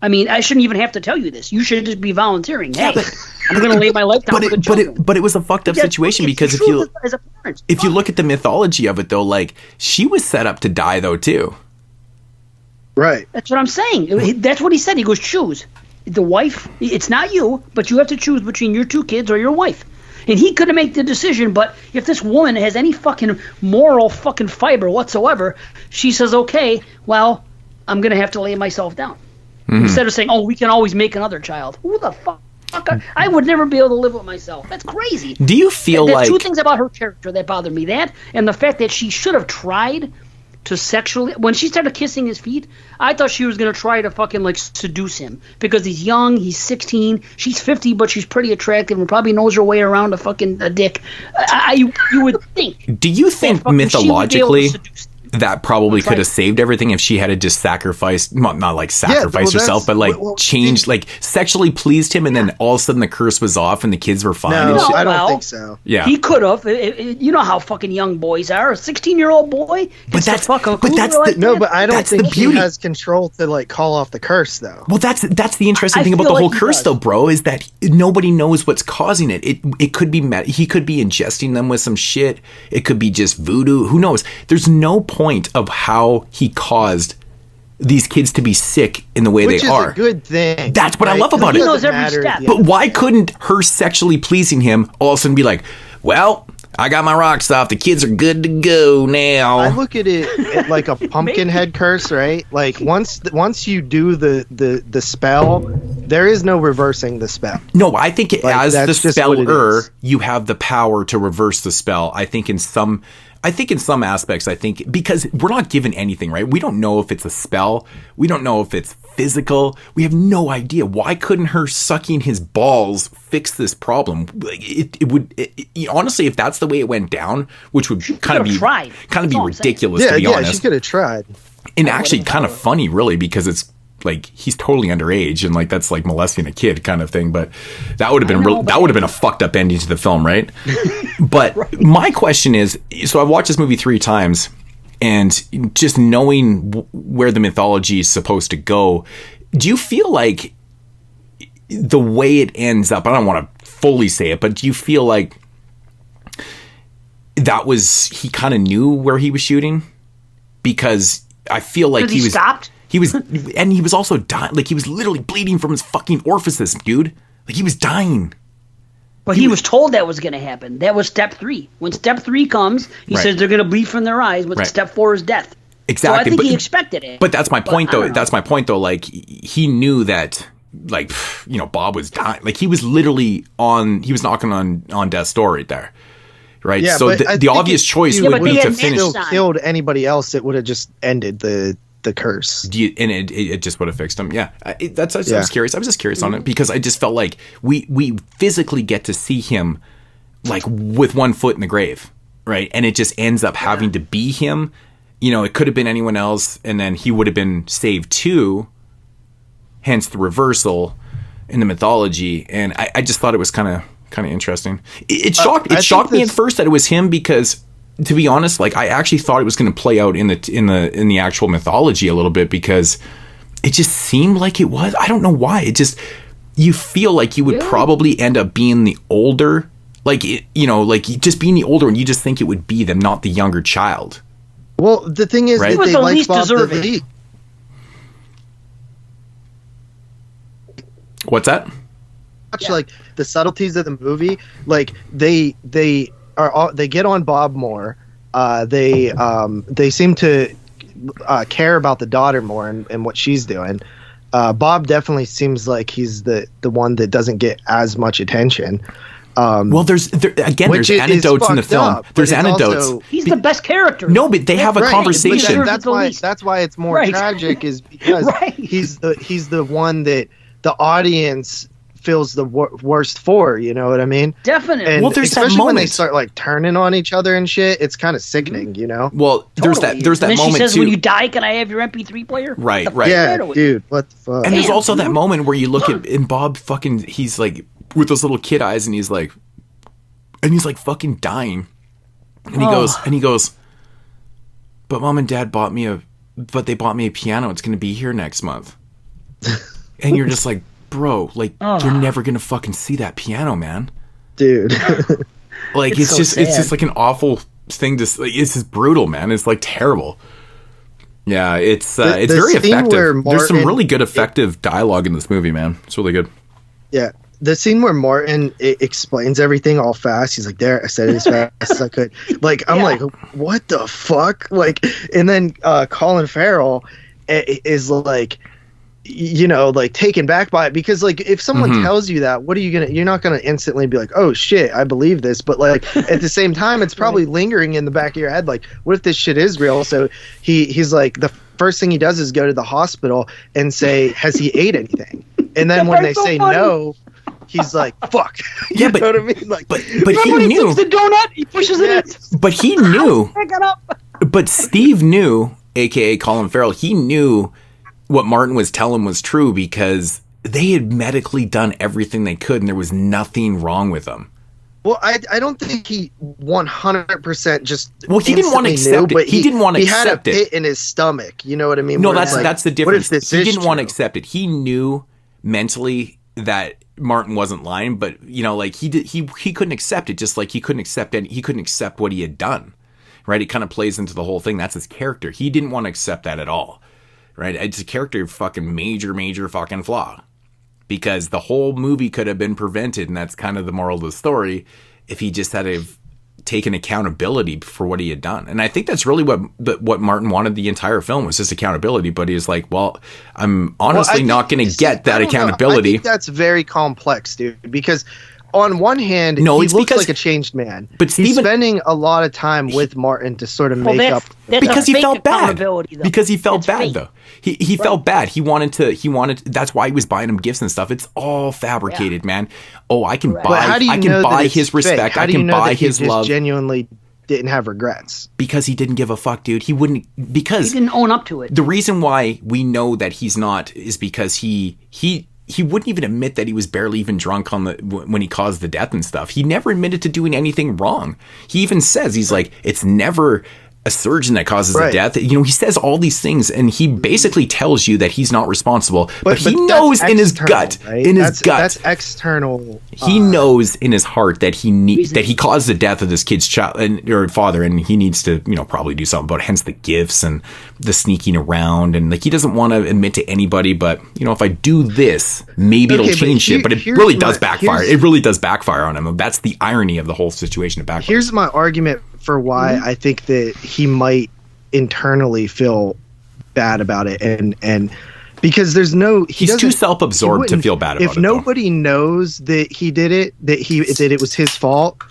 I mean, I shouldn't even have to tell you this. You should just be volunteering. Hey, I'm going to lay my life down for the children. But it was a fucked up situation because if you look at the mythology of it, though, like she was set up to die, though, too. Right. That's what I'm saying. That's what he said. He goes, choose. The wife, it's not you, but you have to choose between your two kids or your wife. And he couldn't make the decision, but if this woman has any fucking moral fucking fiber whatsoever, she says, okay, well, I'm going to have to lay myself down. Mm-hmm. Instead of saying, oh, we can always make another child. Who the fuck? I would never be able to live with myself. That's crazy. Do you feel There's two things about her character that bother me. That and the fact that she should have tried to sexually... When she started kissing his feet, I thought she was going to try to fucking, like, seduce him. Because he's young, he's 16, she's 50, but she's pretty attractive and probably knows her way around a dick. You would think. Do you think mythologically that probably could have saved everything if she had to just sacrifice, well, not like sacrifice herself, but like change, like sexually pleased him, and then all of a sudden the curse was off and the kids were fine? No, I don't think so. Yeah, he could have. You know how fucking young boys are. A 16-year-old boy. But that's but I don't think he has control to like call off the curse, though. Well, that's the interesting thing about the whole curse, though, bro, is that nobody knows what's causing it. It could be he could be ingesting them with some shit. It could be just voodoo. Who knows? There's no point of how he caused these kids to be sick in the way they are. Which is a good thing. That's what I love about it. He knows every step. But why couldn't her sexually pleasing him all of a sudden be like, well, I got my rocks off. The kids are good to go now. I look at it like a pumpkinhead curse, right? Like once you do the spell, there is no reversing the spell. No, I think as the speller, you have the power to reverse the spell. I think in some aspects, because we're not given anything, right? We don't know if it's a spell. We don't know if it's physical. We have no idea. Why couldn't her sucking his balls fix this problem? Honestly, if that's the way it went down, which would kind of be ridiculous, to be honest. Yeah, she could have tried. And actually kind of funny, really, because it's like he's totally underage and like that's like molesting a kid kind of thing. But that would have been a fucked up ending to the film, right? But my question is, so I've watched this movie 3 times, and just knowing where the mythology is supposed to go, do you feel like the way it ends up, I don't want to fully say it, but do you feel like he kind of knew where he was shooting? Because I feel like he stopped. He was also dying. Like, he was literally bleeding from his fucking orifices, dude. Like, he was dying. But he was told that was going to happen. That was step 3. When step 3 comes, he says they're going to bleed from their eyes, but step 4 is death. Exactly. So I think he expected it. But that's my point, though. That's my point, though. Like, he knew that, like, you know, Bob was dying. Like, he was literally he was knocking on death's door right there. Right? Yeah, so the obvious choice would be to finish. If he killed anybody else, it would have just ended the curse. And it just would have fixed him. Yeah. I was curious. I was just curious on it because I just felt like we physically get to see him like with one foot in the grave. Right. And it just ends up having to be him you know, it could have been anyone else, and then he would have been saved too. Hence the reversal in the mythology, and I just thought it was kind of interesting. It shocked me at first that it was him, because, to be honest, like, I actually thought it was going to play out in the actual mythology a little bit, because it just seemed like it was. I don't know why. It just, you feel like you would probably end up being the older, like, you know, like just being the older, and you just think it would be them, not the younger child. Well, the thing is, right? that they the like least Bob deserving. the least. What's that? Like the subtleties of the movie, like they get on Bob more. They seem to care about the daughter more and what she's doing. Bob definitely seems like he's the one that doesn't get as much attention. Well, there's anecdotes in the film. There's anecdotes. He's the best character. No, but they have a conversation. That's why it's more tragic, is because he's the one that the audience feels the worst for. You know what I mean? Definitely. And well, there's especially that moment when they start like turning on each other and shit. It's kind of sickening, you know. Well, there's that and then moment she says, too. "When you die, can I have your MP3 player?" Right. Yeah, dude. What the fuck? And there's also that moment where you look at, and Bob fucking, he's like with those little kid eyes, and he's like fucking dying, and he goes, but Mom and Dad bought me a piano. It's gonna be here next month. And you're just like, bro, like, you're never gonna fucking see that piano, man, dude. Like, it's just like an awful thing to, like, it's just brutal, man. It's like terrible. Yeah, it's very effective. There's some really good effective dialogue in this movie, man. It's really good. Yeah, the scene where Martin explains everything all fast. He's like, "There, I said it as fast as I could." Like, I'm like, what the fuck? Like, and then Colin Farrell is like, you know, like taken back by it, because like if someone tells you that, what are you gonna? You're not gonna instantly be like, "Oh shit, I believe this." But like at the same time, it's probably lingering in the back of your head. Like, what if this shit is real? So he's like, the first thing he does is go to the hospital and say, "Has he ate anything?" And then when they say no, he's like, "Fuck." Yeah, you know what I mean? Like, but he knew the donut. He pushes it in. But he knew. Pick it up. But Steve knew, aka Colin Farrell. He knew what Martin was telling was true, because they had medically done everything they could, and there was nothing wrong with them. Well, I don't think he 100% just. Well, he didn't want to accept it. He didn't want to accept it. He had a pit in his stomach. You know what I mean? No, that's the difference. He didn't want to accept it. He knew mentally that Martin wasn't lying, but you know, like he couldn't accept it. Just like he couldn't accept what he had done. Right? It kind of plays into the whole thing. That's his character. He didn't want to accept that at all. Right? It's a character fucking major fucking flaw, because the whole movie could have been prevented, and that's kind of the moral of the story, if he just had taken accountability for what he had done. And I think that's really what Martin wanted the entire film, was just accountability. But he was like, well, I'm honestly not going to get that accountability. I think that's very complex, dude, because on one hand, he looks like a changed man, but he's spending a lot of time with Martin to sort of make up. Because he felt bad. Because he felt bad, though. He felt bad. He wanted. That's why he was buying him gifts and stuff. It's all fabricated, man. Oh, I can buy his respect. I can buy his love. Genuinely didn't have regrets, because he didn't give a fuck, dude. He wouldn't, because he didn't own up to it. The reason why we know that he's not is because he wouldn't even admit that he was barely even drunk when he caused the death and stuff. He never admitted to doing anything wrong. He even says, he's like, it's never a surgeon that causes the death. You know, he says all these things, and he basically tells you that he's not responsible, but he knows in his gut, right? That's external. He knows in his heart that he caused the death of this kid's child or father, and he needs to, you know, probably do something about it. Hence the gifts and the sneaking around, and like, he doesn't want to admit to anybody, but you know, if I do this, maybe it'll change shit. But it really does backfire. It really does backfire on him. That's the irony of the whole situation. Here's my argument for why I think that he might internally feel bad about it, and because he's too self-absorbed to feel bad about it. If nobody knows that he did it, that it was his fault,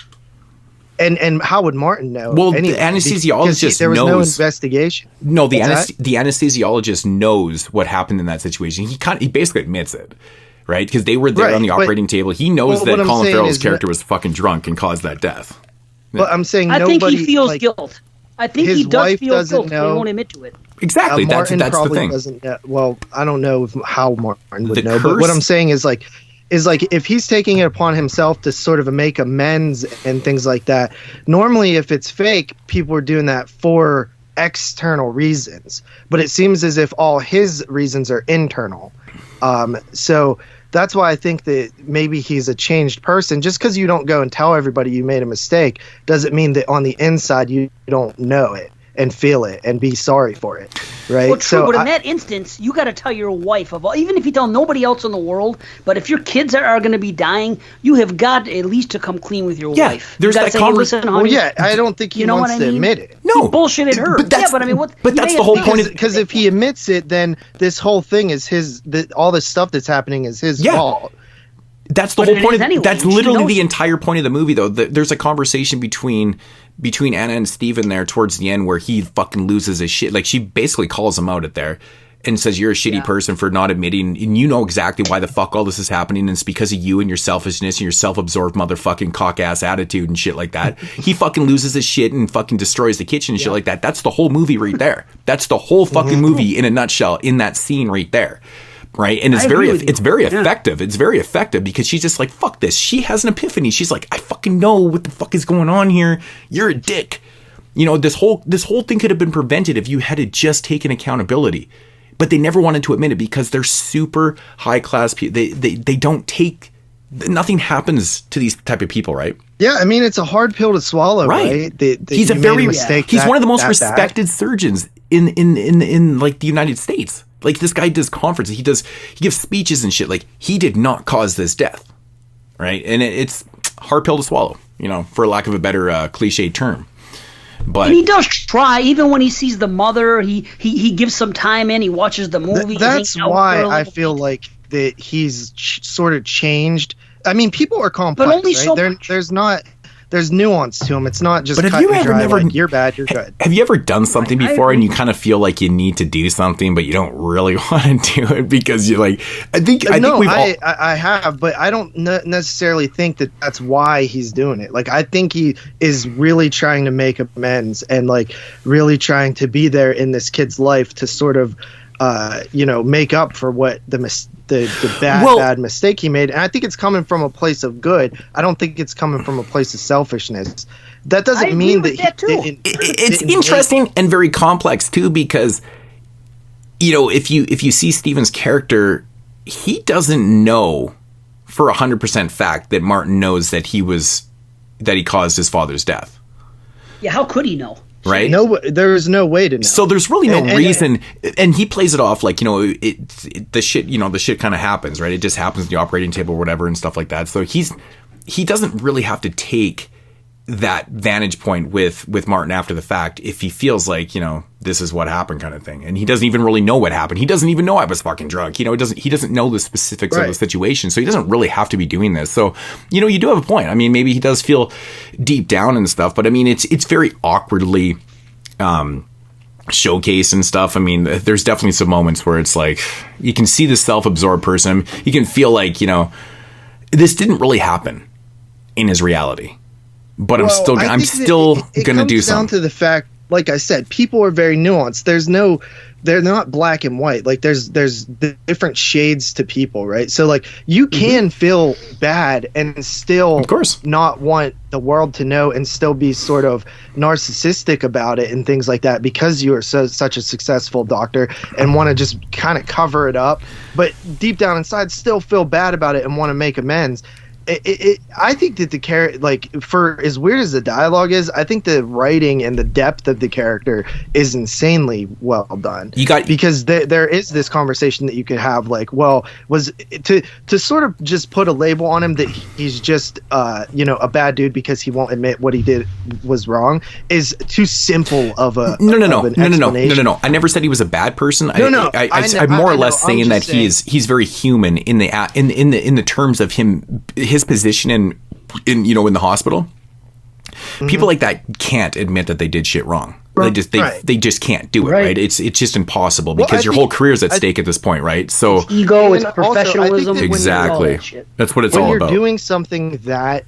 and how would Martin know? Well, anyway, the anesthesiologist there was knows. No investigation. No, the anesthesiologist knows what happened in that situation. He basically admits it. Right? Because they were there on the operating table. He knows that Colin Farrell's character was fucking drunk and caused that death. But I'm saying I think he feels guilt. I think his he does wife feel doesn't guilt, but he know. won't admit to it. Exactly. Martin that's the probably thing. doesn't know. Well, I don't know how Martin would The know, but what I'm saying is like if he's taking it upon himself to sort of make amends and things like that. Normally, if it's fake, people are doing that for external reasons, but it seems as if all his reasons are internal. So that's why I think that maybe he's a changed person. Just because you don't go and tell everybody you made a mistake doesn't mean that on the inside you don't know it and feel it and be sorry for it, right? Well, true, but in that instance, you got to tell your wife even if you tell nobody else in the world, but if your kids are going to be dying, you have got at least to come clean with your wife. There's that conversation. Well, yeah, I don't think he wants to admit it. No, he bullshitted her. But that's the whole point. Because if he admits it, then this whole thing is his. All this stuff that's happening is his fault. That's the whole point. That's literally the entire point of the movie, though. There's a conversation between Anna and Steven there towards the end where he fucking loses his shit. Like, she basically calls him out at there and says, you're a shitty person for not admitting, and you know exactly why the fuck all this is happening, and it's because of you and your selfishness and your self-absorbed motherfucking cock-ass attitude and shit like that. He fucking loses his shit and fucking destroys the kitchen and shit like that. That's the whole movie right there. That's the whole fucking movie in a nutshell in that scene right there. Right. And it's very effective. It's very effective because she's just like, fuck this. She has an epiphany. She's like, I fucking know what the fuck is going on here. You're a dick. You know, this whole thing could have been prevented if you had just taken accountability. But they never wanted to admit it because they're super high class people. They don't take, nothing happens to these type of people, right? Yeah, I mean, it's a hard pill to swallow, right? He's one of the most respected surgeons in like the United States. Like, this guy does conferences, he gives speeches and shit. Like, he did not cause this death, right? And it's a hard pill to swallow, you know, for lack of a better cliche term. But and he does try, even when he sees the mother, he gives some time in, he watches the movie. That's why I feel like that he's sort of changed. I mean, people are complex, but only right? There's nuance to him. It's not just but cut and dry, like, you're bad, you're good. Have you ever done something before and you kind of feel like you need to do something, but you don't really want to do it because you're like, I have, but I don't necessarily think that that's why he's doing it. Like, I think he is really trying to make amends and like really trying to be there in this kid's life to sort of, make up for what the bad mistake he made. And I think it's coming from a place of good. I don't think it's coming from a place of selfishness. That doesn't mean that it's interesting and very complex too, because, you know, if you see Steven's character, he doesn't know for 100% fact that Martin knows that he caused his father's death. Yeah, how could he know? Right? No, there is no way to know. So there's really no reason, and he plays it off like, you know, the shit kind of happens, right? It just happens at the operating table or whatever and stuff like that. So he doesn't really have to take that vantage point with Martin after the fact if he feels like, you know, this is what happened kind of thing. And he doesn't even really know what happened. He doesn't even know I was fucking drunk. You know, he doesn't know the specifics of the situation. So he doesn't really have to be doing this. So, you know, you do have a point. I mean, maybe he does feel deep down and stuff, but I mean, it's very awkwardly showcased and stuff. I mean, there's definitely some moments where it's like, you can see the self-absorbed person. You can feel like, you know, this didn't really happen in his reality. But I'm still going to do something. It comes down to the fact, like I said, people are very nuanced. They're not black and white. Like there's different shades to people, right? So like you can feel bad and still, of course, not want the world to know and still be sort of narcissistic about it and things like that because you are such a successful doctor and want to just kind of cover it up, but deep down inside still feel bad about it and want to make amends. I think that the character, like, for as weird as the dialogue is, I think the writing and the depth of the character is insanely well done. Because there is this conversation that you could have, like, well, was to sort of just put a label on him that he's just a bad dude because he won't admit what he did was wrong is too simple of a No. I never said he was a bad person. I'm more or less saying that he's very human in the terms of his position in the hospital. People like that can't admit that they did shit wrong. They just can't do it, right? It's just impossible because your whole career is at stake at this point, right? So it's ego, it's professionalism. Exactly. That's what it's all about. When you're doing something that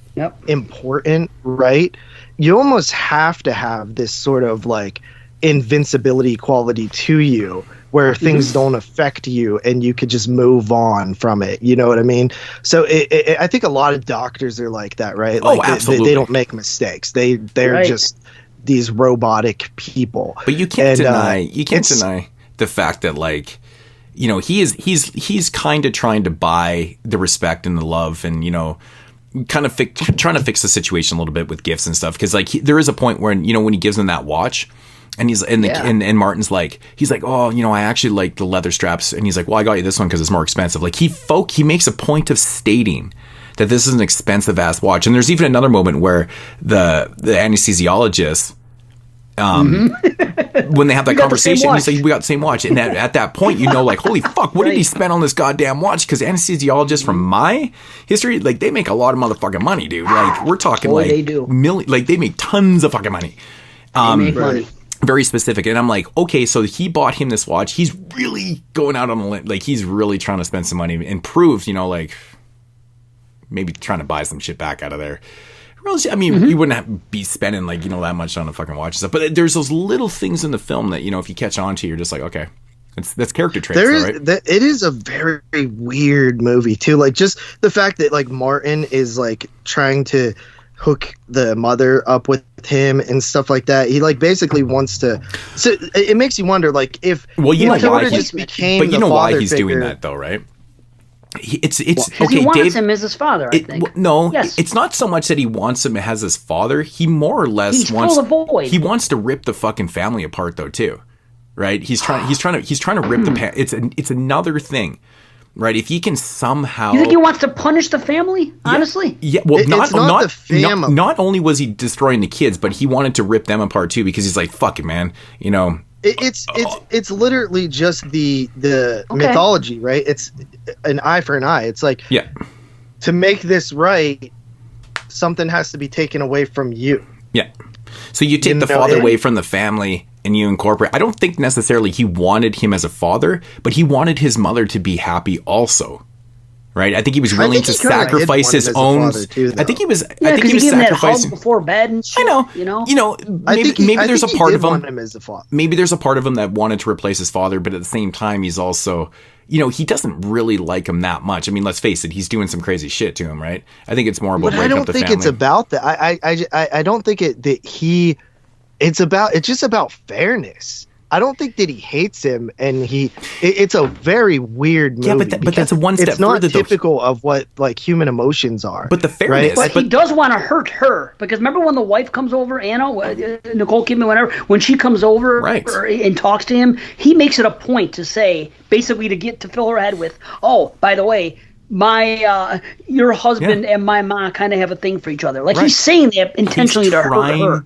important, right? you almost have to have this sort of like invincibility quality to you where things don't affect you and you could just move on from it. You know what I mean? So I think a lot of doctors are like that, right? Like absolutely. They don't make mistakes. They're just these robotic people. But you can't deny the fact that, like, you know, he's kind of trying to buy the respect and the love and, you know, kind of trying to fix the situation a little bit with gifts and stuff. Because, like, there is a point where, you know, when he gives him that watch, and and Martin's like, he's like, oh, you know, I actually like the leather straps, and he's like, well, I got you this one because it's more expensive. Like, he makes a point of stating that this is an expensive ass watch. And there's even another moment where the anesthesiologist, when they have that conversation, he's like, we got the same watch. And at that point, you know, like, holy fuck, what did he spend on this goddamn watch? Because anesthesiologists, from my history, like, they make a lot of motherfucking money, dude. Like, we're talking they do. They make tons of fucking money. They make money. Very specific. And I'm like, okay, so he bought him this watch. He's really going out on a limb. Like, he's really trying to spend some money and prove, you know, like, maybe trying to buy some shit back out of there. I mean, you wouldn't be spending, like, you know, that much on a fucking watch and stuff. But there's those little things in the film that, you know, if you catch on to, you're just like, okay, that's character traits, right? It is a very weird movie, too. Like, just the fact that, like, Martin is, like, trying to hook the mother up with him and stuff like that. He, like, basically wants to. So it makes you wonder, like, if you know why just became. But you know why he's doing that, though, right? It's okay. He wants Dave, him as his father. I think. It's not so much that he wants him as his father. He more or less wants he wants to rip the fucking family apart, though, too. Right? He's trying to rip the. It's another thing. Right, if he can somehow... You think he wants to punish the family? Honestly? Yeah, well, not the family. Not only was he destroying the kids, but he wanted to rip them apart too, because he's like, fuck it, man. You know... It's literally just the mythology, right? It's an eye for an eye. It's like, to make this right, something has to be taken away from you. Yeah. So you take the father away from the family... and you incorporate. I don't think necessarily he wanted him as a father, but he wanted his mother to be happy also. Right? I think he was willing to sacrifice his own. I think he was. I think he was sacrificing before bed and shit. I know. You know. Maybe there's a part of him. Maybe there's a part of him that wanted to replace his father, but at the same time, he's also. You know, he doesn't really like him that much. I mean, let's face it, he's doing some crazy shit to him, right? I think it's more about breaking up the family. I don't think it's about that. I don't think it's just about fairness. I don't think that he hates him, and it's a very weird movie. Yeah, but that's a one step further. It's not typical of what, like, human emotions are. But the fairness, right? But he does want to hurt her, because remember when the wife comes over, Anna, Nicole Kidman, whatever, when she comes over and talks to him, he makes it a point to say, basically to fill her head with, oh, by the way, your husband and my ma kind of have a thing for each other. Like, he's saying that intentionally to hurt her.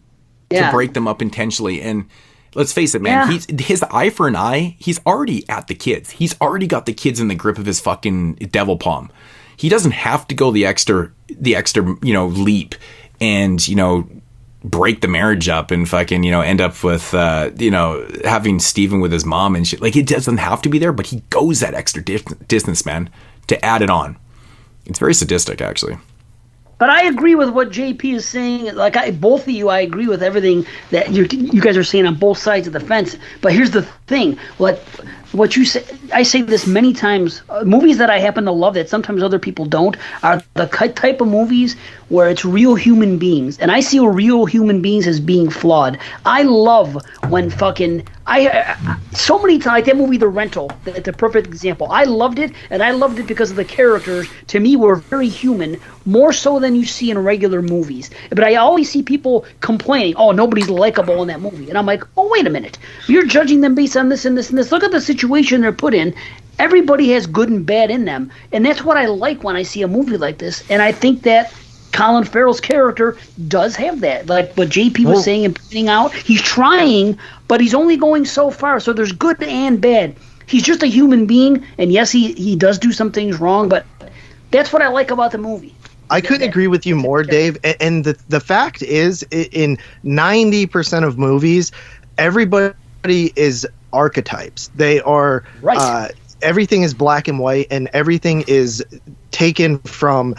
To break them up intentionally. And let's face it, man, his eye for an eye, he's already at the kids. He's already got the kids in the grip of his fucking devil palm. He doesn't have to go the extra, you know, leap and, you know, break the marriage up and fucking, you know, end up with, you know, having Steven with his mom and shit. Like, it doesn't have to be there, but he goes that extra distance, man, to add it on. It's very sadistic, actually. But I agree with what JP is saying. Like, both of you, I agree with everything that you guys are saying on both sides of the fence. But here's the thing: what you say, I say this many times. Movies that I happen to love that sometimes other people don't are the type of movies where it's real human beings, and I see real human beings as being flawed. I love when fucking so many times, like that movie The Rental, that's a perfect example. I loved it, and I loved it because of the characters. To me, were very human, more so than you see in regular movies. But I always see people complaining, oh, nobody's likable in that movie, and I'm like, oh, wait a minute, you're judging them based on this and this and this. Look at the situation they're put in. Everybody has good and bad in them, and that's what I like when I see a movie like this. And I think that Colin Farrell's character does have that. Like what JP was saying and pointing out, he's trying, but he's only going so far. So there's good and bad. He's just a human being, and yes, he does do some things wrong, but that's what I like about the movie. I couldn't agree with you more, Dave. And the fact is, in 90% of movies, everybody is archetypes. They are everything is black and white, and everything is taken from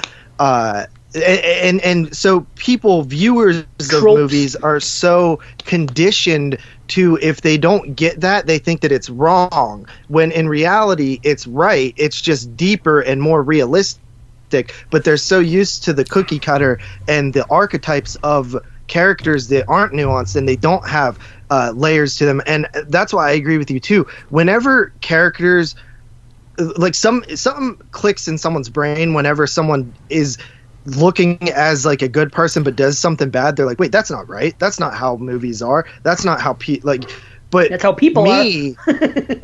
and so viewers of movies are so conditioned to, if they don't get that, they think that it's wrong, when in reality it's right. It's just deeper and more realistic, but they're so used to the cookie cutter and the archetypes of characters that aren't nuanced, and they don't have layers to them. And that's why I agree with you too. Whenever characters, like something clicks in someone's brain whenever someone is looking as like a good person but does something bad, they're like, wait, that's not right. That's not how movies are. That's not how but that's how people are.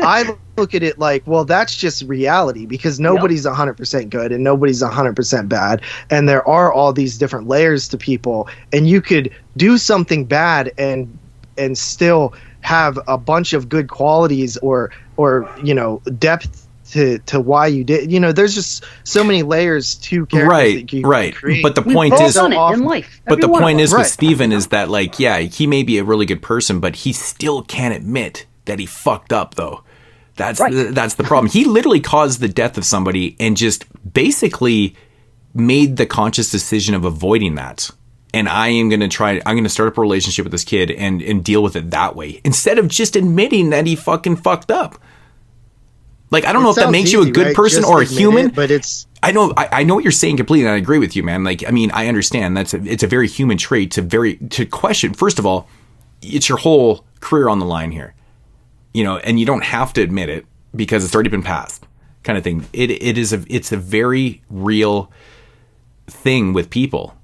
I look at it like, well, that's just reality, because nobody's 100% good and nobody's 100% bad, and there are all these different layers to people, and you could do something bad and still have a bunch of good qualities or depth to why you did. There's just so many layers to characters that you can create. But the point is, in life. But the point is with Steven is that, like, yeah, he may be a really good person, but he still can't admit that he fucked up, though. That's the problem. He literally caused the death of somebody and just basically made the conscious decision of avoiding that. And I'm going to start up a relationship with this kid and deal with it that way, instead of just admitting that he fucking fucked up. Like, I don't know if that makes you a good person or a human, but it's... I know what you're saying completely, and I agree with you, man. Like, I mean, I understand it's a very human trait to question. First of all, it's your whole career on the line here, and you don't have to admit it because it's already been passed, kind of thing. It's a very real thing with people.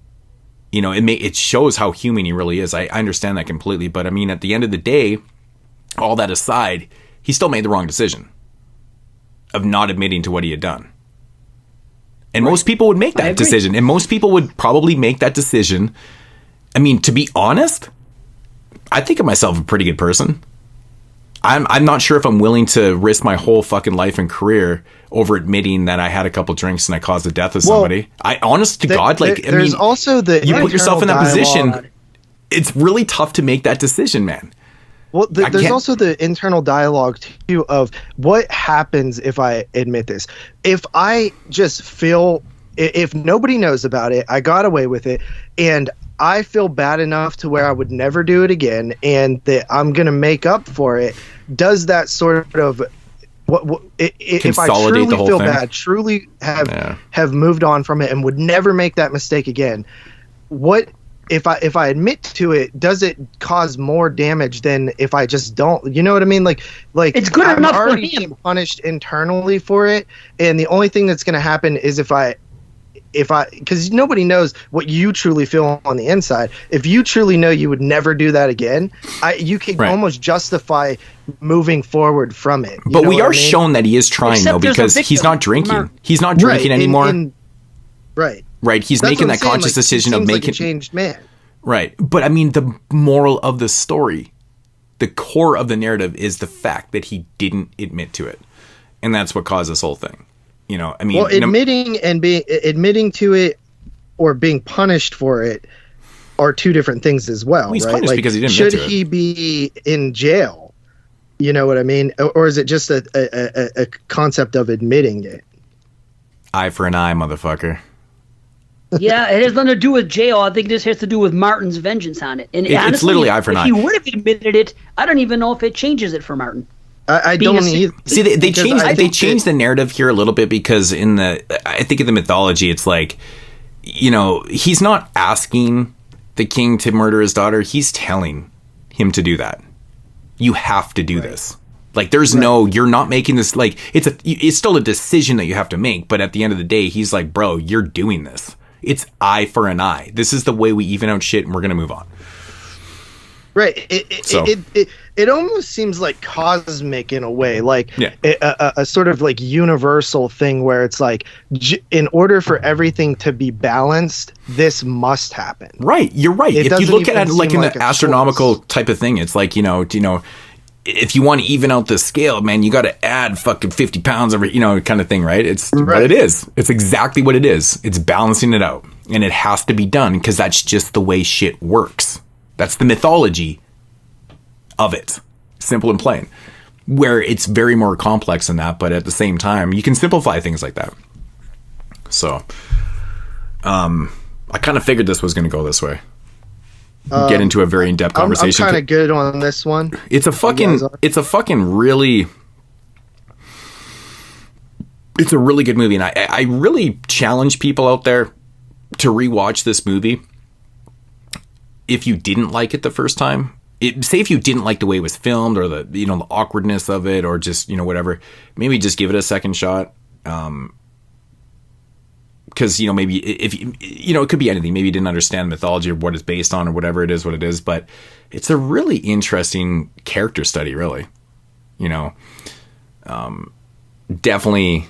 It shows how human he really is. I understand that completely, but I mean, at the end of the day, all that aside, he still made the wrong decision of not admitting to what he had done. And most people would make that decision. And most people would probably make that decision. I mean, to be honest, I think of myself a pretty good person. I'm not sure if I'm willing to risk my whole fucking life and career over admitting that I had a couple drinks and I caused the death of somebody. Honest to God, like, there's also you put yourself in that position. It's really tough to make that decision, man. Well, there's also the internal dialogue too of what happens if I admit this. If I just feel, if nobody knows about it, I got away with it, and I feel bad enough to where I would never do it again, and that I'm gonna make up for it. Does that sort of if I truly feel bad, truly have moved on from it, and would never make that mistake again? What? If I admit to it, does it cause more damage than if I just don't? You know what I mean? Like it's good I'm enough already for him. Being punished internally for it, and the only thing that's going to happen is if I, because nobody knows what you truly feel on the inside. If you truly know you would never do that again, you can almost justify moving forward from it. But we are shown that he is trying, though, because he's not drinking. He's not drinking anymore. Right, he's making that conscious decision of making like a changed man. Right, but I mean, the moral of the story, the core of the narrative, is the fact that he didn't admit to it, and that's what caused this whole thing. I mean, admitting to it or being punished for it are two different things as well. He's right? punished because he didn't admit to it. Should he be in jail? You know what I mean? Or is it just a concept of admitting it? Eye for an eye, motherfucker. Yeah, it has nothing to do with jail. I think this has to do with Martin's vengeance on it. And honestly, it's literally eye for an eye. If he would have admitted it, I don't even know if it changes it for Martin. I don't either. See, they changed the narrative here a little bit, because I think in the mythology, it's like, he's not asking the king to murder his daughter. He's telling him to do that. You have to do this. Like, there's you're not making this, like, it's still a decision that you have to make. But at the end of the day, he's like, bro, you're doing this. It's eye for an eye. This is the way we even out shit, and we're going to move on. Right. It almost seems like cosmic in a way, like a sort of like universal thing where it's like, in order for everything to be balanced, this must happen. Right. You're right. If you look at it like in the astronomical type of thing, it's like, if you want to even out the scale, man, you got to add fucking 50 pounds every, kind of thing, right? It's what it is. It's exactly what it is. It's balancing it out, and it has to be done because that's just the way shit works. That's the mythology of it. Simple and plain. Where it's very more complex than that, but at the same time, you can simplify things like that. So, I kind of figured this was going to go this way. Get into a very in-depth conversation. I'm kind of good on this one. It's a really good movie, and I really challenge people out there to rewatch this movie if you didn't like it the first time. Say if you didn't like the way it was filmed, or the the awkwardness of it, or just whatever, maybe just give it a second shot. Because maybe if it could be anything. Maybe you didn't understand mythology or what it's based on or whatever it is, what it is. But it's a really interesting character study, really. Definitely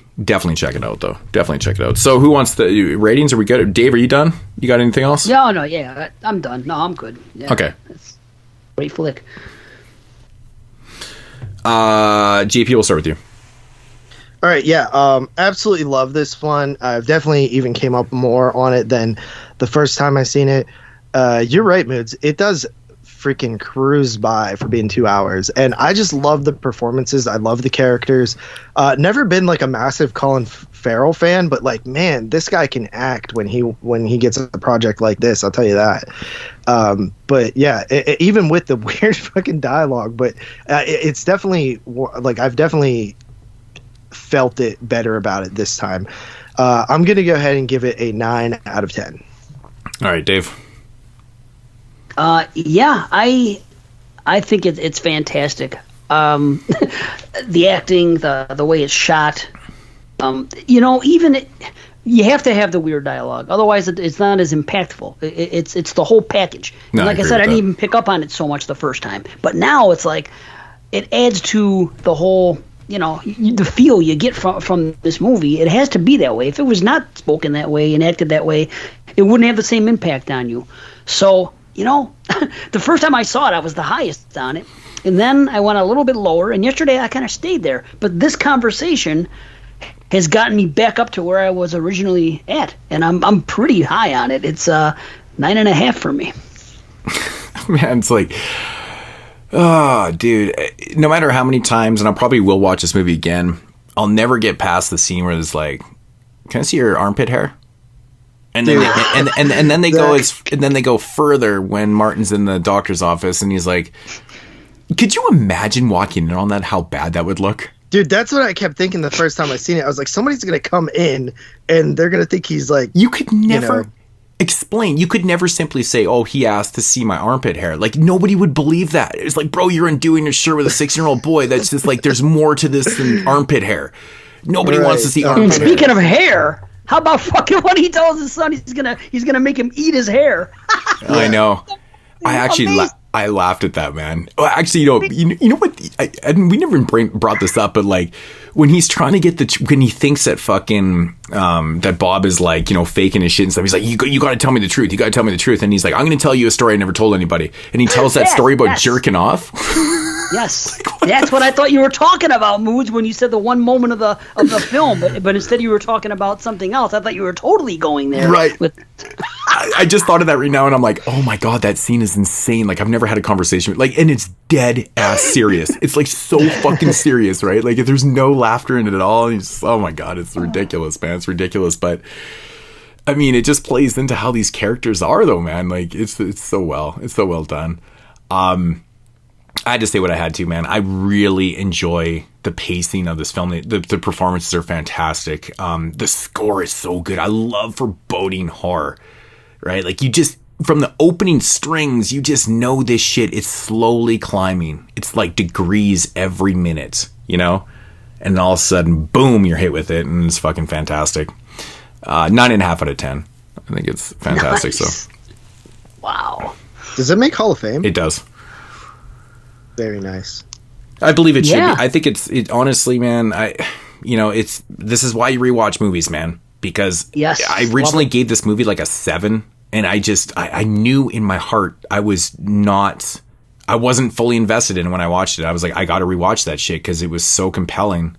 check it out, though. Definitely check it out. So who wants the ratings? Are we good? Dave, are you done? You got anything else? No, I'm done. No, I'm good. Yeah, okay. It's a great flick. JP, we'll start with you. All right, yeah, absolutely love this one. I've definitely even came up more on it than the first time I seen it. You're right, Moods. It does freaking cruise by for being 2 hours, and I just love the performances. I love the characters. Never been like a massive Colin Farrell fan, but like, man, this guy can act when he gets a project like this. I'll tell you that. But yeah, even with the weird fucking dialogue, but it's definitely like I've definitely felt it better about it this time. I'm gonna go ahead and give it a 9 out of 10. All right, Dave. Yeah, I think it's fantastic. The acting, the way it's shot, even you have to have the weird dialogue, otherwise it's not as impactful. It's the whole package. No, and like I said, I didn't even pick up on it so much the first time, but now it's like it adds to the whole. The feel you get from this movie. It has to be that way. If it was not spoken that way and acted that way, it wouldn't have the same impact on you. So, the first time I saw it, I was the highest on it. And then I went a little bit lower. And yesterday I kind of stayed there. But this conversation has gotten me back up to where I was originally at. And I'm pretty high on it. It's 9.5 for me. Man, it's like... Oh, dude, no matter how many times, and I probably will watch this movie again, I'll never get past the scene where it's like, can I see your armpit hair? And then and then they go further when Martin's in the doctor's office and he's like, could you imagine walking in on that, how bad that would look? Dude, that's what I kept thinking the first time I seen it. I was like, somebody's going to come in and they're going to think he's like... You could never... explain. You could never simply say, oh, he asked to see my armpit hair. Like, nobody would believe that. It's like, bro, you're undoing your shirt with a 6-year-old boy. That's just like, there's more to this than armpit hair. Nobody wants to see armpit hair. Speaking of hair, how about fucking when he tells his son he's gonna make him eat his hair? I know. I actually I laughed at that, man. Well, actually, you know what? We never brought this up, but like when he's trying to get when he thinks that fucking that Bob is like faking his shit and stuff. He's like, you got to tell me the truth. You got to tell me the truth. And he's like, I'm going to tell you a story I never told anybody. And he tells that story about jerking off. Yes, that's what I thought you were talking about, Moods, when you said the one moment of the film, but instead you were talking about something else. I thought you were totally going there. Right. I just thought of that right now, and I'm like, oh my god, that scene is insane. Like, I've never had a conversation with, and it's dead ass serious. It's like so fucking serious, right? Like, if there's no laughter in it at all, and oh my god, it's ridiculous, man. It's ridiculous, but I mean, it just plays into how these characters are, though, man. Like, it's so well done. I had to say what I had to, man. I really enjoy the pacing of this film. The performances are fantastic. The score is so good. I love foreboding horror, right? Like, you just, from the opening strings, you just know this shit. It's slowly climbing. It's like degrees every minute, And then all of a sudden, boom, you're hit with it, and it's fucking fantastic. 9.5 out of 10. I think it's fantastic. Nice. So, wow. Does it make Hall of Fame? It does. Very nice. I believe it should be. I think it honestly, man, this is why you rewatch movies, man, because I originally gave this movie like a 7, and I knew in my heart I wasn't fully invested in it when I watched it. I was like, I got to rewatch that shit because it was so compelling.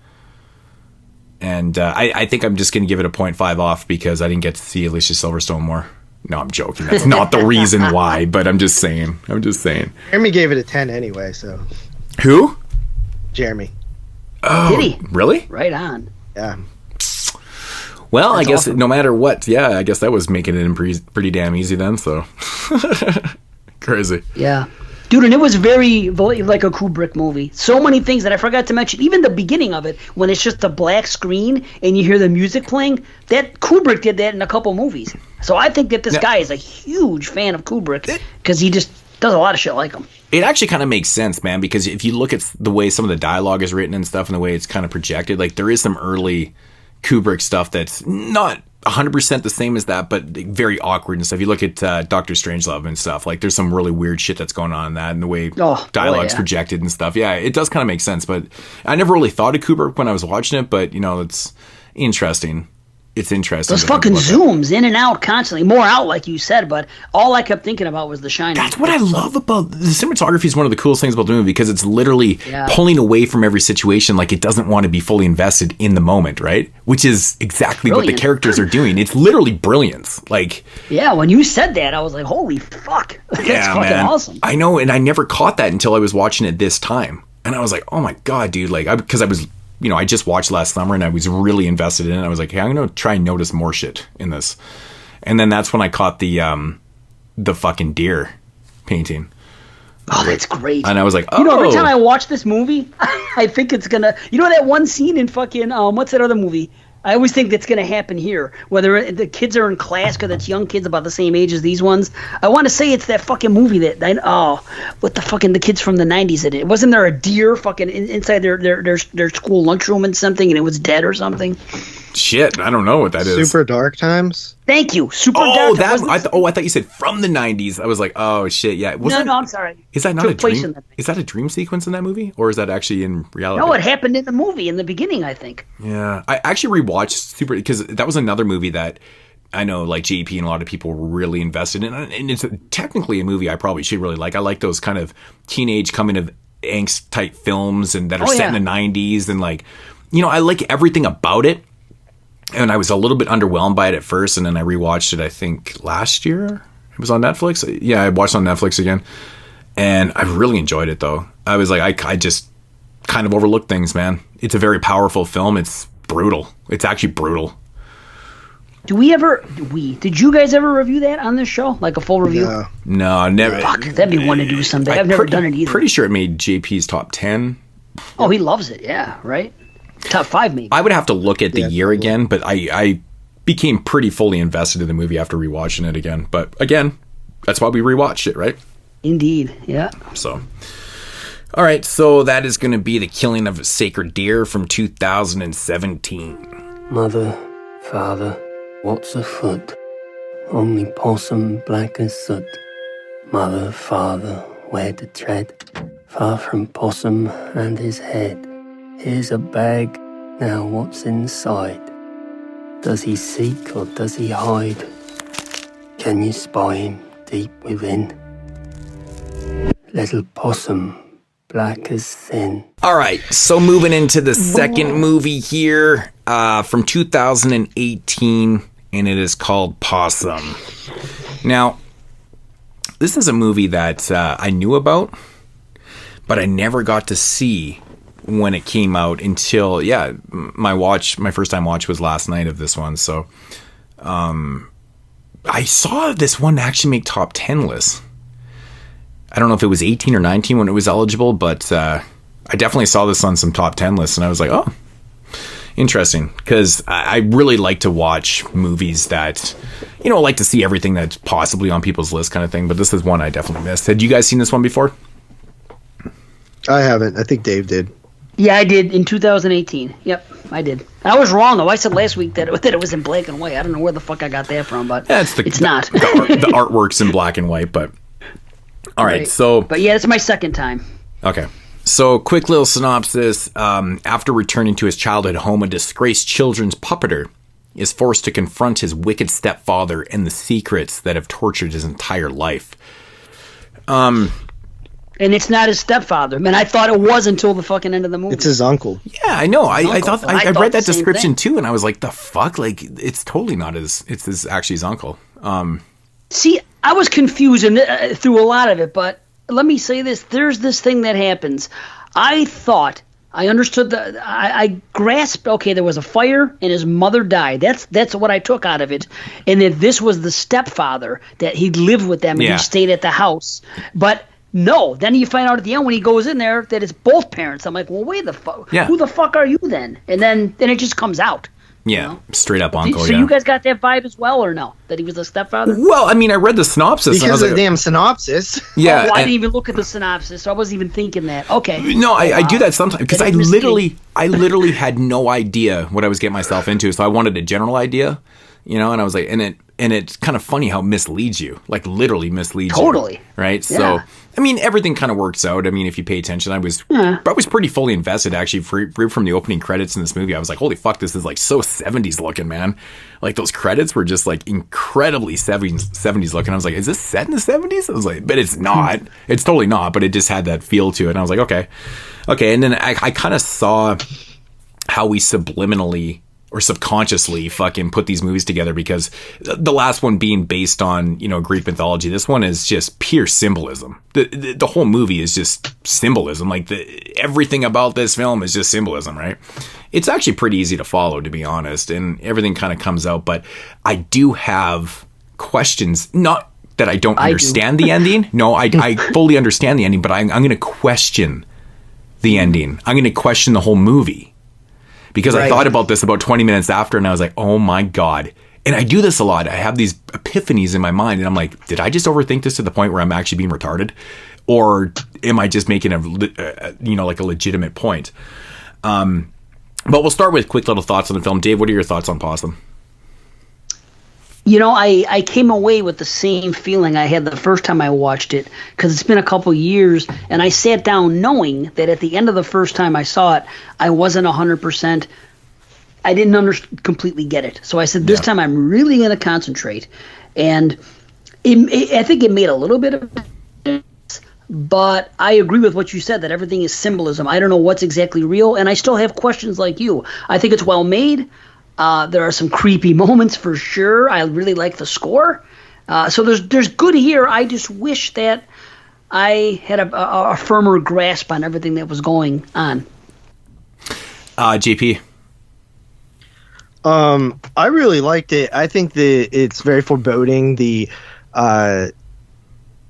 And I think I'm just going to give it a 0.5 off because I didn't get to see Alicia Silverstone more. No, I'm joking. That's not the reason why, but I'm just saying. Jeremy gave it a 10 anyway, so. Who? Jeremy. Oh, did he? Really? Right on. Yeah. Well, I guess no matter what, I guess that was making it pretty damn easy then, so. Crazy. Yeah. Dude, and it was very like a Kubrick movie. So many things that I forgot to mention. Even the beginning of it, when it's just a black screen and you hear the music playing, that Kubrick did that in a couple movies. So I think that this guy is a huge fan of Kubrick because he just does a lot of shit like him. It actually kind of makes sense, man, because if you look at the way some of the dialogue is written and stuff and the way it's kind of projected, like there is some early Kubrick stuff that's not 100% the same as that, but very awkward and stuff. You look at Dr. Strangelove and stuff, like there's some really weird shit that's going on in that and the way dialogue's projected and stuff. Yeah, it does kind of make sense, but I never really thought of Kubrick when I was watching it, but it's interesting. It's interesting. Those fucking zooms in and out constantly. More out, like you said, but all I kept thinking about was The Shining. That's what I love about the cinematography is one of the coolest things about the movie because it's literally pulling away from every situation like it doesn't want to be fully invested in the moment, right? Which is exactly what the characters are doing. It's literally brilliance. Like, yeah, when you said that, I was like, holy fuck. That's fucking awesome. I know, and I never caught that until I was watching it this time. And I was like, oh my God, dude. Like, because I was... I just watched last summer and I was really invested in it. I was like, hey, I'm going to try and notice more shit in this. And then that's when I caught the fucking deer painting. Oh, that's great. And I was like, oh. Every time I watch this movie, I think it's going to... that one scene in fucking... what's that other movie? I always think that's going to happen here. Whether the kids are in class because it's young kids about the same age as these ones. I want to say it's that fucking movie what the fucking the kids from the 90s did it. Wasn't there a deer fucking inside their school lunchroom and something and it was dead or something? Shit, I don't know what that is. Super Dark Times? Thank you. Super Dark. I thought you said from the 90s. I was like, oh shit, yeah. No, I'm sorry. Is that not a dream? Is that a dream sequence in that movie? Or is that actually in reality? No, it happened in the movie in the beginning, I think. Yeah. I actually rewatched Super because that was another movie that I know like JP and a lot of people were really invested in. And it's technically a movie I probably should really like. I like those kind of teenage coming of angst type films and that are set in the 90s and like, I like everything about it. And I was a little bit underwhelmed by it at first, and then I rewatched it, I think, last year. It was on Netflix. Yeah, I watched it on Netflix again. And I really enjoyed it, though. I was like, I just kind of overlooked things, man. It's a very powerful film. It's brutal. It's actually brutal. Did you guys ever review that on this show? Like a full review? No, never. Fuck, that'd be one to do someday. I've never done it either. Pretty sure it made JP's top 10. Oh, he loves it, yeah, right? Top 5 maybe. I would have to look at the year again, but I became pretty fully invested in the movie after rewatching it again. But again, that's why we rewatched it, right? Indeed, yeah. So, all right, so that is going to be The Killing of a Sacred Deer from 2017. Mother, father, what's afoot? Only Possum black as soot. Mother, father, where to tread? Far from Possum and his head. Here's a bag, now what's inside? Does he seek or does he hide? Can you spy him deep within? Little Possum, black as sin. All right, so moving into the second movie here from 2018, and it is called Possum. Now, this is a movie that I knew about, but I never got to see when it came out until my first time watch was last night of this one. So I saw this one actually make top 10 lists. I don't know if it was 18 or 19 when it was eligible, but I definitely saw this on some top 10 lists and I was like, oh, interesting, because I really like to watch movies that like to see everything that's possibly on people's list kind of thing, but this is one I definitely missed. Had you guys seen this one before? I haven't. I think Dave did. Yeah, I did in 2018. Yep, I did. I was wrong though. I said last week that it was in black and white. I don't know where the fuck I got that from, but it's not. The artwork's in black and white, but all right. So, but yeah, it's my second time. Okay. So, quick little synopsis. After returning to his childhood home, a disgraced children's puppeteer is forced to confront his wicked stepfather and the secrets that have tortured his entire life. And it's not his stepfather. Man, I thought it was until the fucking end of the movie. It's his uncle. Yeah, I know. I thought I read that description too, and I was like, the fuck? Like, it's totally not actually his uncle. See, I was confused through a lot of it, but let me say this. There's this thing that happens. I thought I understood I grasped, okay, there was a fire and his mother died. That's what I took out of it. And that this was the stepfather, that he lived with them and he stayed at the house. But no, then you find out at the end when he goes in there that it's both parents. I'm like, well, wait the fuck. Yeah. Who the fuck are you then? And then it just comes out. Yeah, straight up uncle. So you guys got that vibe as well, or no? That he was a stepfather? Well, I mean, I read the synopsis. Because of the damn synopsis. Yeah. I didn't even look at the synopsis, so I wasn't even thinking that. Okay. No, I do that sometimes because I literally had no idea what I was getting myself into, so I wanted a general idea, and I was like, and it's kind of funny how it misleads you, like literally misleads you. Totally. Right? Yeah. So, I mean, everything kind of works out. I mean, if you pay attention, I was pretty fully invested, actually, from the opening credits in this movie. I was like, holy fuck, this is like so 70s looking, man. Like those credits were just like incredibly 70s looking. I was like, is this set in the 70s? I was like, but it's not. It's totally not, but it just had that feel to it. And I was like, okay. And then I kind of saw how we subliminally or subconsciously fucking put these movies together, because the last one being based on, Greek mythology, this one is just pure symbolism. The whole movie is just symbolism. Like everything about this film is just symbolism, right? It's actually pretty easy to follow, to be honest, and everything kind of comes out. But I do have questions, not that I don't understand the ending. No, I fully understand the ending, but I'm going to question the ending. I'm going to question the whole movie. Because I thought about this about 20 minutes after, and I was like, oh my God. And I do this a lot. I have these epiphanies in my mind, and I'm like, did I just overthink this to the point where I'm actually being retarded? Or am I just making like a legitimate point? But we'll start with quick little thoughts on the film. Dave, what are your thoughts on Possum? I came away with the same feeling I had the first time I watched it, because it's been a couple years, and I sat down knowing that at the end of the first time I saw it, I wasn't 100%. I didn't completely get it. So I said, this time I'm really going to concentrate. And I think it made a little bit of sense, but I agree with what you said, that everything is symbolism. I don't know what's exactly real, and I still have questions like you. I think it's well made. There are some creepy moments for sure. I really like the score. So there's good here. I just wish that I had a firmer grasp on everything that was going on. JP? I really liked it. I think that it's very foreboding. The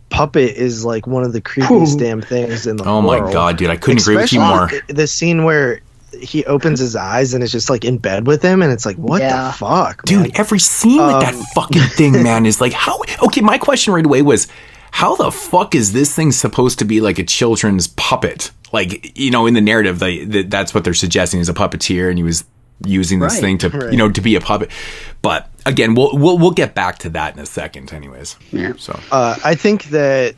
puppet is like one of the creepiest damn things in the world. Oh my God, dude. I couldn't agree with you more. The scene where he opens his eyes and it's just like in bed with him, and it's like, what the fuck, dude, man? every scene with that fucking thing, man, is like, how? Okay, my question right away was, how the fuck is this thing supposed to be like a children's puppet? Like, in the narrative, that's what they're suggesting, is a puppeteer, and he was using this thing to to be a puppet. But again, we'll get back to that in a second, anyways. Yeah. So I think that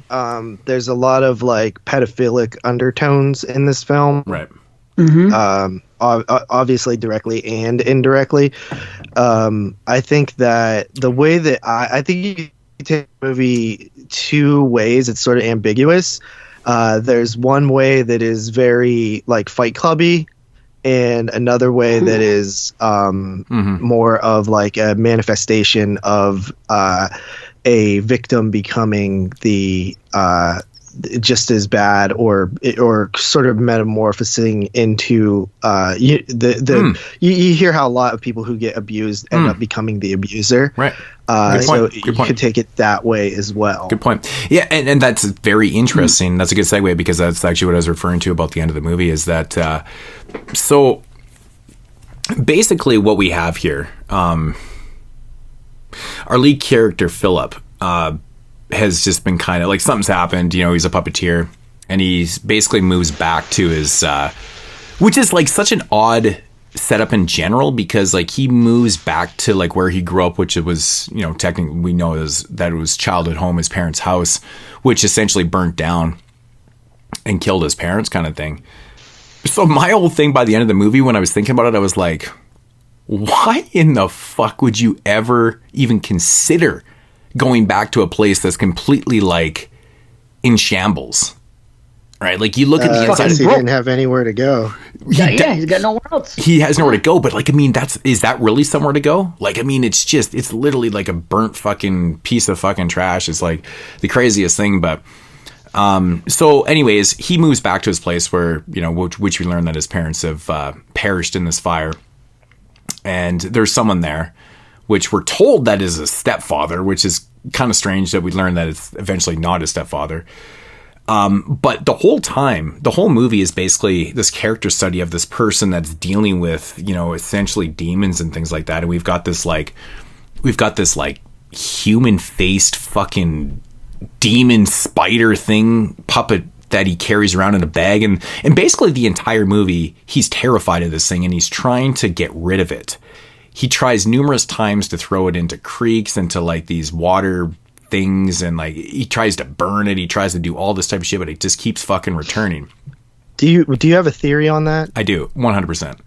there's a lot of like pedophilic undertones in this film, right? Mm-hmm. Obviously directly and indirectly. I think that the way that I think you can take the movie two ways. It's sort of ambiguous. There's one way that is very like Fight Clubby, and another way that is more of like a manifestation of a victim becoming the just as bad, or sort of metamorphosing into you hear how a lot of people who get abused end up becoming the abuser, right? So you could take it that way as well. Good point. Yeah, and that's very interesting. That's a good segue, because that's actually what I was referring to about the end of the movie, is that so basically what we have here, our lead character Philip has just been kind of like, something's happened, he's a puppeteer, and he basically moves back to his which is like such an odd setup in general, because like he moves back to like where he grew up, which it was, technically we know that it was childhood home, his parents' house, which essentially burnt down and killed his parents, kind of thing. So my whole thing by the end of the movie, when I was thinking about it, I was like, why in the fuck would you ever even consider going back to a place that's completely like in shambles, right? Like you look at the inside. He didn't have anywhere to go. He's got nowhere else. He has nowhere to go, but like, I mean, is that really somewhere to go? Like, I mean, it's literally like a burnt fucking piece of fucking trash. It's like the craziest thing, but So anyways, he moves back to his place where, you know, which we learn that his parents have perished in this fire. And there's someone there, which we're told that is a stepfather, which is kind of strange that we learn that it's eventually not his stepfather. But the whole time, the whole movie is basically this character study of this person that's dealing with, you know, essentially demons and things like that. And we've got this human-faced fucking demon spider thing puppet that he carries around in a bag. And basically the entire movie, he's terrified of this thing and he's trying to get rid of it. He tries numerous times to throw it into creeks, into like these water things, and like he tries to burn it. He tries to do all this type of shit, but it just keeps fucking returning. Do you have a theory on that? I do, 100%.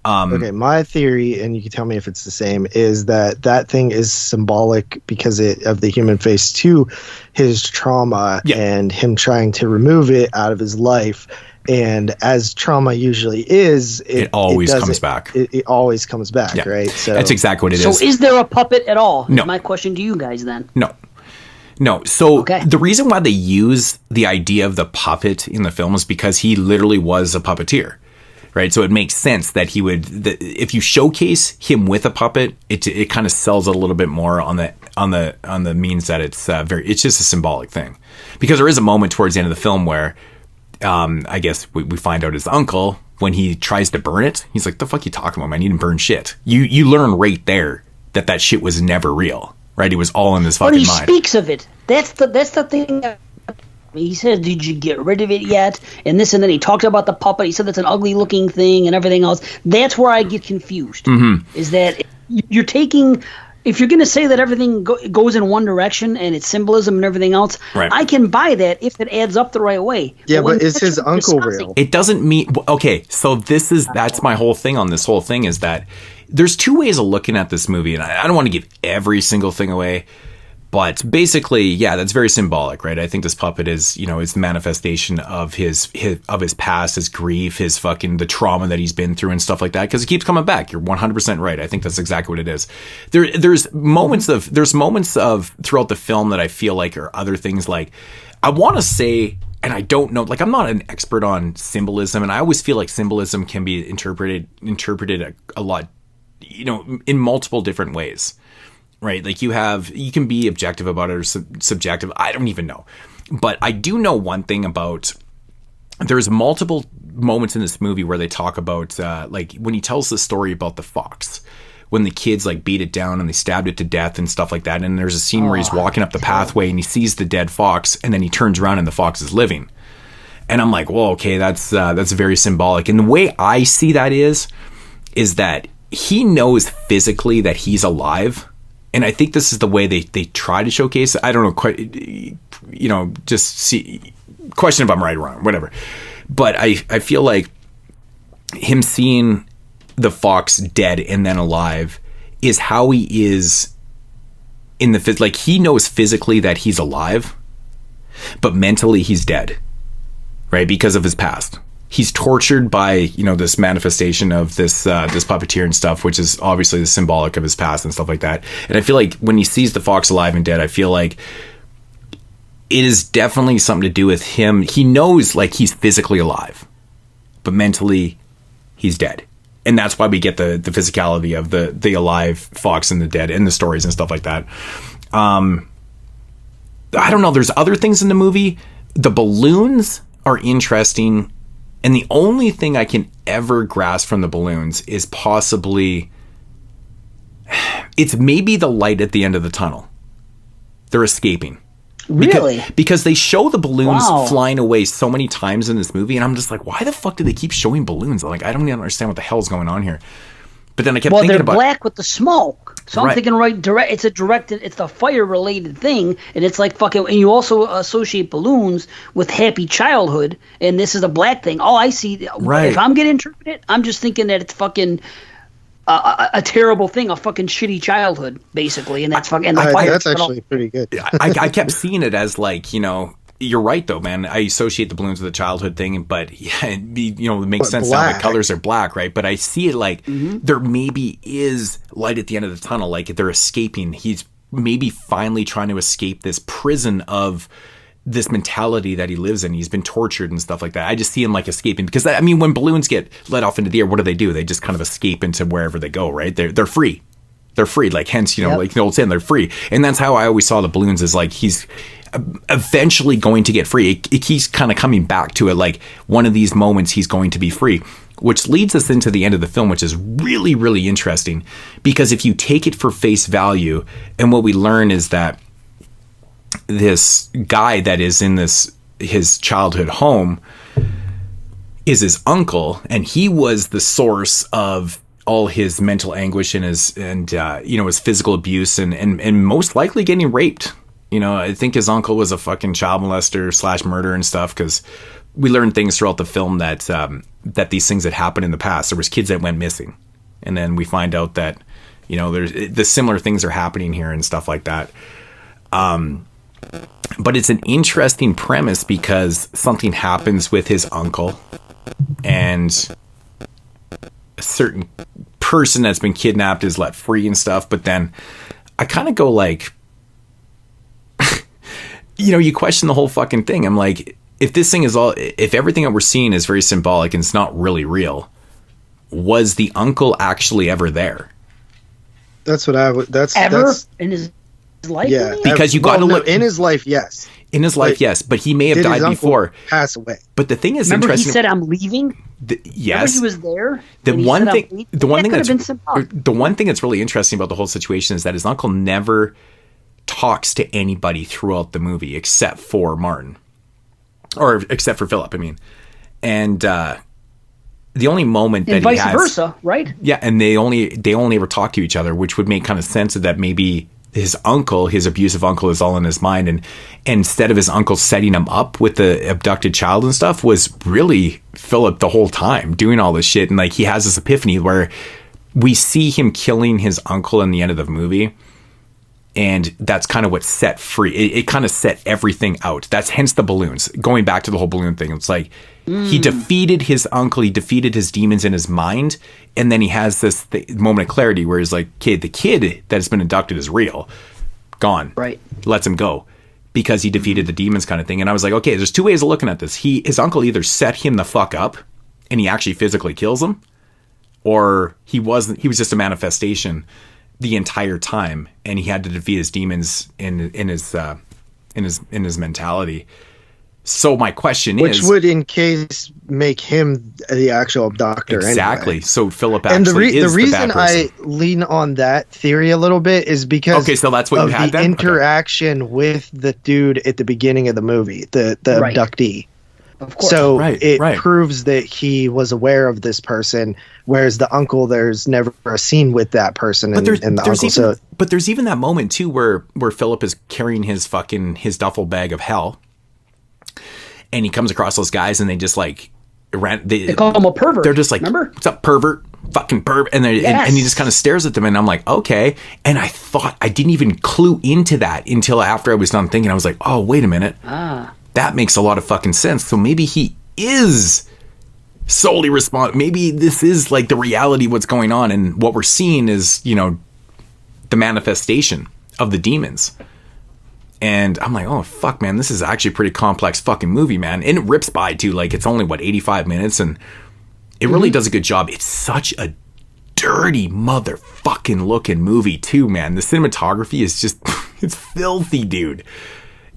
Okay, my theory, and you can tell me if it's the same, is that thing is symbolic because of the human face to his trauma and him trying to remove it out of his life. And as trauma usually is, it always comes back. It always comes back, right? So that's exactly what it is. So is there a puppet at all? No. Is my question to you guys then. No. So the reason why they use the idea of the puppet in the film is because he literally was a puppeteer. Right, so it makes sense that he would. If you showcase him with a puppet, it kind of sells it a little bit more on the means that it's it's just a symbolic thing. Because there is a moment towards the end of the film where, I guess we find out his uncle, when he tries to burn it, he's like, "The fuck you talking about, man? You didn't burn shit." You learn right there that shit was never real. Right, it was all in this fucking mind. But he speaks of it. That's the thing. He says, "Did you get rid of it yet?" And this, and then he talked about the puppet. He said that's an ugly-looking thing and everything else. That's where I get confused. Is that you're taking, if you're going to say that everything goes in one direction and it's symbolism and everything else, I can buy that if it adds up the right way. Yeah, but is his uncle real? It doesn't mean. Okay, so that's my whole thing on this whole thing is that there's two ways of looking at this movie, and I don't want to give every single thing away. But basically, yeah, that's very symbolic, right? I think this puppet is, you know, is the manifestation of his past, his grief, his fucking, the trauma that he's been through and stuff like that. Because it keeps coming back. You're 100% right. I think that's exactly what it is. There's moments of throughout the film that I feel like are other things like, I want to say, and I don't know, like I'm not an expert on symbolism, and I always feel like symbolism can be interpreted a lot, you know, in multiple different ways. Right, like you can be objective about it or subjective. I don't even know, but I do know one thing about. There's multiple moments in this movie where they talk about, like when he tells the story about the fox, when the kids like beat it down and they stabbed it to death and stuff like that. And there's a scene where he's walking up the pathway and he sees the dead fox, and then he turns around and the fox is living. And I'm like, well, okay, that's very symbolic. And the way I see that is that he knows physically that he's alive. And I think this is the way they try to showcase it. I don't know quite, you know, just see, question if I'm right or wrong, whatever. But I feel like him seeing the fox dead and then alive is how he is in the, like he knows physically that he's alive, but mentally he's dead, right? Because of his past. He's tortured by, you know, this manifestation of this puppeteer and stuff, which is obviously the symbolic of his past and stuff like that. And I feel like when he sees the fox alive and dead, I feel like it is definitely something to do with him. He knows like he's physically alive, but mentally he's dead. And that's why we get the physicality of the alive fox and the dead and the stories and stuff like that. I don't know. There's other things in the movie. The balloons are interesting. And the only thing I can ever grasp from the balloons is possibly, it's maybe the light at the end of the tunnel. They're escaping. Really? Because they show the balloons flying away so many times in this movie, and I'm just like, why the fuck do they keep showing balloons? Like, I don't even understand what the hell's going on here. But then I kept thinking about... Well, they're black with the smoke. So I'm thinking it's the fire-related thing, and it's like fucking... And you also associate balloons with happy childhood, and this is a black thing. All I see... If I'm getting interpreted, I'm just thinking that it's fucking... a terrible thing, a fucking shitty childhood, basically, and that's fucking... that's actually pretty good. I kept seeing it as like, you know... You're right, though, man. I associate the balloons with the childhood thing, but yeah, it makes sense now. The colors are black, right? But I see it like there maybe is light at the end of the tunnel, like they're escaping. He's maybe finally trying to escape this prison of this mentality that he lives in. He's been tortured and stuff like that. I just see him like escaping, because I mean, when balloons get let off into the air, what do? They just kind of escape into wherever they go, right? They're free. They're free. Like, hence, you know, like the old saying, they're free. And that's how I always saw the balloons, is like, he's eventually going to get free. It keeps kind of coming back to it. Like, one of these moments he's going to be free, which leads us into the end of the film, which is really, really interesting, because if you take it for face value, and what we learn is that this guy that is in his childhood home is his uncle, and he was the source of all his mental anguish and his physical abuse and most likely getting raped. You know, I think his uncle was a fucking child molester / murderer and stuff, because we learned things throughout the film that that these things had happened in the past. There was kids that went missing, and then we find out that, you know, the similar things are happening here and stuff like that. But it's an interesting premise, because something happens with his uncle, and a certain person that's been kidnapped is let free and stuff. But then I kind of go like, you know, you question the whole fucking thing. I'm like, if everything that we're seeing is very symbolic and it's not really real, was the uncle actually ever there? That's what I would. That's in his life. Yeah, because you got to look in his life. Yes, in his life, yes, but he may have died before. Pass away. But the thing is, remember, interesting. he said, "I'm leaving." Yes, remember he was there. The one thing that's really interesting about the whole situation is that his uncle never talks to anybody throughout the movie except for Martin, or except for Philip. I mean, and the only moment that vice he has, versa, right? Yeah, and they only ever talk to each other, which would make kind of sense of that maybe his uncle, his abusive uncle, is all in his mind, and instead of his uncle setting him up with the abducted child and stuff, was really Philip the whole time doing all this shit. And like, he has this epiphany where we see him killing his uncle in the end of the movie, and that's kind of what set free. It kind of set everything out. That's hence the balloons. Going back to the whole balloon thing, it's like he defeated his uncle, he defeated his demons in his mind, and then he has this moment of clarity where he's like, the kid that has been abducted is real. Gone. Right. Lets him go because he defeated the demons, kind of thing. And I was like, okay, there's two ways of looking at this. His uncle either set him the fuck up and he actually physically kills him, or he was just a manifestation the entire time, and he had to defeat his demons in his mentality. So my question is, which would in case make him the actual abductor. Exactly. Anyway. So Philip actually is the reason I lean on that theory a little bit is because so that's what you had the then? interaction with the dude at the beginning of the movie, the right. abductee. Of course. So it proves that he was aware of this person, whereas the uncle, there's never a scene with that person and the uncle. But there's even that moment too where Philip is carrying his duffel bag of hell, and he comes across those guys, and they just like they call him a pervert. They're just like, remember? What's up, pervert? Fucking pervert. And and he just kind of stares at them, and I'm like, okay. And I thought I didn't even clue into that until after I was done thinking. I was like, oh, wait a minute. That makes a lot of fucking sense. So maybe he is solely maybe this is like the reality of what's going on, and what we're seeing is, you know, the manifestation of the demons. And I'm like, oh fuck, man, this is actually a pretty complex fucking movie, man. And it rips by too. Like, it's only 85 minutes, and it really does a good job. It's such a dirty motherfucking looking movie too, man. The cinematography is just it's filthy, dude.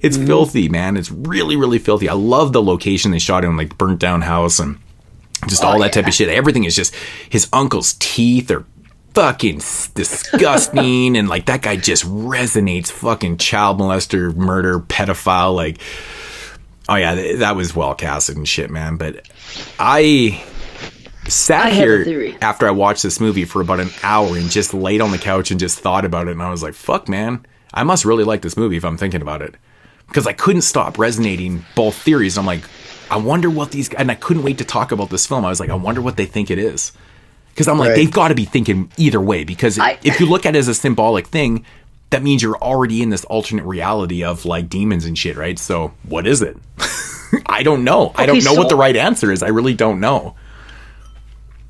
It's filthy, man. It's really, really filthy. I love the location they shot in, like burnt down house and just all that type of shit. Everything is just, his uncle's teeth are fucking disgusting. And like, that guy just resonates, fucking child molester, murder, pedophile. Like, oh yeah, that was well casted and shit, man. But I sat here after I watched this movie for about an hour and just laid on the couch and just thought about it. And I was like, fuck, man, I must really like this movie if I'm thinking about it. Because I couldn't stop resonating both theories. I'm like, I wonder what these guys, and I couldn't wait to talk about this film. I was like, I wonder what they think it is. Because I'm like, they've got to be thinking either way. Because if you look at it as a symbolic thing, that means you're already in this alternate reality of like demons and shit, right? So what is it? I don't know. I don't know what the right answer is. I really don't know.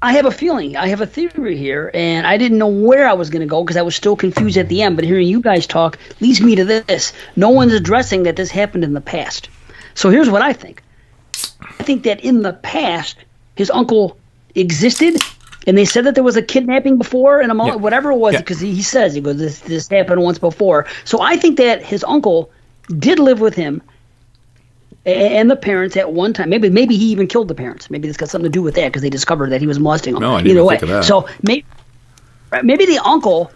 I have a feeling. I have a theory here, and I didn't know where I was going to go because I was still confused at the end. But hearing you guys talk leads me to this. No one's addressing that this happened in the past. So here's what I think. I think that in the past, his uncle existed, and they said that there was a kidnapping before, and whatever it was, because he says, he goes, this happened once before. So I think that his uncle did live with him and the parents at one time. Maybe he even killed the parents. Maybe this got something to do with that because they discovered that he was molesting them. No, I didn't even think of that. So maybe the uncle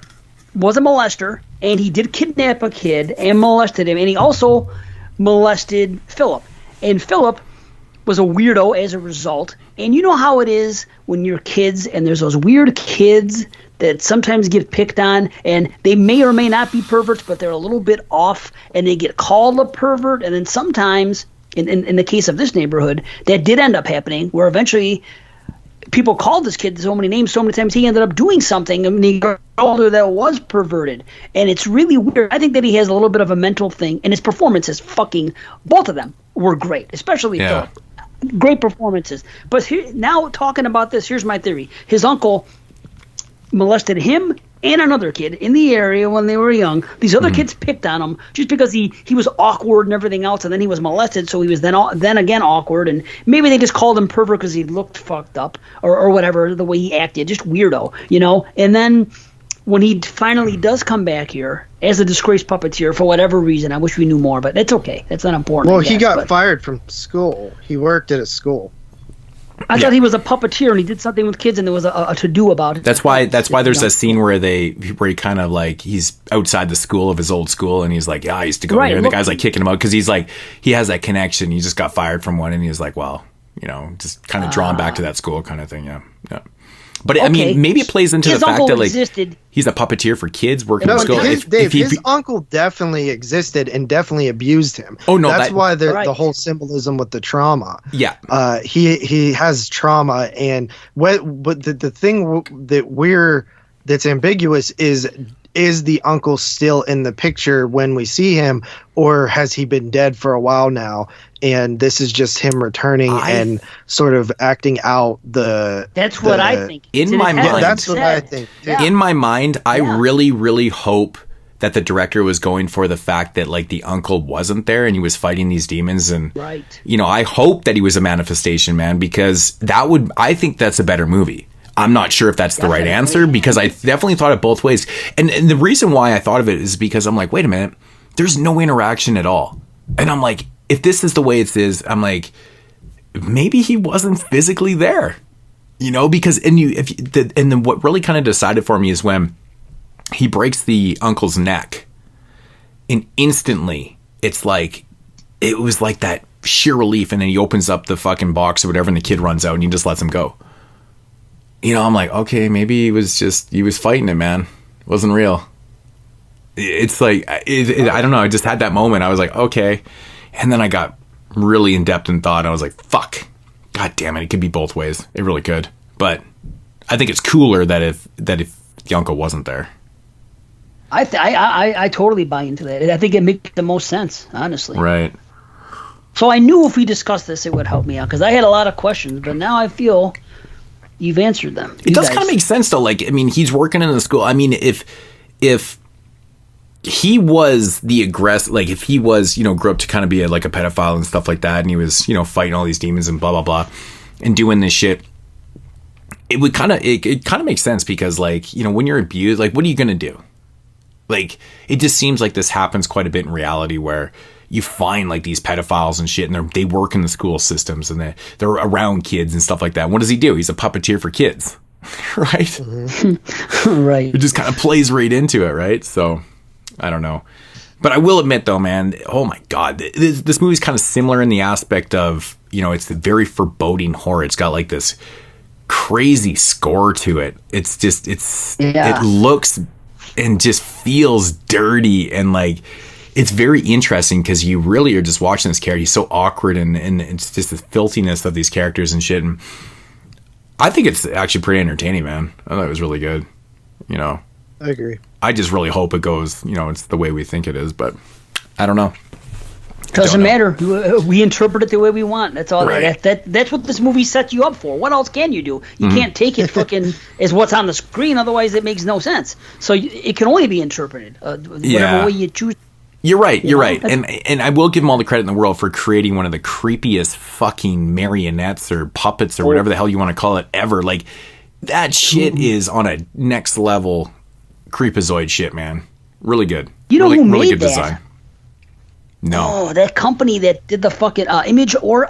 was a molester, and he did kidnap a kid and molested him, and he also molested Philip. And Philip was a weirdo as a result. And you know how it is when you're kids and there's those weird kids that sometimes get picked on, and they may or may not be perverts, but they're a little bit off, and they get called a pervert. And then sometimes, in the case of this neighborhood, that did end up happening, where eventually people called this kid so many names, so many times he ended up doing something, and he got older that was perverted. And it's really weird. I think that he has a little bit of a mental thing, and his performances, both of them were great, especially Philip. Great performances. But now talking about this, here's my theory. His uncle molested him and another kid in the area when they were young. These other kids picked on him just because he was awkward and everything else, and then he was molested, so he was then again awkward, and maybe they just called him pervert because he looked fucked up or whatever, the way he acted, just weirdo, And then when he finally does come back here as a disgraced puppeteer for whatever reason, I wish we knew more, but it's okay. That's not important. Well, he got fired from school. He worked at a school. I thought he was a puppeteer and he did something with kids and there was a to-do about it. That's why there's a scene where he kind of like, he's outside the school of his old school and he's like, yeah, I used to go here. And the guy's like kicking him out because he's like, he has that connection. He just got fired from one and he's like, well, just kind of drawn back to that school kind of thing. Yeah. But I mean, maybe it plays into the fact that like he's a puppeteer for kids working in school. His uncle definitely existed and definitally abused him. Oh no, that's why the whole symbolism with the trauma. Yeah, he has trauma, and but the thing that's ambiguous is the uncle still in the picture when we see him, or has he been dead for a while now? And this is just him returning and sort of acting out the. That's what I think. In my mind, that's what I think. Yeah. In my mind, I really, really hope that the director was going for the fact that like the uncle wasn't there and he was fighting these demons, and I hope that he was a manifestation man, because I think that's a better movie. I'm not sure if that's the right answer, because I definitely thought it both ways. And the reason why I thought of it is because I'm like, wait a minute, there's no interaction at all. And I'm like, if this is the way it is, I'm like, maybe he wasn't physically there, because then what really kind of decided for me is when he breaks the uncle's neck, and instantly it's like, it was like that sheer relief. And then he opens up the fucking box or whatever, and the kid runs out and he just lets him go. I'm like, okay, maybe he was fighting it, man. It wasn't real. It's like, I don't know. I just had that moment. I was like, okay. And then I got really in depth in thought. I was like, fuck. God damn it. It could be both ways. It really could. But I think it's cooler that if the uncle wasn't there. I totally buy into that. I think it makes the most sense, honestly. Right. So I knew if we discussed this, it would help me out, because I had a lot of questions, but now I feel you've answered them. It does kind of make sense, though. Like, I mean, he's working in the school. I mean, if he was the aggressor, like if he was, grew up to kind of be a pedophile and stuff like that, and he was, fighting all these demons and blah, blah, blah, and doing this shit, it would kind of makes sense, because when you're abused, like, what are you going to do? Like, it just seems like this happens quite a bit in reality, where you find like these pedophiles and shit, and they work in the school systems and they're around kids and stuff like that. What does he do? He's a puppeteer for kids, right? Mm-hmm. Right. It just kind of plays right into it, right? So I don't know. But I will admit though, man, oh my God, this movie's kind of similar in the aspect of, it's the very foreboding horror. It's got like this crazy score to it. It's just, it looks and just feels dirty, and like, it's very interesting because you really are just watching this character. He's so awkward, and it's just the filthiness of these characters and shit. And I think it's actually pretty entertaining, man. I thought it was really good. I agree. I just really hope it goes, it's the way we think it is, but I don't know. Doesn't matter. We interpret it the way we want. That's all. Right. That's what this movie sets you up for. What else can you do? You can't take it fucking as what's on the screen. Otherwise, it makes no sense. So it can only be interpreted whatever way you choose. You're right. You're right. And I will give him all the credit in the world for creating one of the creepiest fucking marionettes or puppets or whatever the hell you want to call it ever. Like, that shit is on a next level creepazoid shit, man. Really good. You know really, who made really good that? design. No. Oh, that company that did the fucking Image, or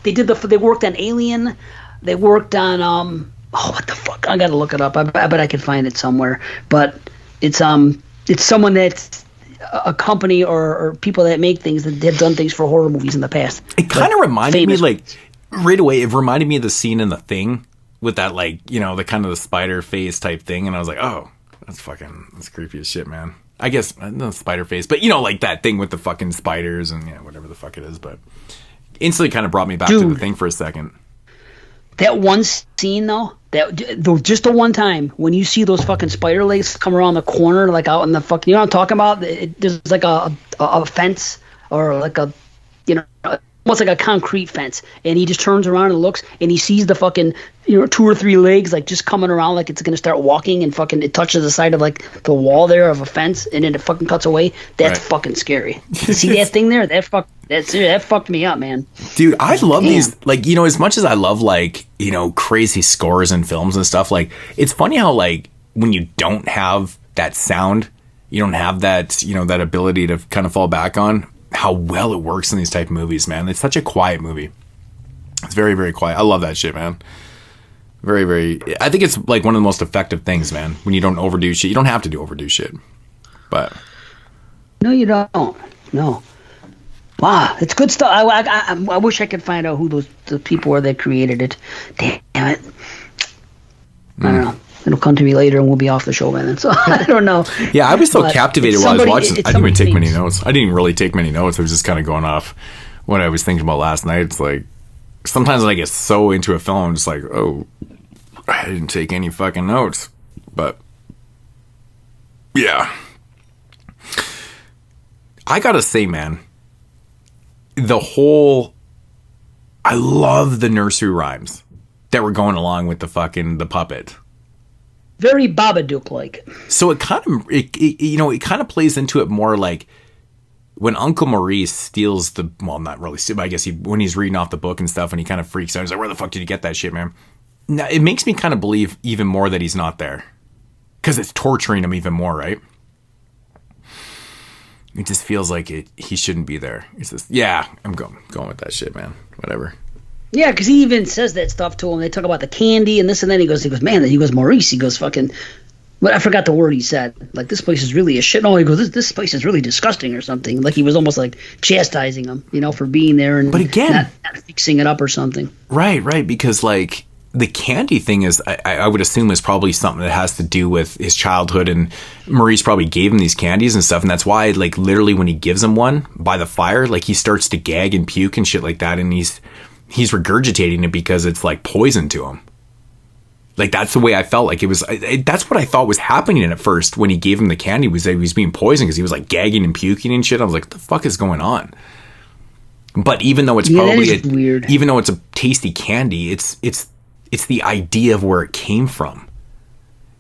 they worked on Alien. They worked on what the fuck? I gotta look it up. I bet I can find it somewhere. But it's someone that's a company or people that make things that have done things for horror movies in the past. It kind of reminded me, like, right away. It reminded me of the scene in The Thing with that, like, you know, the kind of the spider face type thing, and I was like, oh, that's creepy as shit, man. I guess no spider face, but you know, like that thing with the fucking spiders and whatever the fuck it is. But instantly kind of brought me back to The Thing for a second. That one scene though, just the one time when you see those fucking spider legs come around the corner, like out in the fucking, you know what I'm talking about? There's like a fence or like a, you know, almost like a concrete fence, and he just turns around and looks, and he sees the fucking, you know, 2 or 3 legs like just coming around like it's gonna start walking, and fucking it touches the side of like the wall there of a fence, and then it fucking cuts away. That's fucking scary. See that thing there? That fucked me up, man. Dude, I love these, like, you know, as much as I love, like, you know, crazy scores and films and stuff, like, it's funny how, like, when you don't have that sound, you don't have that, you know, that ability to kind of fall back on, how well it works in these type of movies, man. It's such a quiet movie. It's very, very quiet. I love that shit, man. Very, very, I think it's like one of the most effective things, man, when you don't overdo shit. You don't have to overdo shit, but no, you don't. No. Wow, it's good stuff. I wish I could find out who the people were that created it. Damn it. I don't know. It'll come to me later and we'll be off the show by then. So I don't know. Yeah, I was so captivated while I was watching. I didn't even take many notes. I didn't even really take many notes. I was just kind of going off what I was thinking about last night. It's like, sometimes when I get so into a film, I'm just like, oh, I didn't take any fucking notes. But yeah. I gotta say, man, I love the nursery rhymes that were going along with the puppet. Very Babadook-like. So it kind of plays into it more like when Uncle Maurice steals not really, but I guess when he's reading off the book and stuff and he kind of freaks out. He's like, where the fuck did you get that shit, man? Now, it makes me kind of believe even more that he's not there. Because it's torturing him even more, right? It just feels like he shouldn't be there. It's just, yeah, I'm going with that shit, man. Whatever. Yeah, because he even says that stuff to him. They talk about the candy and this and then. He goes, man, he goes, Maurice. He goes, fucking, but I forgot the word he said. Like, this place is really a shit. No, he goes, this place is really disgusting or something. Like, he was almost like chastising him, you know, for being there and but again, not fixing it up or something. Right. Because, like, the candy thing is, I would assume, is probably something that has to do with his childhood, and Maurice probably gave him these candies and stuff, and that's why, like, literally when he gives him one by the fire, like, he starts to gag and puke and shit like that, and he's regurgitating it because it's like poison to him. Like, that's the way I felt. Like, it was, that's what I thought was happening at first when he gave him the candy, was that he was being poisoned because he was like gagging and puking and shit. I was like, what the fuck is going on? But even though it's probably weird, even though it's a tasty candy, it's the idea of where it came from.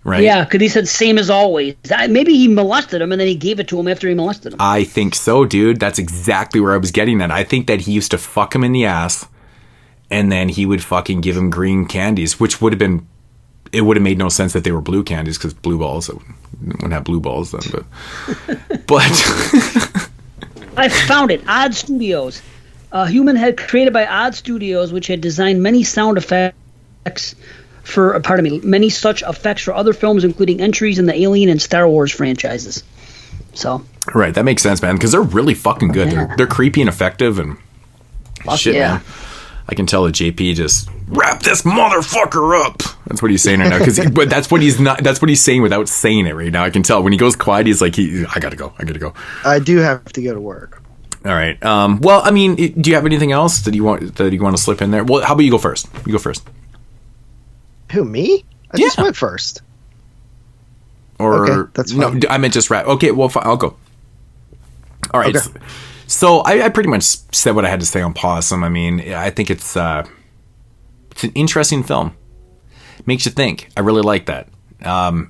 Right? Yeah, because he said same as always. Maybe he molested him and then he gave it to him after he molested him. I think so, dude. That's exactly where I was getting at. I think that he used to fuck him in the ass, and then he would fucking give him green candies, which would have made no sense that they were blue candies, because blue balls, wouldn't have blue balls then, but I found it. Odd Studios. Human had created by Odd Studios, which had designed many sound effects many such effects for other films, including entries in the Alien and Star Wars franchises. So right, that makes sense, man, because they're really fucking good. Yeah. They're creepy and effective and shit, man. I can tell that JP just wrap this motherfucker up. That's what he's saying right now. But that's what he's not. That's what he's saying without saying it right now. I can tell when he goes quiet. He's like, I gotta go. I do have to go to work. All right. Well, I mean, do you have anything else that you want to slip in there? Well, how about you go first? You go first. Who, me? I just went first. Or okay, that's fine. No, I meant just wrap. Okay, well, fine, I'll go. All right. Okay. So I pretty much said what I had to say on Possum. I mean, I think it's an interesting film. Makes you think. I really like that.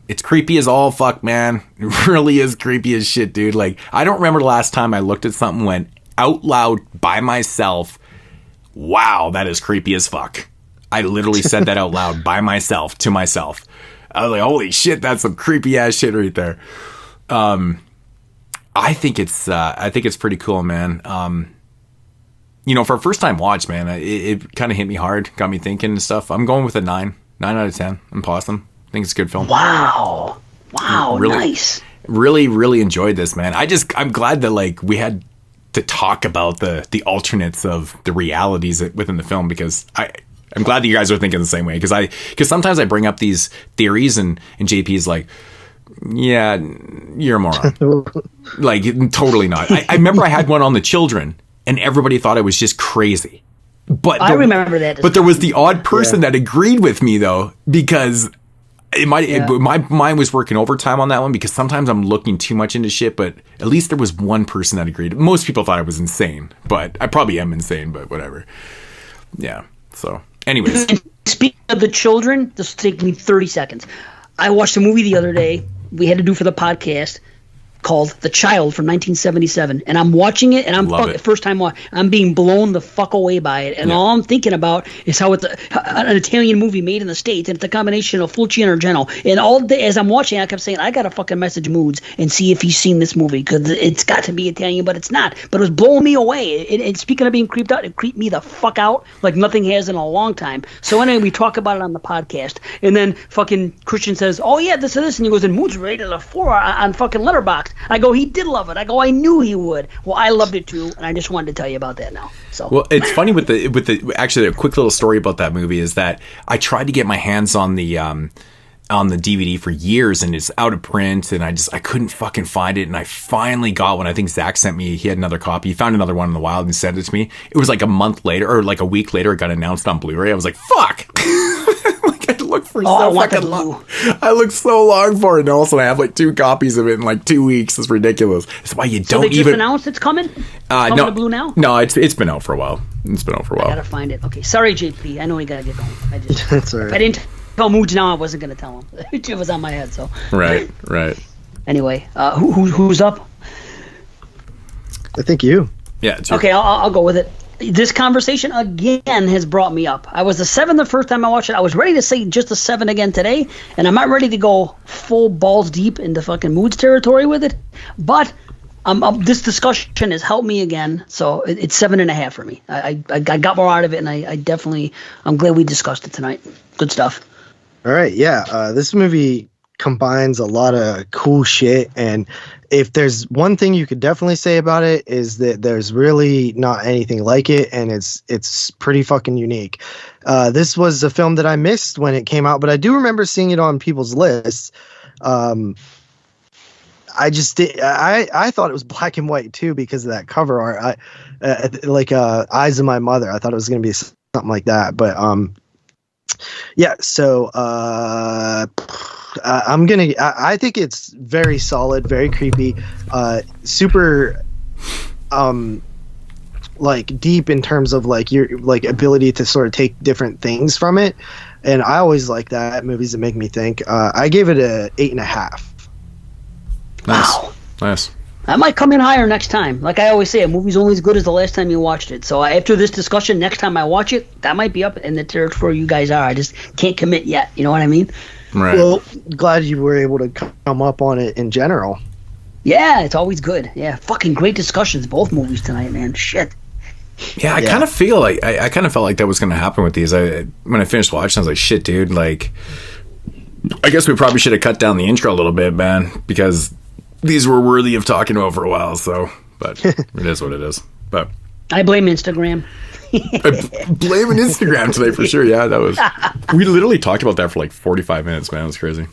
It's creepy as all fuck, man. It really is creepy as shit, dude. Like, I don't remember the last time I looked at something and went out loud by myself, wow, that is creepy as fuck. I literally said that out loud by myself to myself. I was like, holy shit, that's some creepy ass shit right there. I think it's pretty cool, man. For a first time watch, man, it kind of hit me hard, got me thinking and stuff. I'm going with a 9 out of 10 on Possum. I think it's a good film. Wow, really, nice. Really, really enjoyed this, man. I'm glad that like we had to talk about the alternates of the realities within the film, because I'm glad that you guys are thinking the same way, because sometimes I bring up these theories and JP's like, yeah, you're a moron. Like, totally not. I remember I had one on the children and everybody thought I was just crazy. But I remember that. But there was the odd person that agreed with me though, because my mind was working overtime on that one, because sometimes I'm looking too much into shit, but at least there was one person that agreed. Most people thought I was insane, but I probably am insane, but whatever. Yeah. So anyways. And speaking of the children, this will take me 30 seconds. I watched a movie the other day we had to do for the podcast called The Child from 1977, and I'm watching it, and first time I'm being blown the fuck away by it, and all I'm thinking about is how it's an Italian movie made in the States, and it's a combination of Fulci and Argento, and all day as I'm watching, I kept saying, I gotta fucking message Moods and see if he's seen this movie, because it's got to be Italian, but it's not, but it was blowing me away, and speaking of being creeped out, it creeped me the fuck out like nothing has in a long time. So anyway, we talk about it on the podcast, and then fucking Christian says, oh yeah, this and this, and he goes, and Moods rated a 4 on fucking Letterboxd. I go, he did love it. I go, I knew he would. Well, I loved it too, and I just wanted to tell you about that now. So, well, it's funny with the actually a quick little story about that movie is that I tried to get my hands on the DVD for years, and it's out of print, and I couldn't fucking find it, and I finally got one. I think Zach sent me. He had another copy. He found another one in the wild and sent it to me. It was like a month later, or like a week later, it got announced on Blu-ray. I was like, fuck. I looked for so fucking long. I looked so long for it, and also I have like 2 copies of it in like 2 weeks. It's ridiculous. That's why you don't they just announced it's coming? No, to Blue now? No, it's been out for a while. I gotta find it. Okay, sorry, JP. I know we gotta get going. That's all right. If I didn't tell Moods now, I wasn't gonna tell him. It was on my head. So right. Anyway, who's up? I think you. Yeah. Okay, I'll go with it. This conversation again has brought me up. I was a 7 the first time I watched it. I was ready to say just a 7 again today, and I'm not ready to go full balls deep into fucking Moods territory with it. But this discussion has helped me again, so it's 7.5 for me. I got more out of it, and I'm glad we discussed it tonight. Good stuff. All right, yeah. This movie combines a lot of cool shit, and if there's one thing you could definitely say about it is that there's really not anything like it, and it's pretty fucking unique. This was a film that I missed when it came out, but I do remember seeing it on people's lists. I thought it was black and white too because of that cover art. Like Eyes of My Mother. I thought it was going to be something like that, but yeah. So I think it's very solid, very creepy, super like deep in terms of like your like ability to sort of take different things from it, and I always like that, movies that make me think. I gave it a 8.5. Wow, nice. That might come in higher next time. Like I always say, a movie's only as good as the last time you watched it. So after this discussion, next time I watch it, that might be up in the territory you guys are. I just can't commit yet. You know what I mean? Right. Well, glad you were able to come up on it in general. Yeah, it's always good. Yeah, fucking great discussions, both movies tonight, man. Shit. Yeah, I kind of feel like I kind of felt like that was going to happen with these. When I finished watching, I was like, shit, dude. Like, I guess we probably should have cut down the intro a little bit, man, because these were worthy of talking about for a while. So, but it is what it is. But I blame Instagram. Blaming Instagram today for sure. Yeah, that was. We literally talked about that for like 45 minutes, man. It was crazy.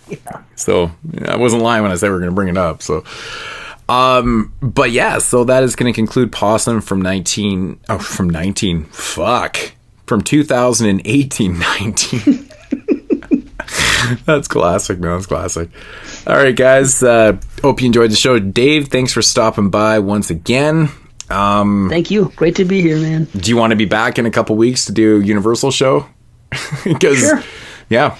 Yeah. So yeah, I wasn't lying when I said we were going to bring it up. So, but yeah, so that is going to conclude Possum from 2018-19. That's classic, man. That's classic. All right, guys. Hope you enjoyed the show. Dave, thanks for stopping by once again. Thank you. Great to be here, man. Do you want to be back in a couple weeks to do a Universal show? Sure. Yeah.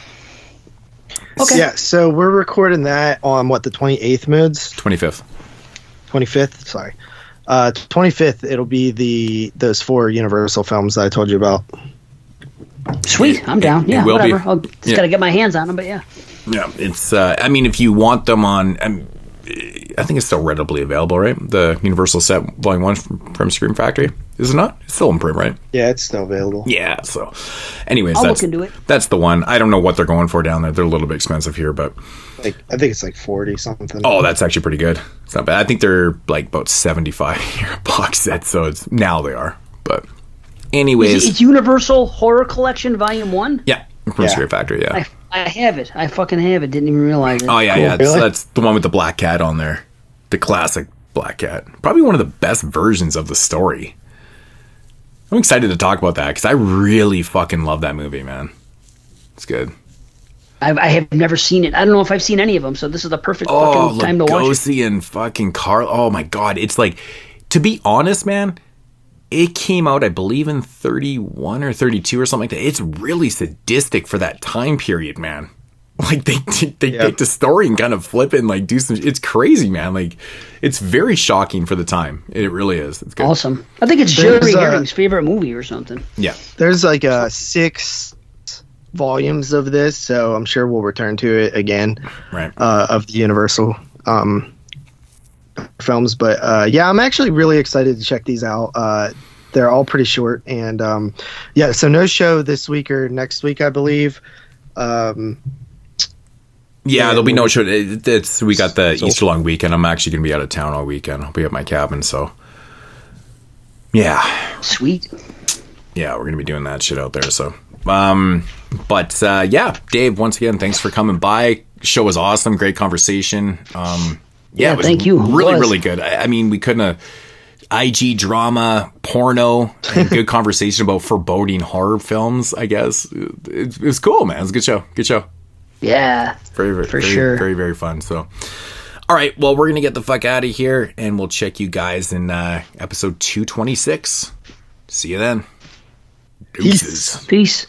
Okay. Yeah, so we're recording that on the 28th moods? 25th. 25th, sorry. 25th, it'll be those 4 Universal films that I told you about. Sweet, I'm down. Yeah, whatever. I'll just gotta get my hands on them, but yeah. Yeah, it's. I mean, if you want them on, I think it's still readily available, right? The Universal set Volume 1 from Scream Factory, is it not? It's still in print, right? Yeah, it's still available. Yeah. So, anyways, I'll look into it. That's the one. I don't know what they're going for down there. They're a little bit expensive here, but I think it's like 40 something. Oh, that's actually pretty good. It's not bad. I think they're like about 75 here a box set. So it's now they are, but. Anyways, it's Universal Horror Collection Volume 1? Yeah, from Scream Factory, yeah. I have it. I fucking have it. Didn't even realize it. Oh, yeah, cool. yeah. Really? That's the one with the black cat on there. The classic black cat. Probably one of the best versions of the story. I'm excited to talk about that because I really fucking love that movie, man. It's good. I have never seen it. I don't know if I've seen any of them, so this is the perfect fucking time to watch it. Lugosi and fucking Karl. Oh, my God. It's like, to be honest, man, it came out, I believe, in 31 or 32 or something like that. It's really sadistic for that time period, man. Like, they take the story and kind of flip it and, like, do some... It's crazy, man. Like, it's very shocking for the time. It really is. It's good. Awesome. I think it's Jerry Herring's favorite movie or something. Yeah. There's, like, 6 volumes of this, so I'm sure we'll return to it again. Right. Of the Universal films, but yeah, I'm actually really excited to check these out. They're all pretty short, and yeah, so no show this week or next week, I believe. Yeah, there'll be no show. We got the Easter long weekend. I'm actually going to be out of town all weekend. I'll be at my cabin, so yeah. Sweet. Yeah, we're going to be doing that shit out there, so but yeah, Dave, once again, thanks for coming by. Show was awesome. Great conversation. Yeah, it was thank you. Really good. I mean, we couldn't have IG drama, porno, and good conversation about foreboding horror films, I guess. It was cool, man. It was a good show. Good show. Yeah. Very, very, very fun. So, all right. Well, we're going to get the fuck out of here, and we'll check you guys in episode 226. See you then. Deuces. Peace.